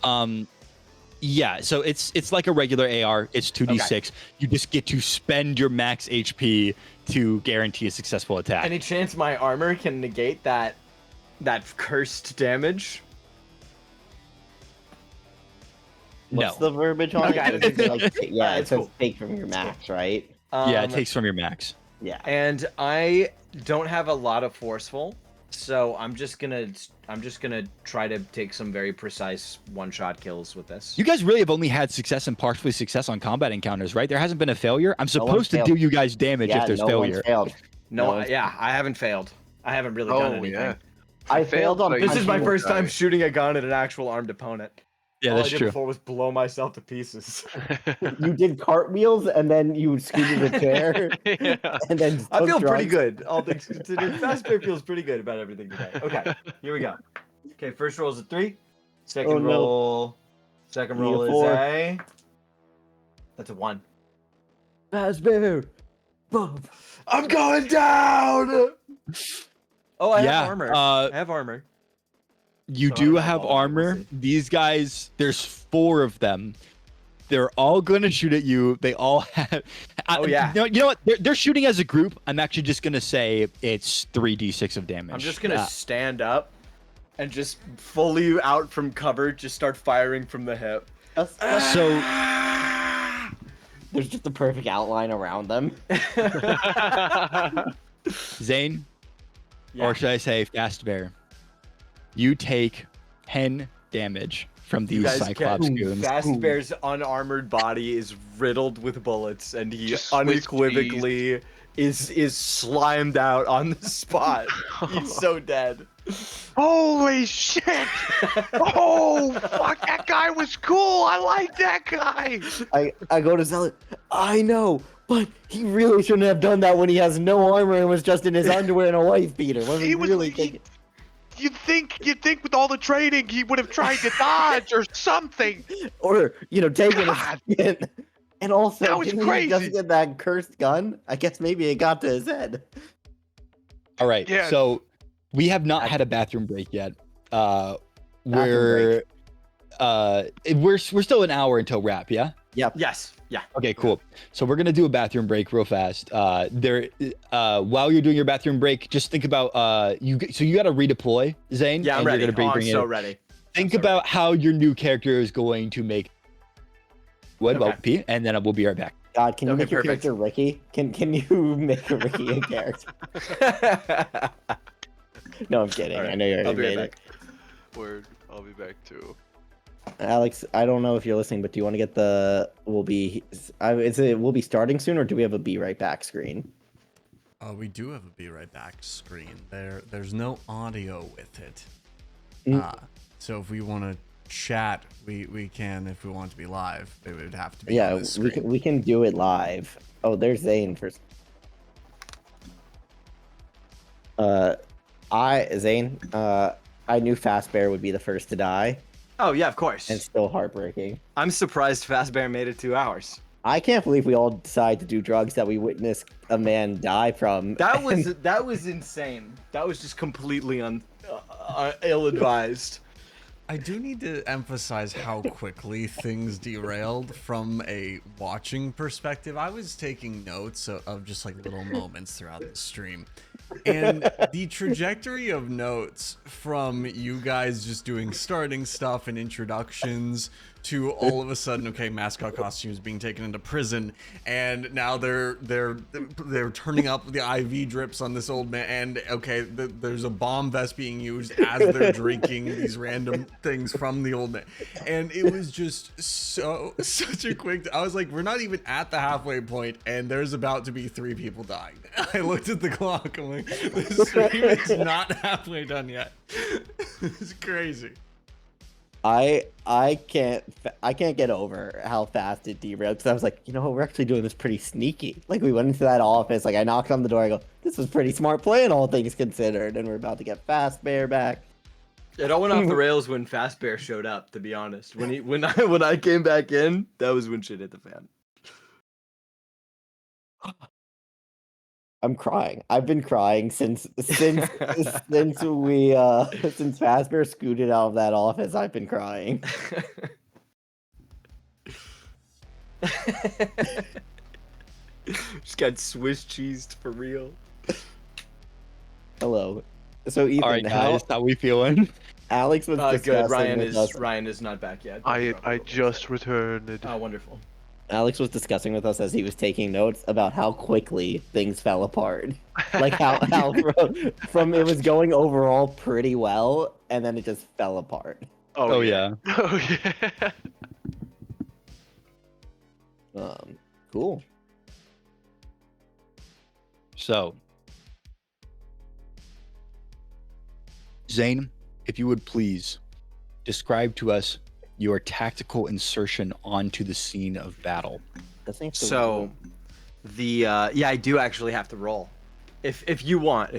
Yeah, so it's like a regular AR. It's 2d6. You just get to spend your max HP to guarantee a successful attack. Any chance my armor can negate that cursed damage? What's No. the verbiage on Okay. it? Is it like, yeah, Alright, it says cool. take from your max, right? Yeah, it takes from your max. Yeah. And I don't have a lot of forceful, so I'm just gonna try to take some very precise one-shot kills with this. You guys really have only had success and partially success on combat encounters, right? There hasn't been a failure. I'm one's supposed to failed. do you guys damage Yeah, if there's no failure. one's failed. No, no one's- yeah, I haven't failed. I haven't really done oh anything. yeah. I failed on but This is my punching- first time shooting a gun at an actual armed opponent. Yeah, All that's I did true. before was blow myself to pieces. You did cartwheels and then you scooted a chair Yeah. and then I took feel pretty drugs. good, all things considered. Fast Bear feels pretty good about everything today. Okay, here we go. Okay, first roll is a 3. Second Oh, no. roll. Second Need a roll is 4. a. That's a 1. Fast Bear. Boom. I'm going down. Oh, I Yeah, have armor. uh, I have armor. You So I do don't know have how long we'll armor. see. These guys, there's 4 of them. They're all going to shoot at you. They all have. Oh, yeah. You know what? They're shooting as a group. I'm actually just going to say it's 3d6 of damage. I'm just gonna stand up and just fully out from cover, just start firing from the hip. So There's just a perfect outline around them. Zane, Yeah. or should I say Fast Bear, you take 10 damage from You these guys Cyclops can. goons. Fast Bear's unarmored body is riddled with bullets, and he Just Swiss unequivocally is slimed out on the spot. He's so dead. Holy shit! Oh, fuck, that guy was cool. I like that guy. I go to Zealot. I know, but he really shouldn't have done that when he has no armor and was just in his underwear and a wife beater. Was he really thinking? You'd think with all the training he would have tried to dodge or something. Or, taking God. a skin. And also, That was didn't he just crazy. get that cursed gun? I guess maybe it got to his head. All right, Yeah. so we have not had a bathroom break yet. break. We're still an hour until wrap, yeah? Yes. Yeah. Okay, cool. So we're gonna do a bathroom break real fast. While you're doing your bathroom break, just think about you got to redeploy, Zane. Yeah, I'm and ready. You're gonna I'm bring so in. ready. Think so about how your new character is going to make. What about P? And then we'll be right back. God, can you Okay, make your perfect. character Ricky? Can you make a Ricky a character? No, I'm kidding. All right, I know you I'll already be right made it. back. Word, I'll be back too. Alex, I don't know if you're listening, but do you want to get the we'll be starting soon, or do we have a be right back screen? We do have a be right back screen. There's no audio with it. Mm. So if we want to chat, we can. If we want to be live, it would have to be Yeah, on this we screen. can do it live. Oh, there's Zane first. Zane, I knew Fast Bear would be the first to die, Oh yeah, of course. and it's still heartbreaking. I'm surprised Fast Bear made it 2 hours. I can't believe we all decided to do drugs that we witnessed a man die from. That was insane. That was just completely ill-advised. I do need to emphasize how quickly things derailed from a watching perspective. I was taking notes of just like little moments throughout the stream. And the trajectory of notes from you guys just doing starting stuff and introductions to all of a sudden, okay, mascot costumes being taken into prison, and now they're turning up the IV drips on this old man, and okay, there's a bomb vest being used as they're drinking these random things from the old man, and it was just such a quick. I was like, we're not even at the halfway point, and there's about to be 3 people dying. I looked at the clock. I'm like, this stream is not halfway done yet. It's crazy. I can't get over how fast it derailed, because I was like, we're actually doing this pretty sneaky. Like, we went into that office, like I knocked on the door, I go, this was pretty smart plan, all things considered, and we're about to get Fast Bear back. It all went off the rails when Fast Bear showed up. To be honest, when I came back in, that was when shit hit the fan. I'm crying. I've been crying since since Fast Bear scooted out of that office. I've been crying. Just got Swiss cheesed for real. Hello. So Ethan, All right, guys, how we feeling? Alex was discussing Good. with us. Ryan is not back yet. I just returned. Oh, wonderful. Alex was discussing with us as he was taking notes about how quickly things fell apart. Like how from it was going overall pretty well, and then it just fell apart. Oh yeah. Oh yeah. Cool. So, Zane, if you would please describe to us your tactical insertion onto the scene of battle. So, I do actually have to roll, if you want.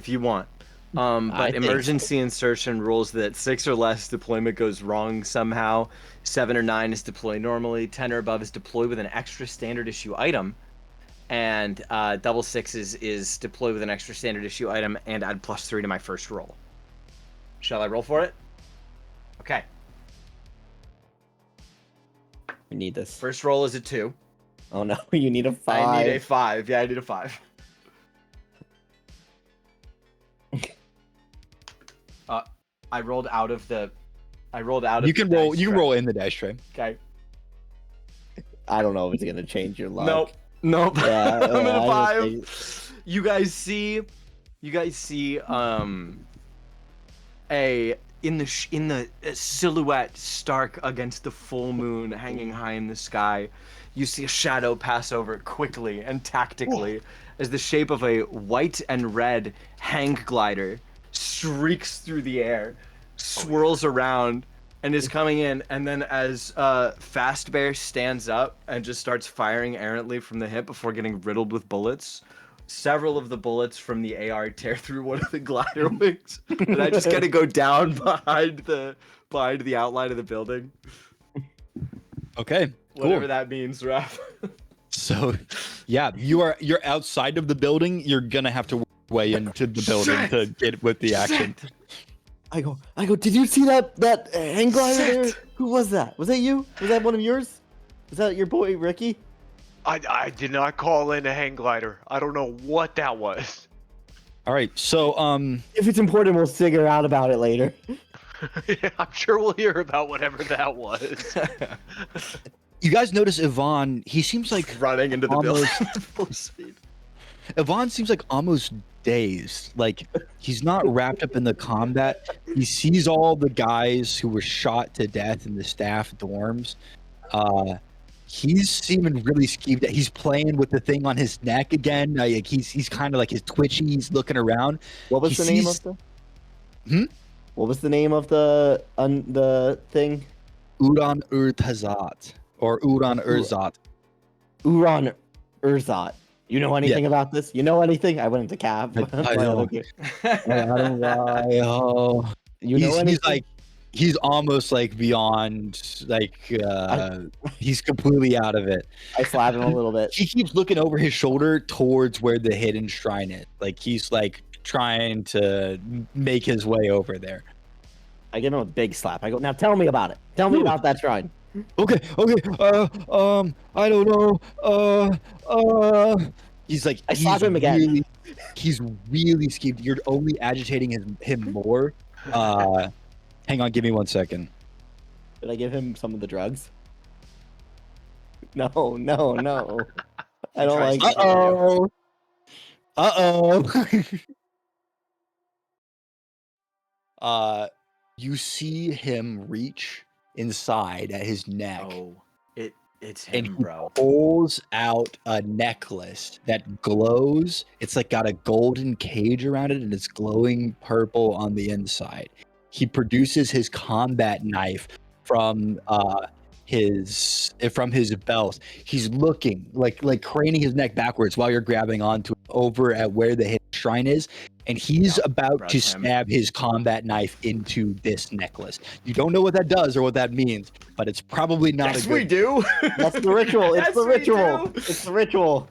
But emergency insertion rules that 6 or less deployment goes wrong somehow. 7 or 9 is deployed normally. 10 or above is deployed with an extra standard issue item, and double 6 is deployed with an extra standard issue item and add +3 to my first roll. Shall I roll for it? Okay. We need this. First roll is a 2. Oh no, you need a 5. I need a 5. Yeah, I need a 5. I rolled out of the. You can roll. You can roll in the dash tray. Okay. I don't know if it's gonna change your luck. Nope. Yeah, I'm gonna I buy just him. think- You guys see a in the silhouette stark against the full moon hanging high in the sky. You see a shadow pass over it quickly and tactically as the shape of a white and red hang glider streaks through the air, swirls around, and is coming in. And then as Fast Bear stands up and just starts firing errantly from the hip before getting riddled with bullets, several of the bullets from the AR tear through one of the glider wings, and I just kind of go down behind the outline of the building. Okay. Whatever Cool. that means, Raph. So, yeah, you're outside of the building. You're gonna have to work your way into the building Shit! to get with the action. I go. Did you see that hang glider there? Shit! Who was that? Was that you? Was that one of yours? Was that your boy Ricky? I did not call in a hang glider. I don't know what that was. All right. So, If it's important, we'll figure out about it later. I'm sure we'll hear about whatever that was. you guys notice Yvonne? He seems like Running into the building almost- at full speed. Yvonne seems like almost dazed. Like he's not wrapped up in the combat. He sees all the guys who were shot to death in the staff dorms. He's seeming really skeeved. He's playing with the thing on his neck again. Like he's kind of like his twitchy. He's looking around. What was He the name sees- of the? What was the name of the thing? Uran Urzat or Uran Urzat. Uran Urzat. You know anything about this? You know anything? I went into cab. I don't. You know anything? He's like he's almost like beyond like he's completely out of it. I slap him a little bit. He keeps looking over his shoulder towards where the hidden shrine is. Like he's like trying to make his way over there. I give him a big slap. I go, now tell me about it. Tell me about that shrine. Okay. I don't know. He's like I slap him again. He's really skeeved. You're only agitating him more. Hang on, give me 1 second. Did I give him some of the drugs? No. I don't tries like. to You see him reach inside at his neck. Oh, it's And him, he bro. pulls out a necklace that glows. It's like got a golden cage around it and it's glowing purple on the inside. He produces his combat knife from his belt. He's looking like craning his neck backwards while you're grabbing onto it over at where the hidden shrine is, and he's about to Rush him. stab his combat knife into this necklace. You don't know what that does or what that means, but it's probably not Yes, a good. we do. That's the ritual. It's Yes, the we ritual. do. It's the ritual.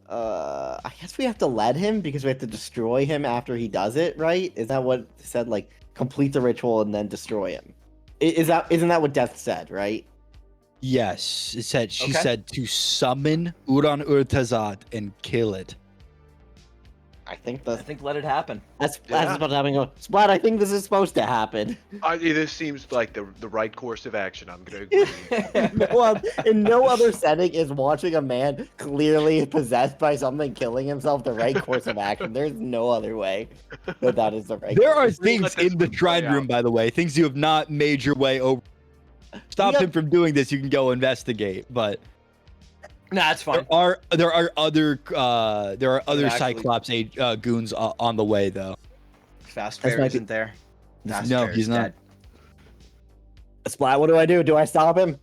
I guess we have to let him because we have to destroy him after he does it, right? Is that what it said? Like complete the ritual and then destroy him. Isn't that what Death said, right? Yes, it said she Okay. said to summon Uran Urtazat and kill it. I think I that's think let it happen. that's Yeah. supposed to happen. Splat. I think this is supposed to happen. This seems like the right course of action. I'm gonna agree. Well, in no other setting is watching a man clearly possessed by something killing himself the right course of action. There's no other way that is the right. There are course. things let this in the one play shrine room, out. by the way, things you have not made your way over. Stop Yep. him from doing this. You can go investigate, but Nah, it's fine. there are other Actually- Cyclops goons on the way though. Fast That's Bear my- isn't there. Fast No, Bear he's is not. dead. Splat. What do I do? Do I stop him?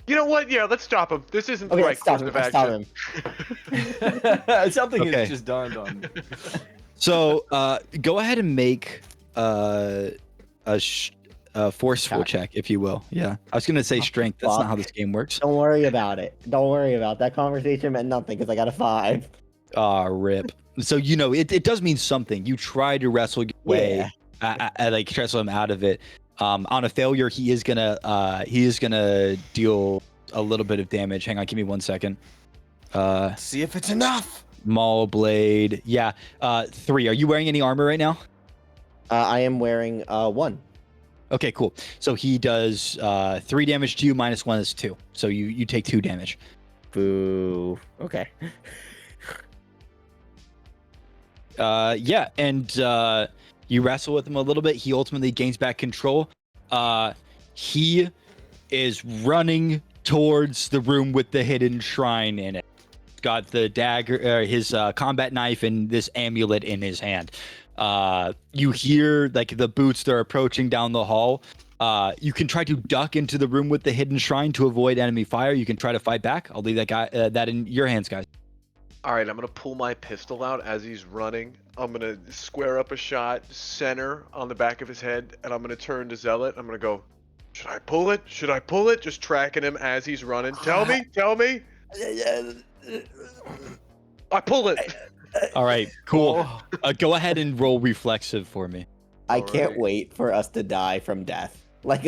You know what? Yeah, let's stop him. This isn't the Okay, right stop course him. of I action. stop him. Something Okay. has just dawned on me. So go ahead and make a forceful Okay. check, if you will. Yeah, I was gonna say strength. That's not how this game works. Don't worry about it. Don't worry about that conversation meant nothing because I got a 5. Rip. So it does mean something. You try to wrestle your way, like wrestle him out of it. On a failure, he is gonna deal a little bit of damage. Hang on, give me 1 second. See if it's enough. Maul blade. Yeah. 3. Are you wearing any armor right now? I am wearing 1. Okay, cool. So he does 3 damage to you, -1 is 2. So you take 2 damage. Boo. Okay. Yeah, and you wrestle with him a little bit. He ultimately gains back control. He is running towards the room with the hidden shrine in it. He's got the dagger, his combat knife, and this amulet in his hand. You hear like the boots, they're approaching down the hall. You can try to duck into the room with the hidden shrine to avoid enemy fire. You can try to fight back. I'll leave that in your hands, guys. All right, I'm gonna pull my pistol out as he's running. I'm gonna square up a shot, center on the back of his head, and I'm gonna turn to Zealot. I'm gonna go, should I pull it? Should I pull it? Just tracking him as he's running. Tell me. I pull it. All right, cool. Go ahead and roll reflexive for me. I can't Alright. wait for us to die from death. 9.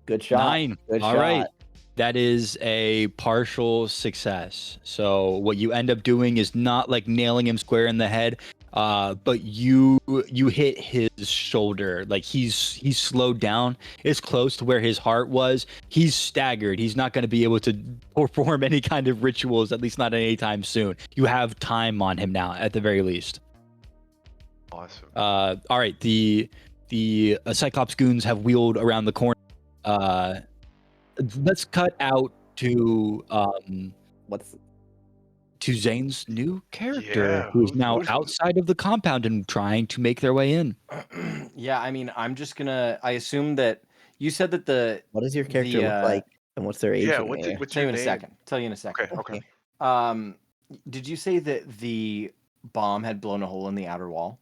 Good shot. 9. Good All shot. right. That is a partial success. So what you end up doing is not like nailing him square in the head, but you hit his shoulder. Like he's slowed down. It's close to where his heart was. He's staggered. He's not going to be able to perform any kind of rituals, at least not anytime soon. You have time on him now, at the very least. Awesome. All right. The Cyclops goons have wheeled around the corner. Let's cut out to What's Zane's new character, Yeah, who's who's- now who's- outside of the compound and trying to make their way in. Yeah, I mean, I'm just gonna. I assume that you said that the. what does your character look like, and what's their age? Yeah, in what's there? it? What's Tell your you in a name? second. Tell you in a second. Okay. Did you say that the bomb had blown a hole in the outer wall?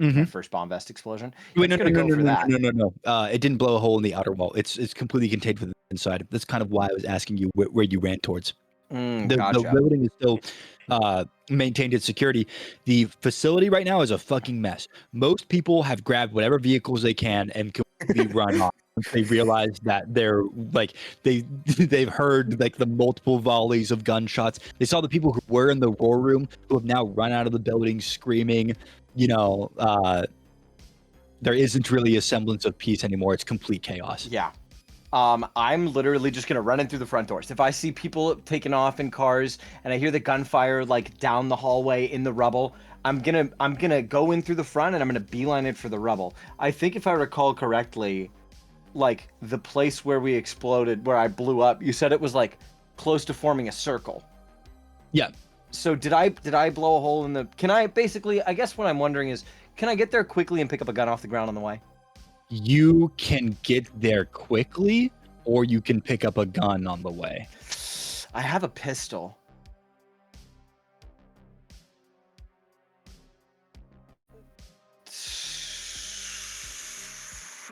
Mhm. That first bomb vest explosion. Wait, I'm no, just no, gonna no, go for no, that. no. It didn't blow a hole in the outer wall. It's completely contained from the inside. That's kind of why I was asking you where you ran towards. The Gotcha. building is still maintained its security. The facility right now is a fucking mess. Most people have grabbed whatever vehicles they can and completely run off. They realize that they're like they've heard like the multiple volleys of gunshots. They saw the people who were in the war room who have now run out of the building screaming. There isn't really a semblance of peace anymore. It's complete chaos. Yeah. I'm literally just gonna run in through the front doors. If I see people taking off in cars and I hear the gunfire like down the hallway in the rubble, I'm gonna go in through the front and I'm gonna beeline it for the rubble. I think if I recall correctly, like the place where we exploded, where I blew up, you said it was like close to forming a circle. Yeah. So did I blow a hole in the? Can I basically? I guess what I'm wondering is, can I get there quickly and pick up a gun off the ground on the way? You can get there quickly, or you can pick up a gun on the way. I have a pistol.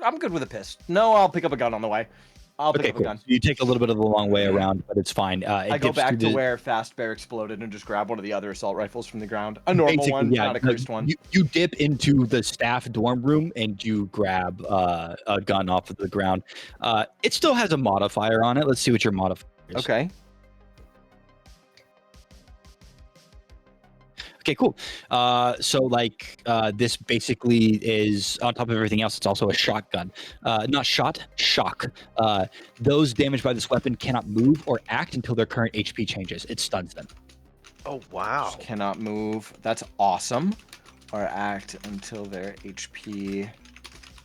I'm good with a pistol. No, I'll pick up a gun on the way. I'll pick Okay, up a cool. gun. So you take a little bit of the long way around, but it's fine. I go back to where Fast Bear exploded and just grab one of the other assault rifles from the ground. A normal one, not a cursed one. You dip into the staff dorm room and you grab a gun off of the ground. It still has a modifier on it. Let's see what your modifier is. Okay. Okay, cool. This basically is on top of everything else. It's also a shotgun. Shock. Those damaged by this weapon cannot move or act until their current HP changes. It stuns them. Oh wow. Just cannot move. That's awesome. Or act until their HP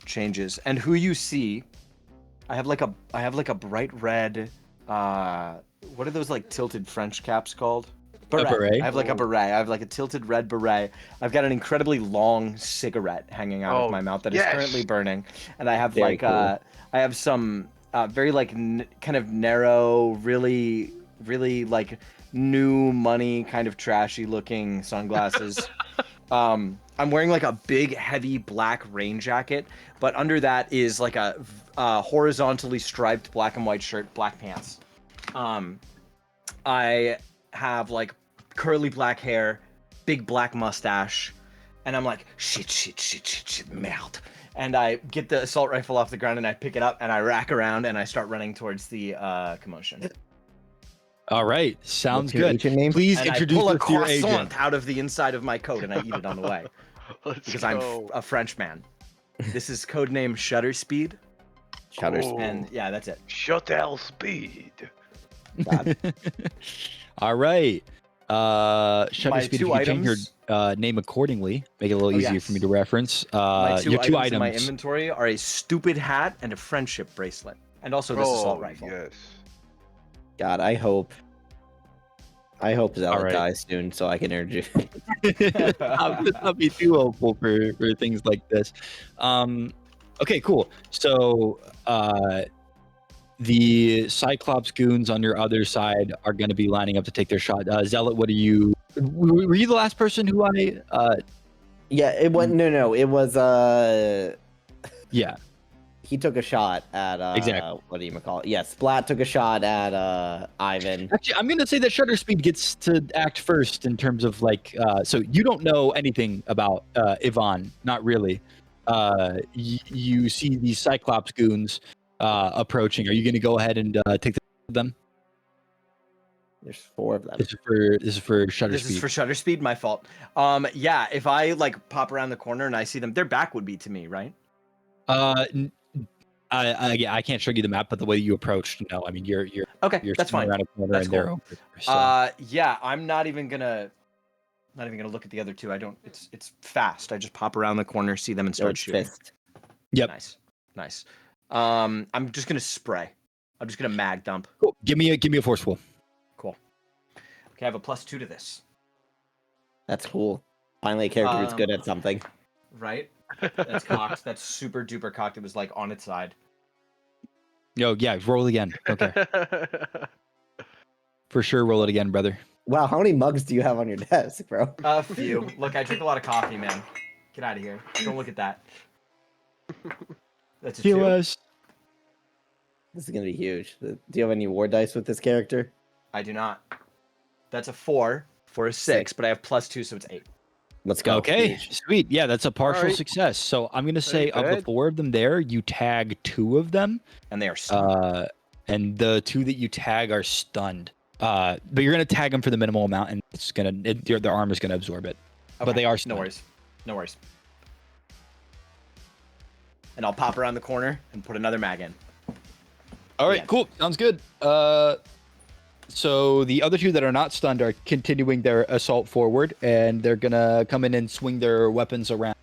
changes. And who you see, I have like a bright red. What are those like tilted French caps called? Beret. I have like a beret. I have like a tilted red beret. I've got an incredibly long cigarette hanging out of my mouth that is currently burning, and I have Very cool. I have some very like kind of narrow, really like new money kind of trashy looking sunglasses. I'm wearing like a big heavy black rain jacket, but under that is like a horizontally striped black and white shirt, black pants. I have like curly black hair, big black mustache, and I'm like, shit, merde. And I get the assault rifle off the ground and I pick it up and I rack around and I start running towards the commotion. All right, sounds What's your good. agent name? Please And introduce I pull a us to your croissant agent. out of the inside of my coat and I eat it on the way. Let's because go. I'm a French man. This is codename Shutter Speed, Shutters. Oh. and yeah, that's it. Shuttle speed. God. All right. Shutter My speed. If two you change your items- name accordingly, make it a little easier for me yes. to reference. My two your two items in my items. inventory are a stupid hat and a friendship bracelet, and also this assault rifle. Yes. God, I hope Zealot right. dies soon so I can introduce. Let's not be too hopeful for things like this. Okay, cool. So the Cyclops goons on your other side are going to be lining up to take their shot. Zealot, what are you? Were you the last person who I? Yeah, it went. No, it was. Yeah. He took a shot at. Exactly. What do you call it? Yeah, Splat took a shot at Ivan. Actually, I'm going to say that Shutter Speed gets to act first in terms of like. So you don't know anything about Ivan, not really. You see these Cyclops goons approaching. Are you going to go ahead and take them? There's 4 of them. This is for Shutter This Speed. is for Shutter Speed. My fault. Yeah, if I like pop around the corner and I see them, their back would be to me, right? I can't show you the map, but the way you approached, no, I mean you're Okay, that's sitting fine. around a corner That's and they're cool. over there, so. Yeah, I'm not even gonna look at the other two. I don't. It's fast. I just pop around the corner, see them, and start George shooting. Fist. Yep. Nice. I'm just gonna spray. I'm just gonna mag dump. Cool. Give me a force pool. Cool. Okay, I have a +2 to this. That's cool. Finally, a character who's good at something. Right? That's cocked. That's super duper cocked. It was like on its side. Yo, yeah, roll again. Okay, for sure, roll it again, brother. Wow, how many mugs do you have on your desk, bro? A few. Look, I drink a lot of coffee, man. Get out of here. Don't look at that. That's a 2. TOS. This is gonna be huge. Do you have any war dice with this character? I do not. That's a 4 for a 6, but I have +2, so it's 8. Let's go. Okay, Huge. sweet. Yeah, that's a partial Alright. success. So I'm gonna say of the good. 4 of them there, you tag 2 of them, And they are stunned. and the 2 that you tag are stunned. But you're gonna tag them for the minimal amount, and it's gonna their armor is gonna absorb it. But Okay, they are no stunned. worries. No worries. And I'll pop around the corner and put another mag in. All right, Yeah. cool. Sounds good. So the other 2 that are not stunned are continuing their assault forward, and they're gonna come in and swing their weapons around.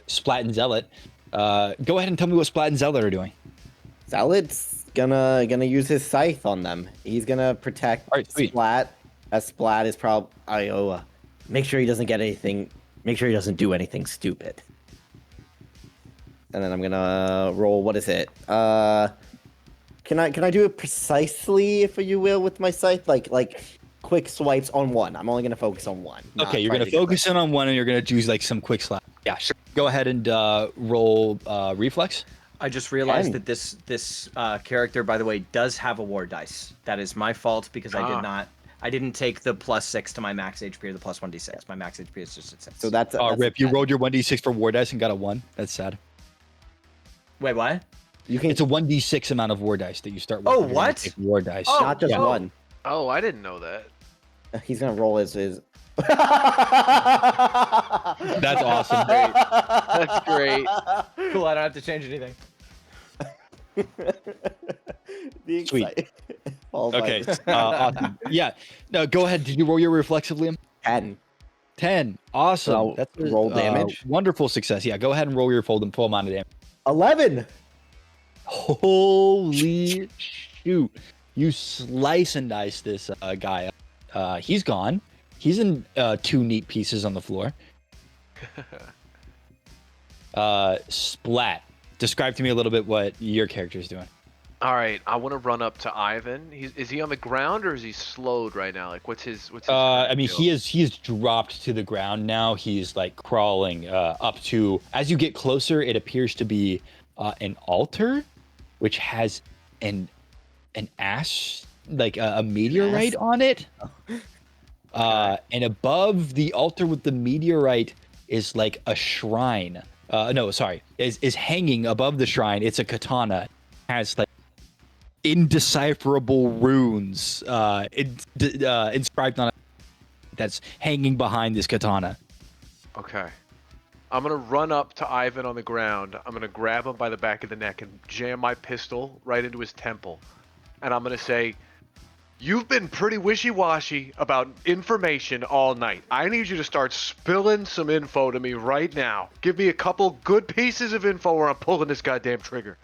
Splat and Zealot. Go ahead and tell me what Splat and Zealot are doing. Zealot's gonna use his scythe on them. He's gonna protect All right, sweet. Splat. As Splat is probably Iowa. Make sure he doesn't get anything. Make sure he doesn't do anything stupid. And then I'm gonna roll. What is it? Can I do it precisely, if you will, with my scythe? Like quick swipes on one. I'm only gonna focus on one. not Okay, you're try gonna to get focus in on one, and you're gonna do like some quick slap. Yeah, sure. Go ahead and roll reflex. I just realized Fine. that this character, by the way, does have a war dice. That is my fault because I didn't take the +6 to my max HP or the +1d6. My max HP is just at 6. So that's. Oh, that's rip! You bad. rolled your 1d6 for war dice and got a 1. That's sad. Wait, what? You can. It's a 1d6 amount of war dice that you start with. Oh, if you're gonna what? take War dice. Oh, not just yeah. one. Oh, I didn't know that. He's gonna roll his. That's awesome. Great. That's great. Cool, I don't have to change anything. The Sweet. All Okay. right. Awesome. Yeah. No, go ahead. Did you roll your reflexive, Liam? 10. 10. Awesome. So, That's a, roll damage? Wonderful success. Yeah. Go ahead and roll your full amount of damage. 11. Holy shoot! You slice and dice this guy up. He's gone. He's in 2 neat pieces on the floor. Splat. Describe to me a little bit what your character's doing. All right, I want to run up to Ivan. Is he on the ground or is he slowed right now? Like, what's his? I mean, deal? he is dropped to the ground now. He's like crawling up to. As you get closer, it appears to be an altar, which has an ash, like a meteorite on it. And above the altar with the meteorite is like a shrine. No, sorry, is hanging above the shrine. It's a katana. It has like indecipherable runes inscribed on it that's hanging behind this katana. Okay. I'm gonna run up to Ivan on the ground. I'm gonna grab him by the back of the neck and jam my pistol right into his temple. And I'm gonna say, "You've been pretty wishy-washy about information all night. I need you to start spilling some info to me right now. Give me a couple good pieces of info or I'm pulling this goddamn trigger."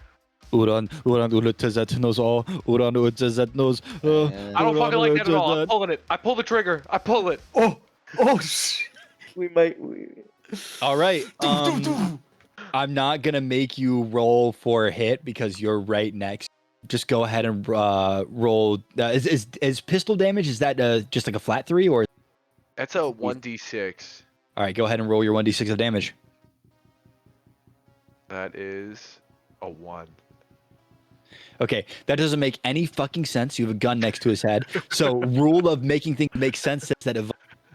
Uran Uletazet knows all. Uran Uletazet knows. I don't fucking like that at all. I'm pulling it. I pull the trigger. I pull it. Oh, We might. All right. I'm not gonna make you roll for a hit because you're right next. Just go ahead and roll. Is pistol damage? Is that just like a flat 3 or? That's a 1d6. All right, go ahead and roll your 1d6 of damage. That is a 1. Okay, that doesn't make any fucking sense. You have a gun next to his head. So rule of making things make sense says that if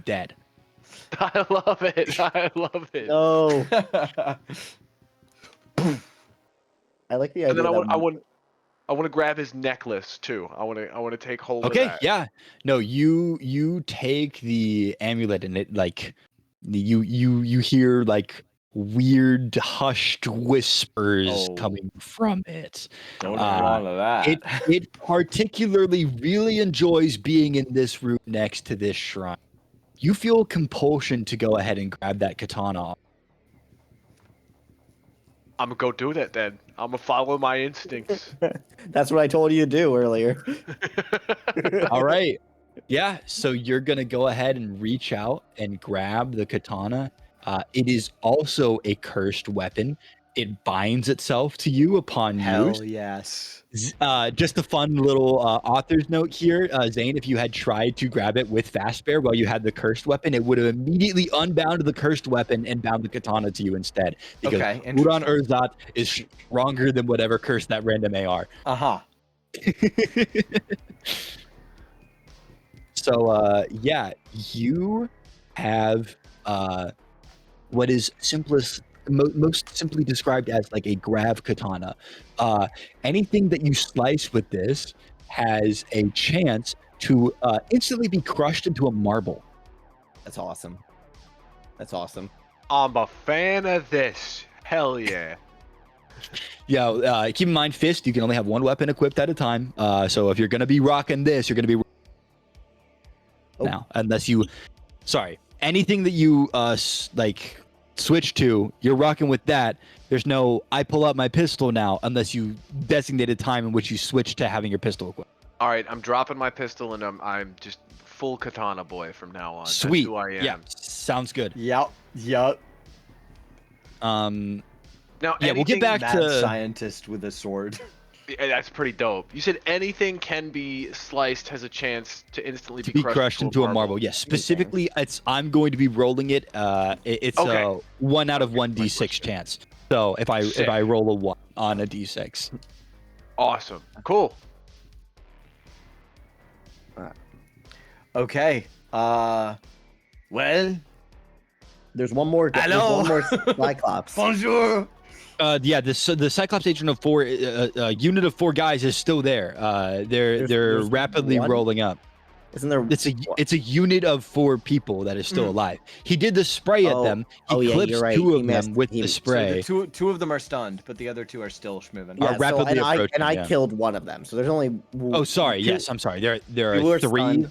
dead. I love it. I love it. No. I like the idea. And then I that want to grab his necklace too. I want to take hold of Okay, that. yeah. No, you take the amulet and it like you hear like weird hushed whispers Oh. coming from it. don't do all of that. It particularly really enjoys being in this room next to this shrine. You feel compulsion to go ahead and grab that katana off. I'm gonna go do that then. I'm gonna follow my instincts. That's what I told you to do earlier. All right. Yeah, so you're going to go ahead and reach out and grab the katana. It is also a cursed weapon. It binds itself to you upon use. Hell yes. Just a fun little author's note here. Zane, if you had tried to grab it with Fast Bear while you had the cursed weapon, it would have immediately unbound the cursed weapon and bound the katana to you instead. Because Okay, Uran interesting. Urzat is stronger than whatever curse that random AR. Uh-huh. So yeah, you have what is most simply described as like a grav katana. Anything that you slice with this has a chance to instantly be crushed into a marble. That's awesome. That's awesome. I'm a fan of this. Hell yeah. Yeah, keep in mind, fist, you can only have one weapon equipped at a time. So if you're going to be rocking this, you're going to be now, unless you, sorry, anything that you like switch to, you're rocking with that. There's no, I pull out my pistol now, unless you designate a time in which you switch to having your pistol equipped. All right, I'm dropping my pistol and I'm just full katana boy from now on. Sweet. That's who I am. Yeah, sounds good. Yep. Now, yeah, we'll get back Mad to scientist with a sword. That's pretty dope. You said anything can be sliced has a chance to instantly be crushed into a marble. Yes, specifically, I'm going to be rolling it. It's Okay. a 1 out of Okay, 1d6 chance. So if I roll a 1 on a d6, Awesome. Cool. Okay. Well, There's one more. Hello? There's one more Cyclops. bonjour. yeah, the Cyclops agent of 4 unit of 4 guys is still there. They're There's rapidly one? rolling up. Isn't there? It's a unit of 4 people that is still alive. He did the spray at Oh. them. He Oh, yeah, clips you're right. 2 He of missed. them with He- the so spray. So the two of them are stunned, but the other 2 are still schmoving. Yeah. rapidly and approaching, I yeah. killed one of them. So there's only. Oh, sorry. two- Yes, I'm sorry. There two are are 3. stunned.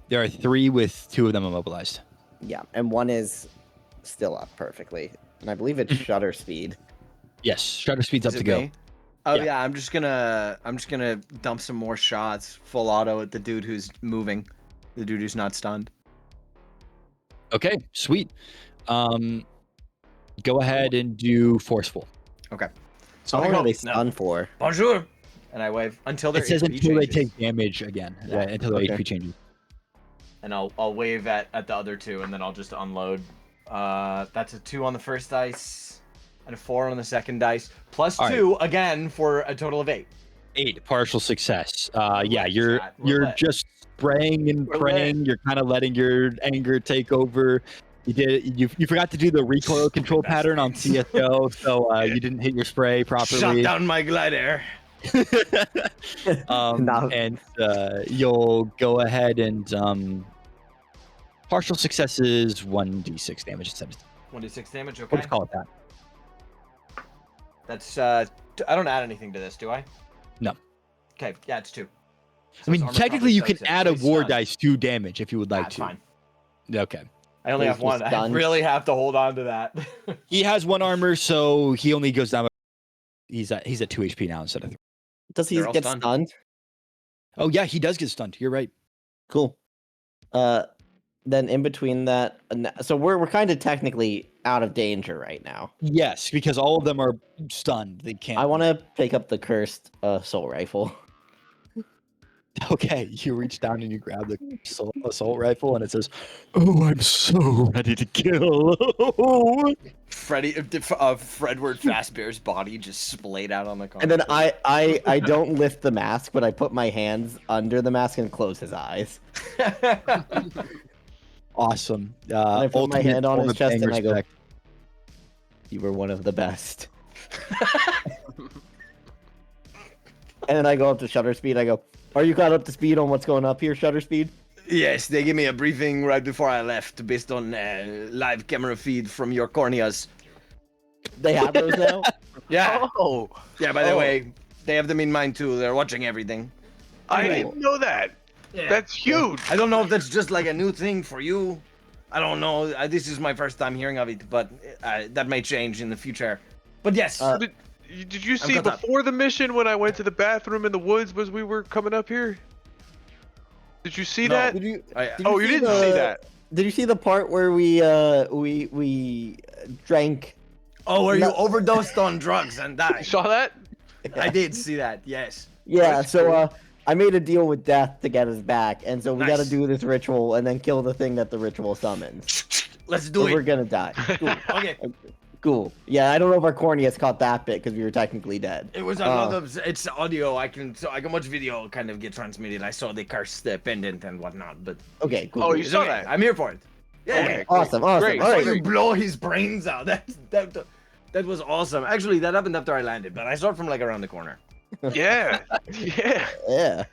There are 3 with 2 of them immobilized. Yeah, and one is still up perfectly, and I believe it's shutter speed. Yes, shutter speed's up Is to it go. me? Oh Yeah. yeah. I'm just gonna dump some more shots, full auto at the dude who's moving, the dude who's not stunned. Okay, sweet. Go ahead and do forceful. Okay. So how long are they stunned for? Bonjour. And I wave until their It says HP until they changes. take damage again. Yeah, Until their okay. HP changes. And I'll wave at the other 2, and then I'll just unload. That's a 2 on the first dice, and a 4 on the second dice, plus All 2 again for a total of 8. 8 partial success. Yeah, lit, you're chat. We're lit. just spraying and We're praying. You're kind of letting your anger take over. You forgot to do the recoil control best pattern on friends. CS:GO, so you didn't hit your spray Shut properly. down my glider. No. And you'll go ahead and partial success is 1d6 damage instead of 1d6 damage. Okay. We'll just call it that. That's I don't add anything to this, do I? No. Okay. Yeah, it's 2. I So mean, it's armor technically, you can class 6, add so a he's war stunned. dice to damage if you would like That's to. fine. Okay. I only He's have 1. I stunned. really have to hold on to that. He has 1 armor, so he only goes down. He's at 2 HP now instead of 3. Does he They're all get stunned. stunned? Oh yeah, he does get stunned. You're right. Cool. Then in between that, so we're kind of technically out of danger right now. Yes, because all of them are stunned. They can't. I want to pick up the cursed soul rifle. Okay, you reach down and you grab the assault rifle, and it says, "Oh, I'm so ready to kill." Fredward Fazbear's body just splayed out on the And then concrete. I don't lift the mask, but I put my hands under the mask and close his eyes. Awesome. And I put my ultimate hand on form his of chest paying and I go, respect. "You were one of the best." And then I go up to shutter speed. I go, "Are you caught up to speed on what's going up here, shutter speed?" Yes, they gave me a briefing right before I left based on live camera feed from your corneas. They have those now. Yeah. Oh, Yeah, by the way, they have them in mind too. They're watching everything. I Anyway. didn't know that. Yeah. That's huge. I don't know if that's just like a new thing for you. I don't know. This is my first time hearing of it, but that may change in the future. But yes. Did you see caught up. before the mission when I went to the bathroom in the woods as we were coming up here? Did you see No. that? Did you? Oh, you didn't see that. Did you see the part where we drank? Oh, where you No. overdosed on drugs and You died. saw that? I did see that. Yes. Yeah. That's So cool. I made a deal with death to get us back, and so we got to Nice. do this ritual and then kill the thing that the ritual summons. Let's do Or we're it. gonna die. Cool. Okay. Cool. Yeah, I don't know if our corneas caught that bit because we were technically dead. It was a lot of it's audio. I can watch video kind of get transmitted. I saw the curse pendant and whatnot, but Okay. Cool. Oh, cool. you it's saw okay. that? I'm here for it. Yeah. Okay. Awesome. Great. All I right. saw you blow his brains out. That was awesome. Actually, that happened after I landed, but I saw it from like around the corner. Yeah. Yeah. Yeah.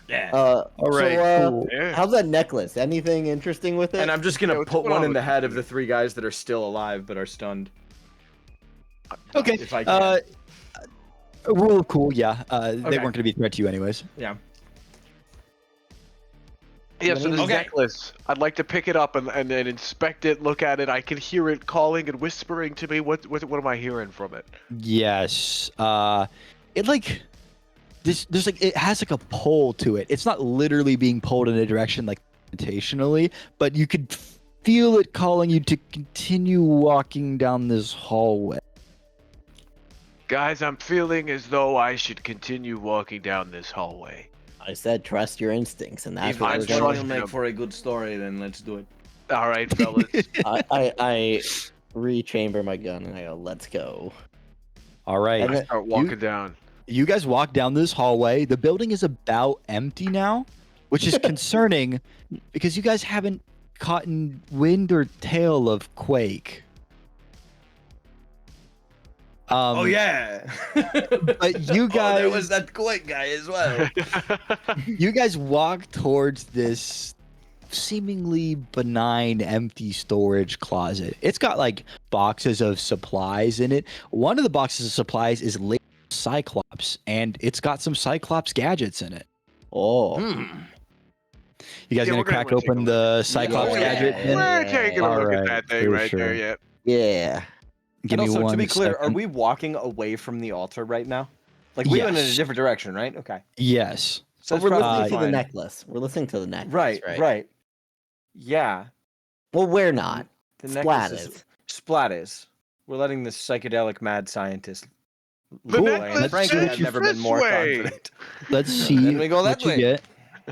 Yeah. All right, cool. Yeah. How's that necklace? Anything interesting with it? And I'm just gonna Yeah, what's put going one on in the with head you? of the 3 guys that are still alive but are stunned. Okay. If I can. A rule of cool. Yeah. They Okay. weren't going to be a threat to you anyways. Yeah. Yeah, so this Okay. necklace, I'd like to pick it up and then inspect it, look at it. I can hear it calling and whispering to me. What am I hearing from it? Yes. It like there's like it has like a pull to it. It's not literally being pulled in a direction like intentionally, but you could feel it calling you to continue walking down this hallway. Guys, I'm feeling as though I should continue walking down this hallway. I said trust your instincts, and that's If what I'm we're that's going what to will trusting make him. for a good story, then let's do it. All right, fellas. I rechamber my gun and I go, let's go. All right. And I start walking down. You guys walk down this hallway. The building is about empty now, which is concerning because you guys haven't caught in wind or tail of Quake. Oh yeah. But you guys, there was that Quake guy as well. you guys walk towards this seemingly benign empty storage closet. It's got like boxes of supplies in it. One of the boxes of supplies is labeled Cyclops, and it's got some Cyclops gadgets in it. Oh, You guys Yeah, gonna we're gonna crack go take a open look. the Cyclops Yeah. gadget? Yeah. then? We're taking a look Alright, at that thing for right sure. there, yeah. yeah. Give and me also, one to be clear, are second. we walking away from the altar right now? Like we went in a Yes. different direction, right? Okay. Yes. So But we're that's listening probably to the fine. necklace. We're listening to the necklace. Right, right. Yeah. Well, we're not. The Splat necklace is. Splat is. We're letting this psychedelic mad scientist. The lead necklace away. And frankly, says I've never been this more way. confident. Let's see Then we go that what you way.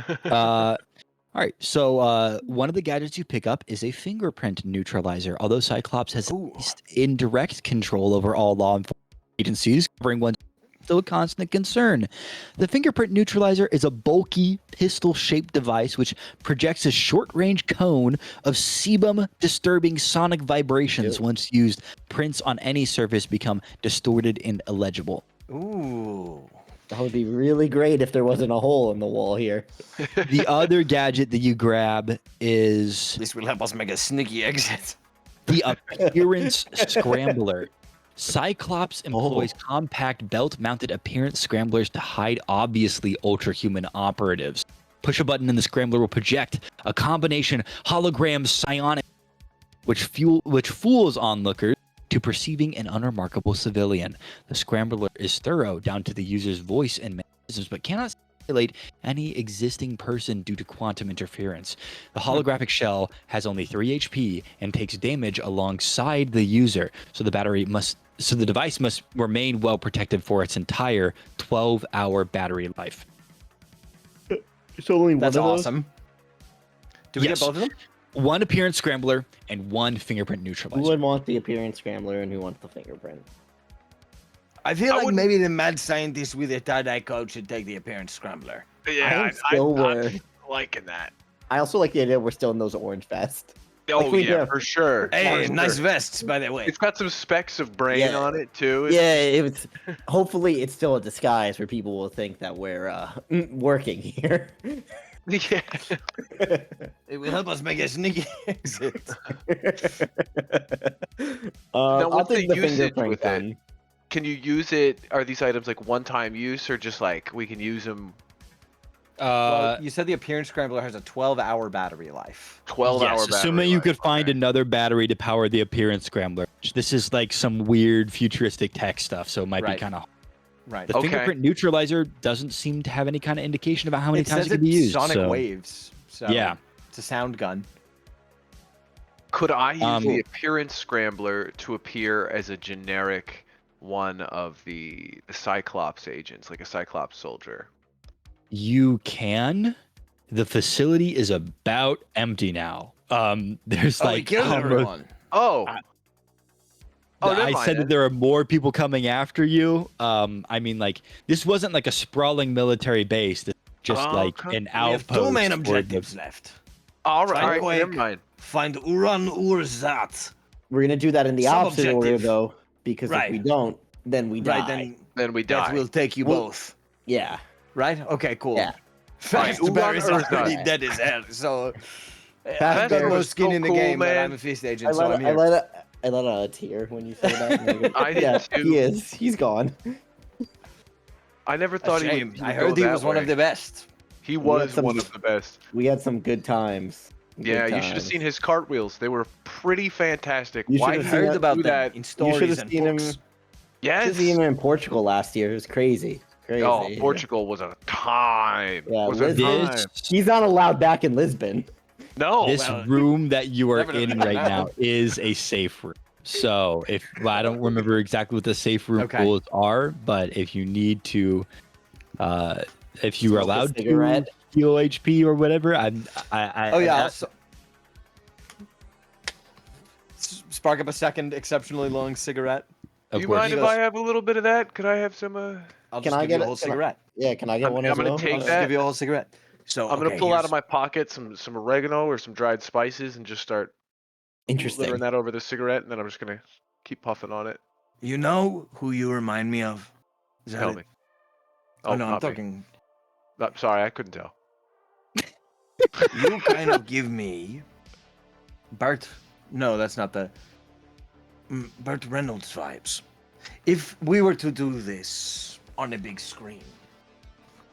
get. All right. So one of the gadgets you pick up is a fingerprint neutralizer. Although Cyclops has Ooh. at least indirect control over all law enforcement agencies, covering one still a constant concern. The fingerprint neutralizer is a bulky pistol-shaped device which projects a short-range cone of sebum-disturbing sonic vibrations. Once used, prints on any surface become distorted and illegible. Ooh. That would be really great if there wasn't a hole in the wall here. The other gadget that you grab is This will help us make a sneaky exit. The appearance scrambler. Cyclops employs compact belt-mounted appearance scramblers to hide obviously ultra-human operatives. Push a button and the scrambler will project a combination hologram psionic, which fools onlookers to perceiving an unremarkable civilian. The scrambler is thorough down to the user's voice and mannerisms, but cannot simulate any existing person due to quantum interference. The holographic shell has only 3 HP and takes damage alongside the user, so the device must remain well protected for its entire 12-hour battery life. So only one That's of those? awesome. Do we Yes. get both of them? One appearance scrambler and one fingerprint neutralizer. Who would want the appearance scrambler and who wants the fingerprint? I feel like maybe the mad scientist with the tie-dye coat should take the appearance scrambler. Yeah, I'm liking that. I also like the idea we're still in those orange vests. Oh we yeah, have- for sure. Hey, For nice sure. vests, by the way. It's got some specks of brain Yeah. on it too. Yeah, it was. Hopefully, it's still a disguise where people will think that we're working here. Yeah. It will help us make a sneaky exit. I'll what's take the the usage fingerprint with it? gun. Can you use it? Are these items like one-time use, or just like we can use them Well, you said the appearance scrambler has a 12-hour battery life. 12-hour Yes, battery assuming you life? could find Okay. another battery to power the appearance scrambler. This is like some weird futuristic tech stuff, so it might Right. be kind of. Right. The Okay. fingerprint neutralizer doesn't seem to have any kind of indication about how many It times says it can be it's used. sonic so- waves. So Yeah. it's a sound gun. Could I use the Cool. appearance scrambler to appear as a generic one of the Cyclops agents, like a Cyclops soldier? You can. The facility is about empty now. There's Oh, we like killed almost- everyone. Oh. Oh, never I mind said then. that there are more people coming after you. I mean, like this wasn't like a sprawling military base. This was just Oh, like okay. an We have outpost. two main for the- objectives left. All right, Find all right, Quake. never mind. Find Uran Urzat. We're gonna do that in the opposite order, Sub-objective. though, because Right. if we don't, then we die. Right, then Then we that die. will take you Well- both. Yeah. Right? Okay, cool. Yeah. Fast Uran Bear is Urzat. already dead as hell, so... Fast I've got Bear no was skin so in the cool, game, but man. I'm a fist agent, I so I'm let, here. I let out a tear when you said that. I did yeah, too. he is. He's gone. I never A thought shame. he would I go heard he that was one way. of the best. He had was some- one of the best. We had some good times. Yeah, Good you should have times. seen his cartwheels. They were pretty fantastic. You Why should did have he seen Heard it- about do them that? in You should stories have and seen him. books. Yes. Should have seen him in Portugal last year. It was crazy. Crazy. Oh, Portugal was a time. Yeah, was a Lisbon- time. He's not allowed back in Lisbon. No. This well, room that you are never know. in right now is a safe room. So I don't remember exactly what the safe room Okay. rules are, but if you need to, if you are Smoke a allowed to cigarette. heal HP or whatever, I Oh yeah. Spark up a second exceptionally long cigarette. Do of you course. mind if I have a little bit of that? Could I have some? I'll Can just I give get you a- a whole can I- cigarette. Yeah, can I get I'm- one I'm as gonna well? take I'll just that. give you a whole cigarette. So I'm gonna okay, pull out here's- of my pocket some oregano or some dried spices and just start Interesting. littering that over the cigarette, and then I'm just gonna keep puffing on it. You know who you remind me of? Is that Tell it? me. Oh, no, I'm not me. talking. Sorry, I couldn't tell. You kind of give me Bart. No, that's not the Burt Reynolds vibes. If we were to do this on a big screen,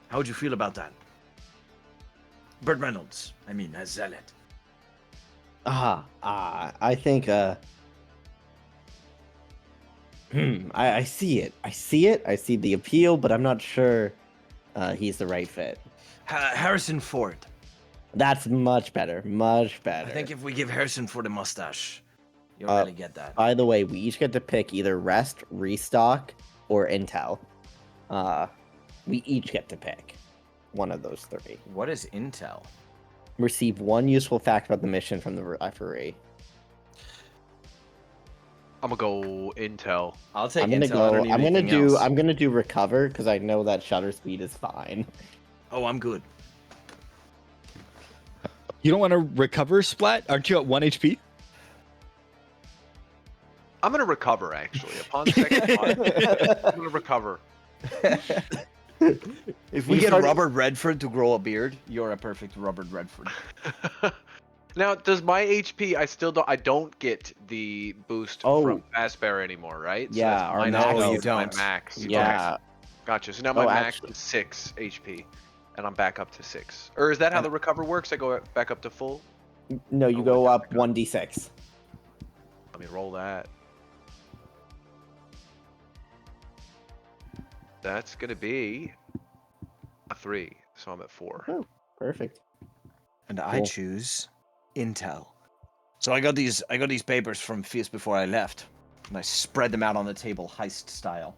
how would you feel about that? Burt Reynolds, I mean, as Zealot. I think I see it. I see it. I see the appeal, but I'm not sure he's the right fit. Harrison Ford. That's much better. Much better. I think if we give Harrison Ford a mustache, you'll Uh, really get that. By the way, we each get to pick either rest, restock, or intel. We each get to pick one of those three. What is Intel? Receive one useful fact about the mission from the referee. I'm gonna go Intel. I'll take I'm gonna Intel. I don't need anything else. I'm gonna do recover because I know that shutter speed is fine. Oh, I'm good. You don't want to recover, Splat? Aren't you at 1 HP? I'm gonna recover actually. Upon second thought, I'm gonna recover. If We we get start- Robert Redford to grow a beard, you're a perfect Robert Redford. Now, does my HP? I don't get the boost Oh. from Fastbear anymore, right? So Yeah, that's our minus max- No, twelve you to my don't. max. You Okay, Yeah. gotcha. So now my Oh, max actually- is 6 HP, and I'm back up to 6. Or is that how And- the recover works? I go back up to full. No, you Oh, go what up does it go? 1d6. Let me roll that. That's gonna be a 3, so I'm at 4. Oh, perfect. And I Cool. choose Intel. So I got these papers from Feast before I left, and I spread them out on the table, heist style.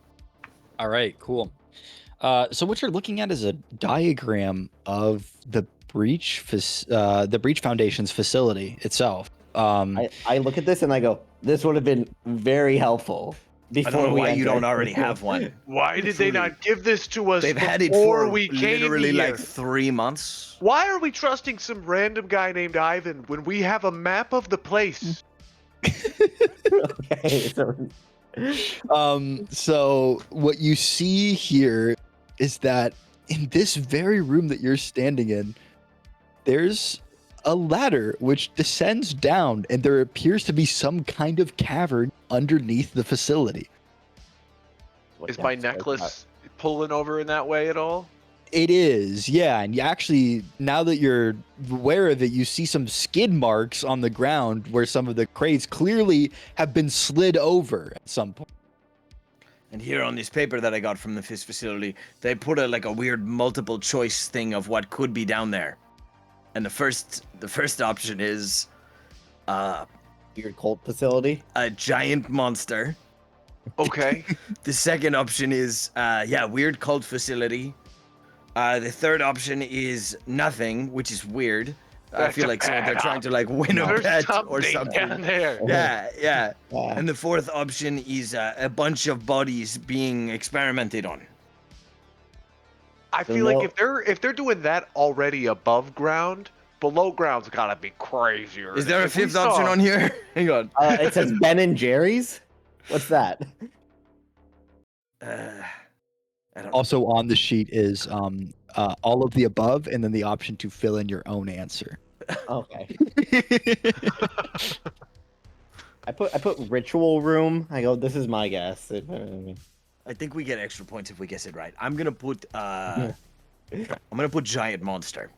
All right, cool. So what you're looking at is a diagram of the the breach foundation's facility itself. I look at this and I go, this would have been very helpful I before don't know we why you entered. don't already have one. Why did they Truly. not give this to us They've had it before for we came literally here? like 3 months. Why are we trusting some random guy named Ivan when we have a map of the place? Okay, So what you see here is that in this very room that you're standing in, there's a ladder which descends down, and there appears to be some kind of cavern underneath the facility. what Is the my heck's like necklace pulling over in that way at all? It is, yeah, and you actually, now that you're aware of it, you see some skid marks on the ground where some of the crates clearly have been slid over at some point. And here on this paper that I got from the Fist facility, they put a weird multiple choice thing of what could be down there. And the first option is weird cult facility? a giant monster. Okay. The second option is weird cult facility. The third option is nothing, which is weird. I That's feel a like they're bad trying to win a There's bet something or something. down there. Yeah. Yeah. And the fourth option is a bunch of bodies being experimented on. I So feel like no- if they're doing that already above ground, below ground's gotta be crazier. Is there a If we fifth option saw- on here? Hang on. It says Ben and Jerry's? What's that? I don't know. Also on the sheet is all of the above, and then the option to fill in your own answer. Okay. I put ritual room. I go, this is my guess. I think we get extra points if we guess it right. I'm gonna put giant monster.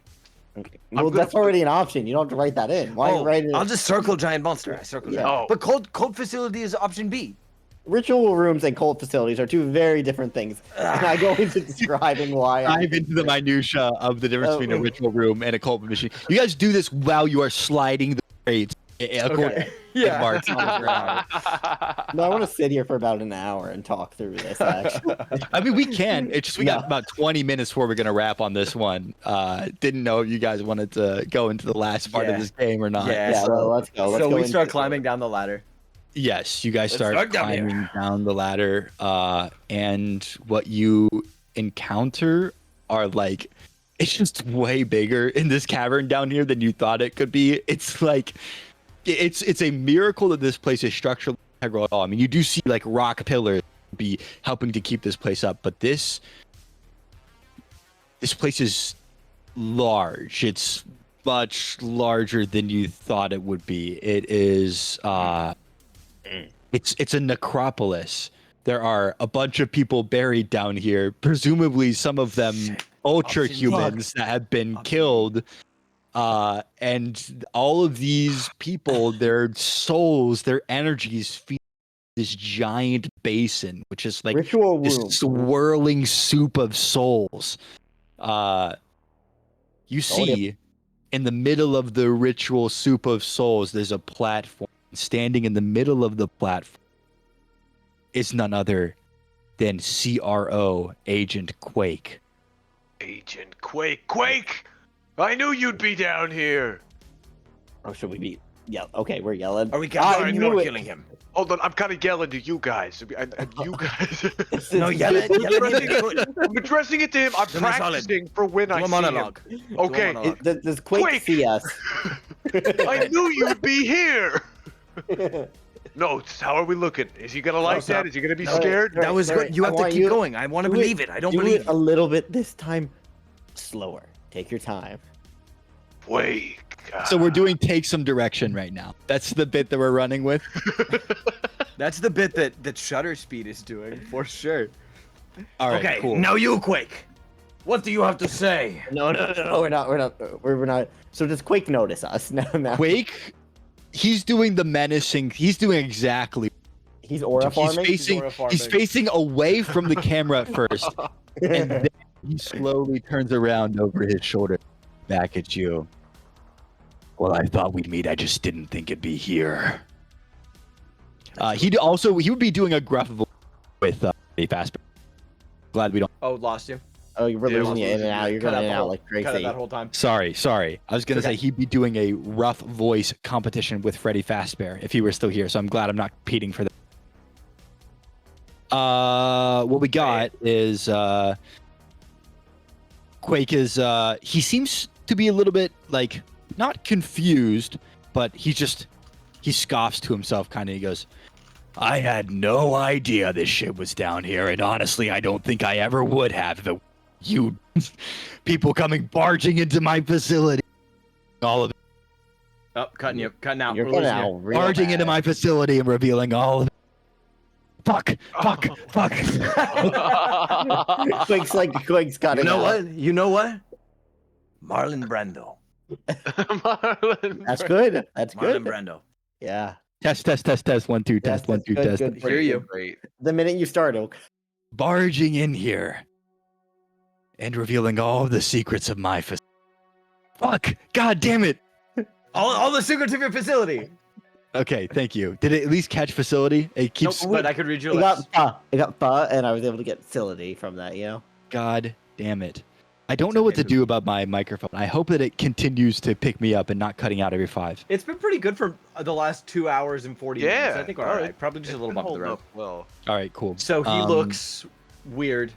Okay. I'm Well, gonna that's already an option. You don't have to write that in. Why are you writing I'll it? just circle giant monster. I circled Yeah. it. Oh. But cold facility is option B. Ritual rooms and cult facilities are two very different things. And I go into describing why. Dive into the minutia of the difference between a ritual room and a cult machine. You guys do this while you are sliding the crates. According to marks on the ground. No, I want to sit here for about an hour and talk through this. Actually, I mean, we can. It's just we got No. about 20 minutes before we're gonna wrap on this one. Didn't know if you guys wanted to go into the last part of Yeah. this game or not. yeah. Well, let's go. Let's so go we into start it. climbing down the ladder. Yes, you guys Let's start start down here. climbing down the ladder, and what you encounter are like, it's just way bigger in this cavern down here than you thought it could be. It's like, it's a miracle that this place is structurally integral at all. I mean, you do see like rock pillars be helping to keep this place up, but this place is large. It's much larger than you thought it would be. It is it's a necropolis. There are a bunch of people buried down here, presumably some of them ultra humans that have been killed. And all of these people, their souls, their energies feed this giant basin, which is like Ritual this room. swirling soup of souls. You Oh, see in the middle of the ritual soup of souls, there's a platform. Standing in the middle of the platform is none other than CRO Agent Quake. Agent Quake. Quake! I knew you'd be down here. Oh, should we be? Yeah. Okay, we're yelling. Are we I knew it. killing him? Hold on, I'm kind of yelling to you guys. You guys. No, yell it. I'm addressing it to him. I'm Give me solid. practicing for when I Do a see monologue. him. Okay. Does Quake, Quake! see us? I knew you'd be here. Notes. How are we looking? Is he gonna like Close that? up. Is he gonna be No, scared? no. That was Alright, good. You I have to want keep you- going. I want to do believe it. I don't Do believe it a little bit this time. Slower. Take your time. Quake. So we're doing take some direction right now. That's the bit that we're running with. That's the bit that Shutter Speed is doing for sure. All right, Okay, cool. now you, Quake. What do you have to say? No, we're not. So does Quake notice us? No. Quake, he's doing the menacing. He's doing exactly. He's aura farming. He's facing away from the camera at first, and then he slowly turns around over his shoulder, back at you. Well, I thought we'd meet. I just didn't think it'd be here. He would be doing a gruff voice with a fast. Glad we don't. Oh, lost you. Oh, you're losing you in and out. You're Cut going in and out whole- like Cut it crazy. that whole time. Sorry. I was gonna Okay. say he'd be doing a rough voice competition with Freddy Fazbear if he were still here. So I'm glad I'm not competing for that. What we got is Quake is he seems to be a little bit like not confused, but he scoffs to himself kind of. He goes, I had no idea this shit was down here, and honestly, I don't think I ever would have if it you people coming barging into my facility. All of it. Oh, cutting out. You're We're cutting losing you. out real Barging bad. into my facility and revealing all of it. Fuck. Quake's cutting out. You know what? Marlon Brando. Marlon That's good. That's Marlon good. Brando. Yeah. Test. 1, 2, test. Yes, 1, that's 2, good, test. good. Hear you. Great. The minute you start, Oak. Barging in here and revealing all the secrets of my facility. Fuck. God damn it. All the secrets of your facility. Okay, thank you. Did it at least catch facility? It keeps. Nope, but I could read your It lips. got pho, and I was able to get facility from that, you know? God damn it. I don't know what to do about my microphone. I hope that it continues to pick me up and not cutting out every 5. It's been pretty good for the last 2 hours and 40 minutes. Yeah, I think we're all right. Probably just a little It's bump in been the road. holding up well. All right, cool. So he looks weird.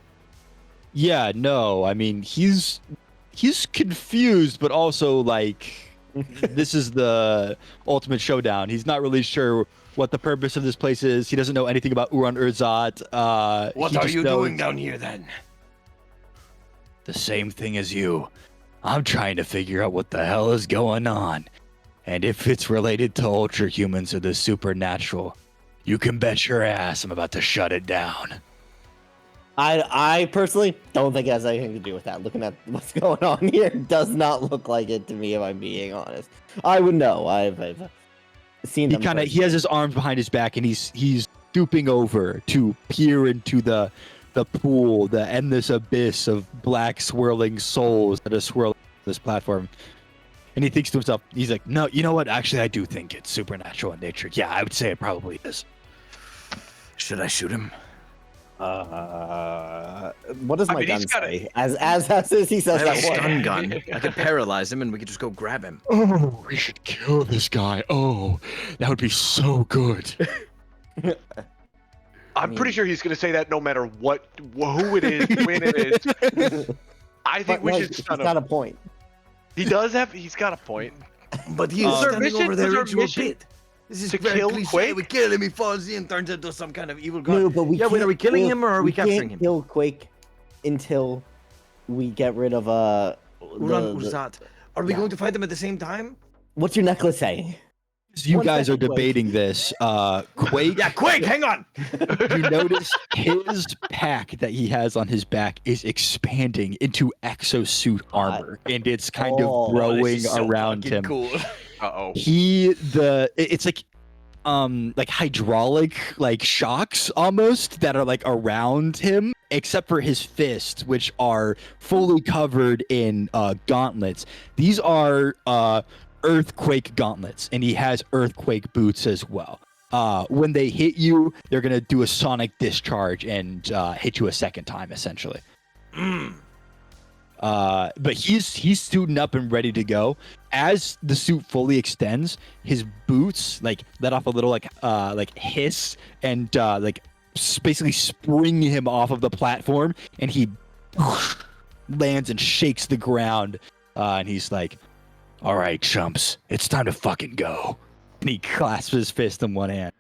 Yeah, no, I mean he's confused, but also like this is the ultimate showdown. He's not really sure what the purpose of this place is. He doesn't know anything about Uran Urzat. What he are just you knows doing down here then? The same thing as you. I'm trying to figure out what the hell is going on, and if it's related to ultra humans or the supernatural. You can bet your ass I'm about to shut it down. I personally don't think it has anything to do with that. Looking at what's going on here, it does not look like it to me, if I'm being honest. I would know. I've seen He them. he has his arms behind his back and he's stooping over to peer into the pool, the endless abyss of black swirling souls that are swirling this platform. And he thinks to himself, he's like, no, you know what? Actually, I do think it's supernatural in nature. Yeah, I would say it probably is. Should I shoot him? What does my mean, gun he's got say? As he says I have a that word. stun gun. I could paralyze him and we could just go grab him. Oh, we should kill this guy. Oh, that would be so good. I'm pretty sure he's going to say that no matter who it is, when it is. I think But we no, should he's stun got him. a point. He's got a point. But he's Was our standing mission- over there was our into a mission pit. This is to very kill cliche. Quake? We kill him, he falls in, turns into some kind of evil god. No, but we Yeah, wait, can't are we killing kill- him or are we capturing can't him? kill Quake until we get rid of Uran Urzat. Are we yeah. going to fight them at the same time? What's your necklace saying? You One guys are second, Quake. debating this. Quake, Yeah, Quake, hang on! you notice his pack that he has on his back is expanding into exosuit armor, and it's kind Oh, of growing This is so around fucking him. Cool. Uh-oh. It's like hydraulic like shocks almost that are like around him, except for his fists, which are fully covered in gauntlets. These are earthquake gauntlets, and he has earthquake boots as well. When they hit you, they're gonna do a sonic discharge and hit you a second time, essentially. But he's suiting up and ready to go. As the suit fully extends, his boots like let off a little like hiss and basically spring him off of the platform, and he lands and shakes the ground. And he's like, "All right, chumps, it's time to fucking go." And he clasps his fist in one hand.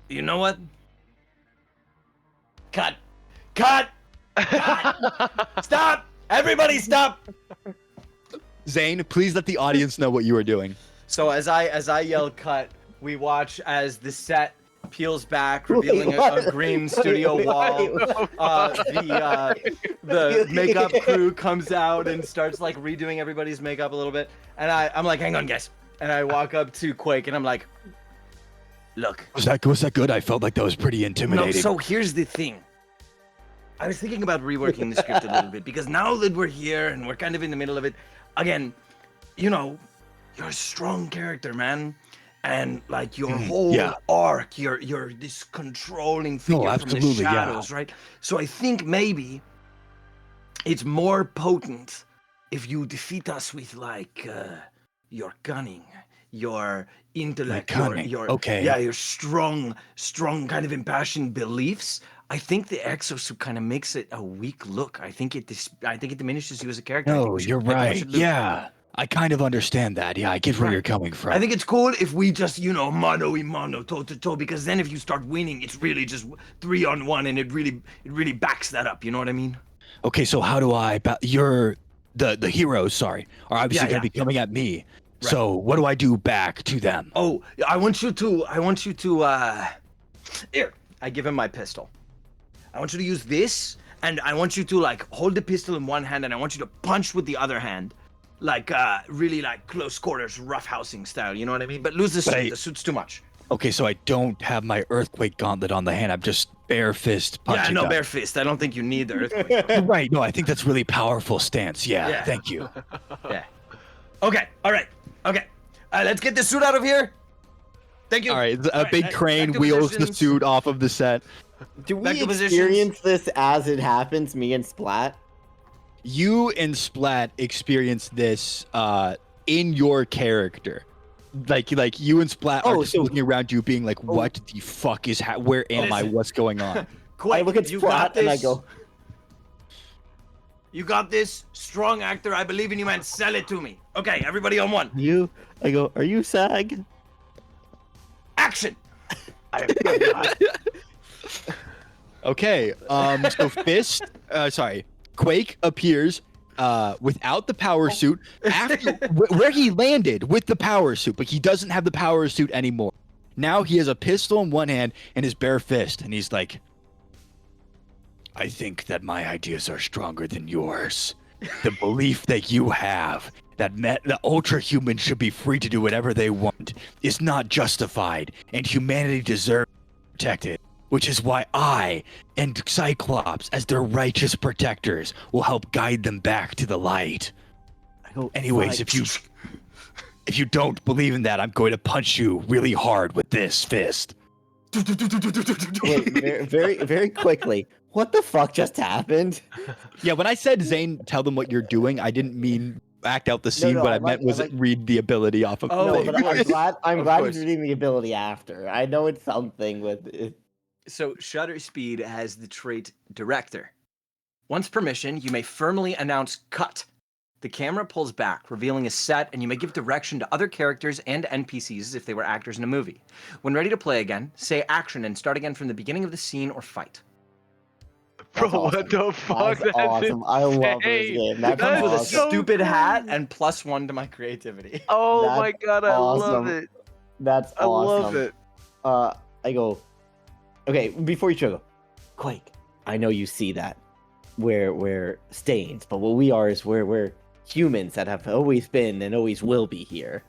You know what? Cut! Cut! Cut! Stop! Everybody stop! Zane, please let the audience know what you are doing. So as I yell cut, we watch as the set peels back, revealing a green studio wall. The makeup crew comes out and starts like redoing everybody's makeup a little bit. And I'm like, hang on, guys. And I walk up to Quake and I'm like, look. Was that good? I felt like that was pretty intimidating. No, so here's the thing. I was thinking about reworking the script a little bit because now that we're here and we're kind of in the middle of it, again, you know, you're a strong character, man. And like your whole arc, you're this controlling figure from the shadows, right? So I think maybe it's more potent if you defeat us with like your cunning, your intellect, your strong kind of impassioned beliefs. I think the exosuit kind of makes it a weak look. I think it diminishes you as a character. No, you're right. Yeah. I kind of understand that. Yeah, I get where you're coming from. I think it's cool if we just, mano a mano, toe to toe, because then if you start winning, it's really just 3-on-1, and it really backs that up. You know what I mean? Okay, so how do I? You're the heroes. Sorry, are obviously going to be coming at me. Right. So what do I do back to them? Oh, I want you to. Here, I give him my pistol. I want you to use this, and I want you to like hold the pistol in one hand, and I want you to punch with the other hand. Like, really like close quarters, roughhousing style, you know what I mean? But lose the suit, the suit's too much. Okay, so I don't have my earthquake gauntlet on the hand, I'm just bare fist punching. Yeah, no, bare fist, I don't think you need the earthquake. Right, no, I think that's really powerful stance, yeah. Thank you. Yeah. Okay, alright, okay. Let's get the suit out of here. Thank you. Alright, a big crane wheels the suit off of the set. Do we experience this as it happens, me and Splat? You and Splat experience this in your character, like you and Splat are just looking around you, being like, "What the fuck is? Where am I? What's going on?" I look at Splat and I go, "You got this, strong actor. I believe in you, man. Sell it to me." Okay, everybody on one. I go, "Are you SAG?" Action. Okay. So Quake appears without the power suit after where he landed with the power suit, but he doesn't have the power suit anymore. Now he has a pistol in one hand and his bare fist, and he's like, I think that my ideas are stronger than yours. The belief that you have that the ultra humans should be free to do whatever they want is not justified, and humanity deserves to be protected. Which is why I and Cyclops, as their righteous protectors, will help guide them back to the light. Anyways, if you don't believe in that, I'm going to punch you really hard with this fist. Wait, very, very quickly. What the fuck just happened? Yeah, when I said Zane, tell them what you're doing, I didn't mean act out the scene. What I meant was read the ability off of. No, but I'm glad he's reading the ability after. I know it's something with it. So Shutter Speed has the trait Director. Once permission, you may firmly announce cut. The camera pulls back, revealing a set, and you may give direction to other characters and NPCs as if they were actors in a movie. When ready to play again, say action and start again from the beginning of the scene or fight. Bro, what the fuck? That's awesome. I love this game. That comes with a awesome. stupid hat and +1 to my creativity. Oh That's my god, I love awesome. it. That's I awesome. love it. I go, okay, before you go, Quake, I know you see that. We're stains, but what we are is we're humans that have always been and always will be here.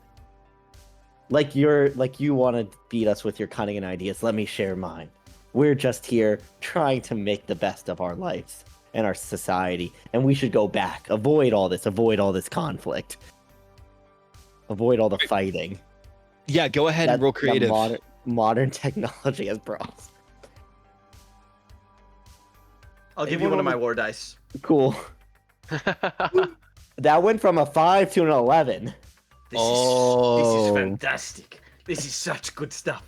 Like you want to beat us with your cunning and ideas, let me share mine. We're just here trying to make the best of our lives and our society, and we should go back. Avoid all this conflict. Avoid all the fighting. Yeah, go ahead and roll creative. Modern technology as bros. I'll give you one of my war dice. Cool. That went from a 5 to an 11. This is fantastic. This is such good stuff.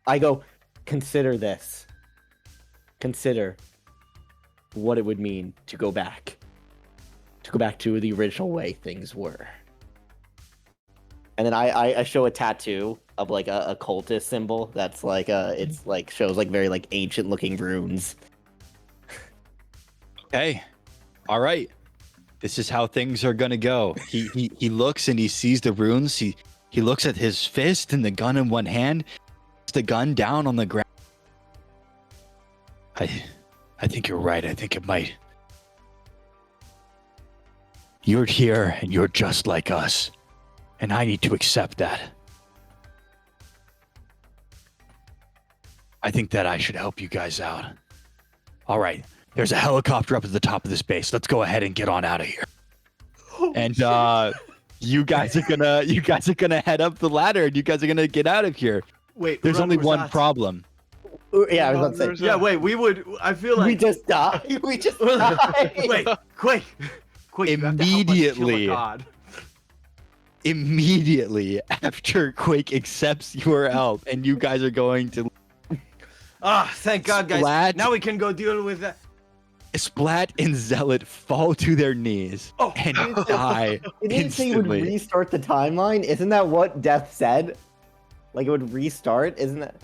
I go, consider this. Consider what it would mean to go back. To go back to the original way things were. And then I show a tattoo of like a cultist symbol that's like it's like shows like very like ancient looking runes. Okay. All right. This is how things are gonna go. He looks and he sees the runes. He looks at his fist and the gun in one hand, puts the gun down on the ground. I think you're right. I think it might. You're here and you're just like us. And I need to accept that. I think that I should help you guys out. All right. There's a helicopter up at the top of this base. Let's go ahead and get on out of here. And you guys are gonna head up the ladder and you guys are gonna get out of here. Wait, There's run only was one that? problem. Yeah, I was about to say. Yeah, wait, we would. I feel like. We just died. We just died. Wait, Quake. Quake, you have to help us kill a Immediately. god. Immediately after Quake accepts your help, and you guys are going to Ah, thank God, guys. Splat. Now we can go deal with that. Splat and Zealot fall to their knees Oh. and die It didn't say it would instantly. restart the timeline. Isn't that what Death said? Like it would restart, isn't that?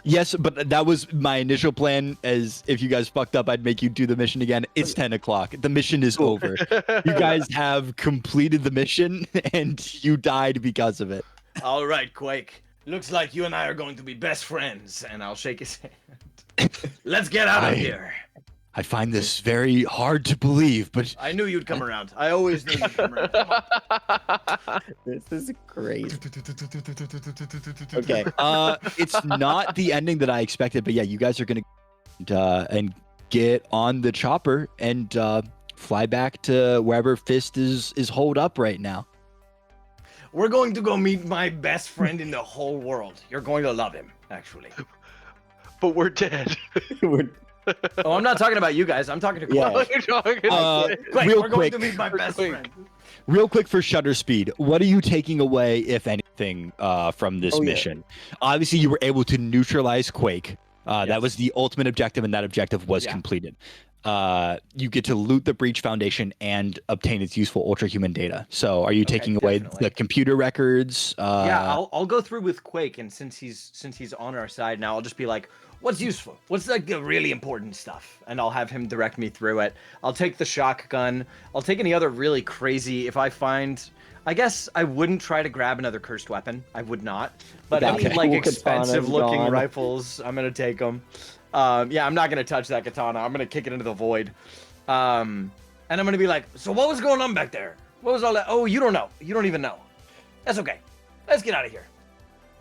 Yes, but that was my initial plan. As if you guys fucked up, I'd make you do the mission again. It's 10 o'clock. The mission is over. You guys have completed the mission, and you died because of it. All right, Quake. Looks like you and I are going to be best friends, and I'll shake his hand. Let's get out of here. I find this very hard to believe, but I knew you'd come around. I always knew you'd come around. Come on. This is crazy. Okay. it's not the ending that I expected. But yeah, you guys are gonna and get on the chopper and fly back to wherever Fist is holed up right now. We're going to go meet my best friend in the whole world. You're going to love him, actually. But we're dead. We're- Oh, I'm not talking about you guys. I'm talking to Quake. Yeah. What are you talking Quake, real we're quick. going to meet my best Quake. friend. Real quick for shutter speed, what are you taking away, if anything, from this Oh, yeah. mission? Obviously, you were able to neutralize Quake. That Yes. was the ultimate objective, and that objective was Yeah. completed. You get to loot the Breach Foundation and obtain its useful ultra-human data. So, are you Okay, taking away definitely. the computer records? Yeah, I'll go through with Quake, and since he's on our side now, I'll just be like, what's useful? What's like the really important stuff? And I'll have him direct me through it. I'll take the shotgun. I'll take any other really crazy if I find. I guess I wouldn't try to grab another cursed weapon. I would not. But That any like cool expensive katana's looking gone. rifles, I'm gonna take them. Yeah, I'm not gonna touch that katana. I'm gonna kick it into the void. And I'm gonna be like, so what was going on back there? What was all that? Oh, you don't know. You don't even know. That's okay. Let's get out of here.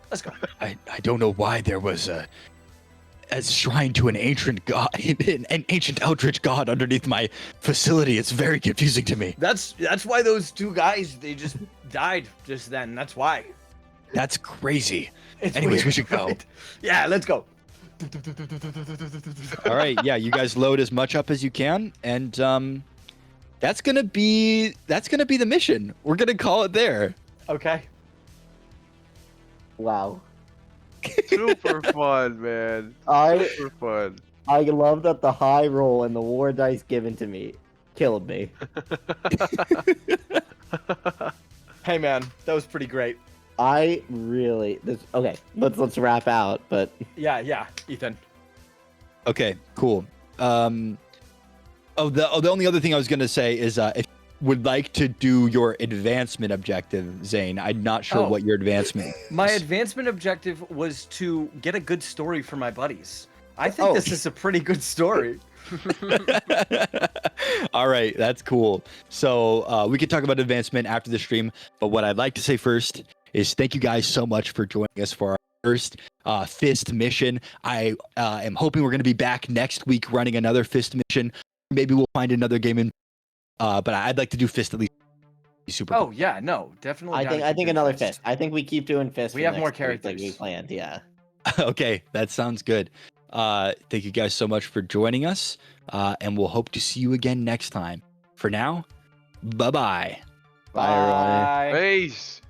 Let's go. I don't know why there was a shrine to an ancient god, an ancient eldritch god underneath my facility. It's very confusing to me. That's why those two guys they just died just then. That's why. That's crazy. It's Anyways, we weird, should go. right? Yeah, let's go. All right, yeah, you guys load as much up as you can, and that's gonna be the mission. We're gonna call it there. Okay. Wow. Super fun, man. I Super fun. love that the high roll and the war dice given to me killed me. Hey man, that was pretty great. I really okay. Let's wrap out. But Yeah, Ethan. Okay, cool. The only other thing I was gonna say is if you would like to do your advancement objective, Zane. I'm not sure Oh. what your advancement. My advancement objective was to get a good story for my buddies. I think Oh. this is a pretty good story. All right, that's cool. So we could talk about advancement after the stream, but what I'd like to say first is thank you guys so much for joining us for our first Fist mission. I am hoping we're going to be back next week running another Fist mission. Maybe we'll find another game in, but I'd like to do Fist at least. Super. Oh yeah, no, definitely. I gotta think keep doing another Fist. fist. I think we keep doing fist. We for have more next week like characters. we planned. Yeah. Okay, that sounds good. Thank you guys so much for joining us, and we'll hope to see you again next time. For now, bye-bye. Bye, everyone. Bye. Peace.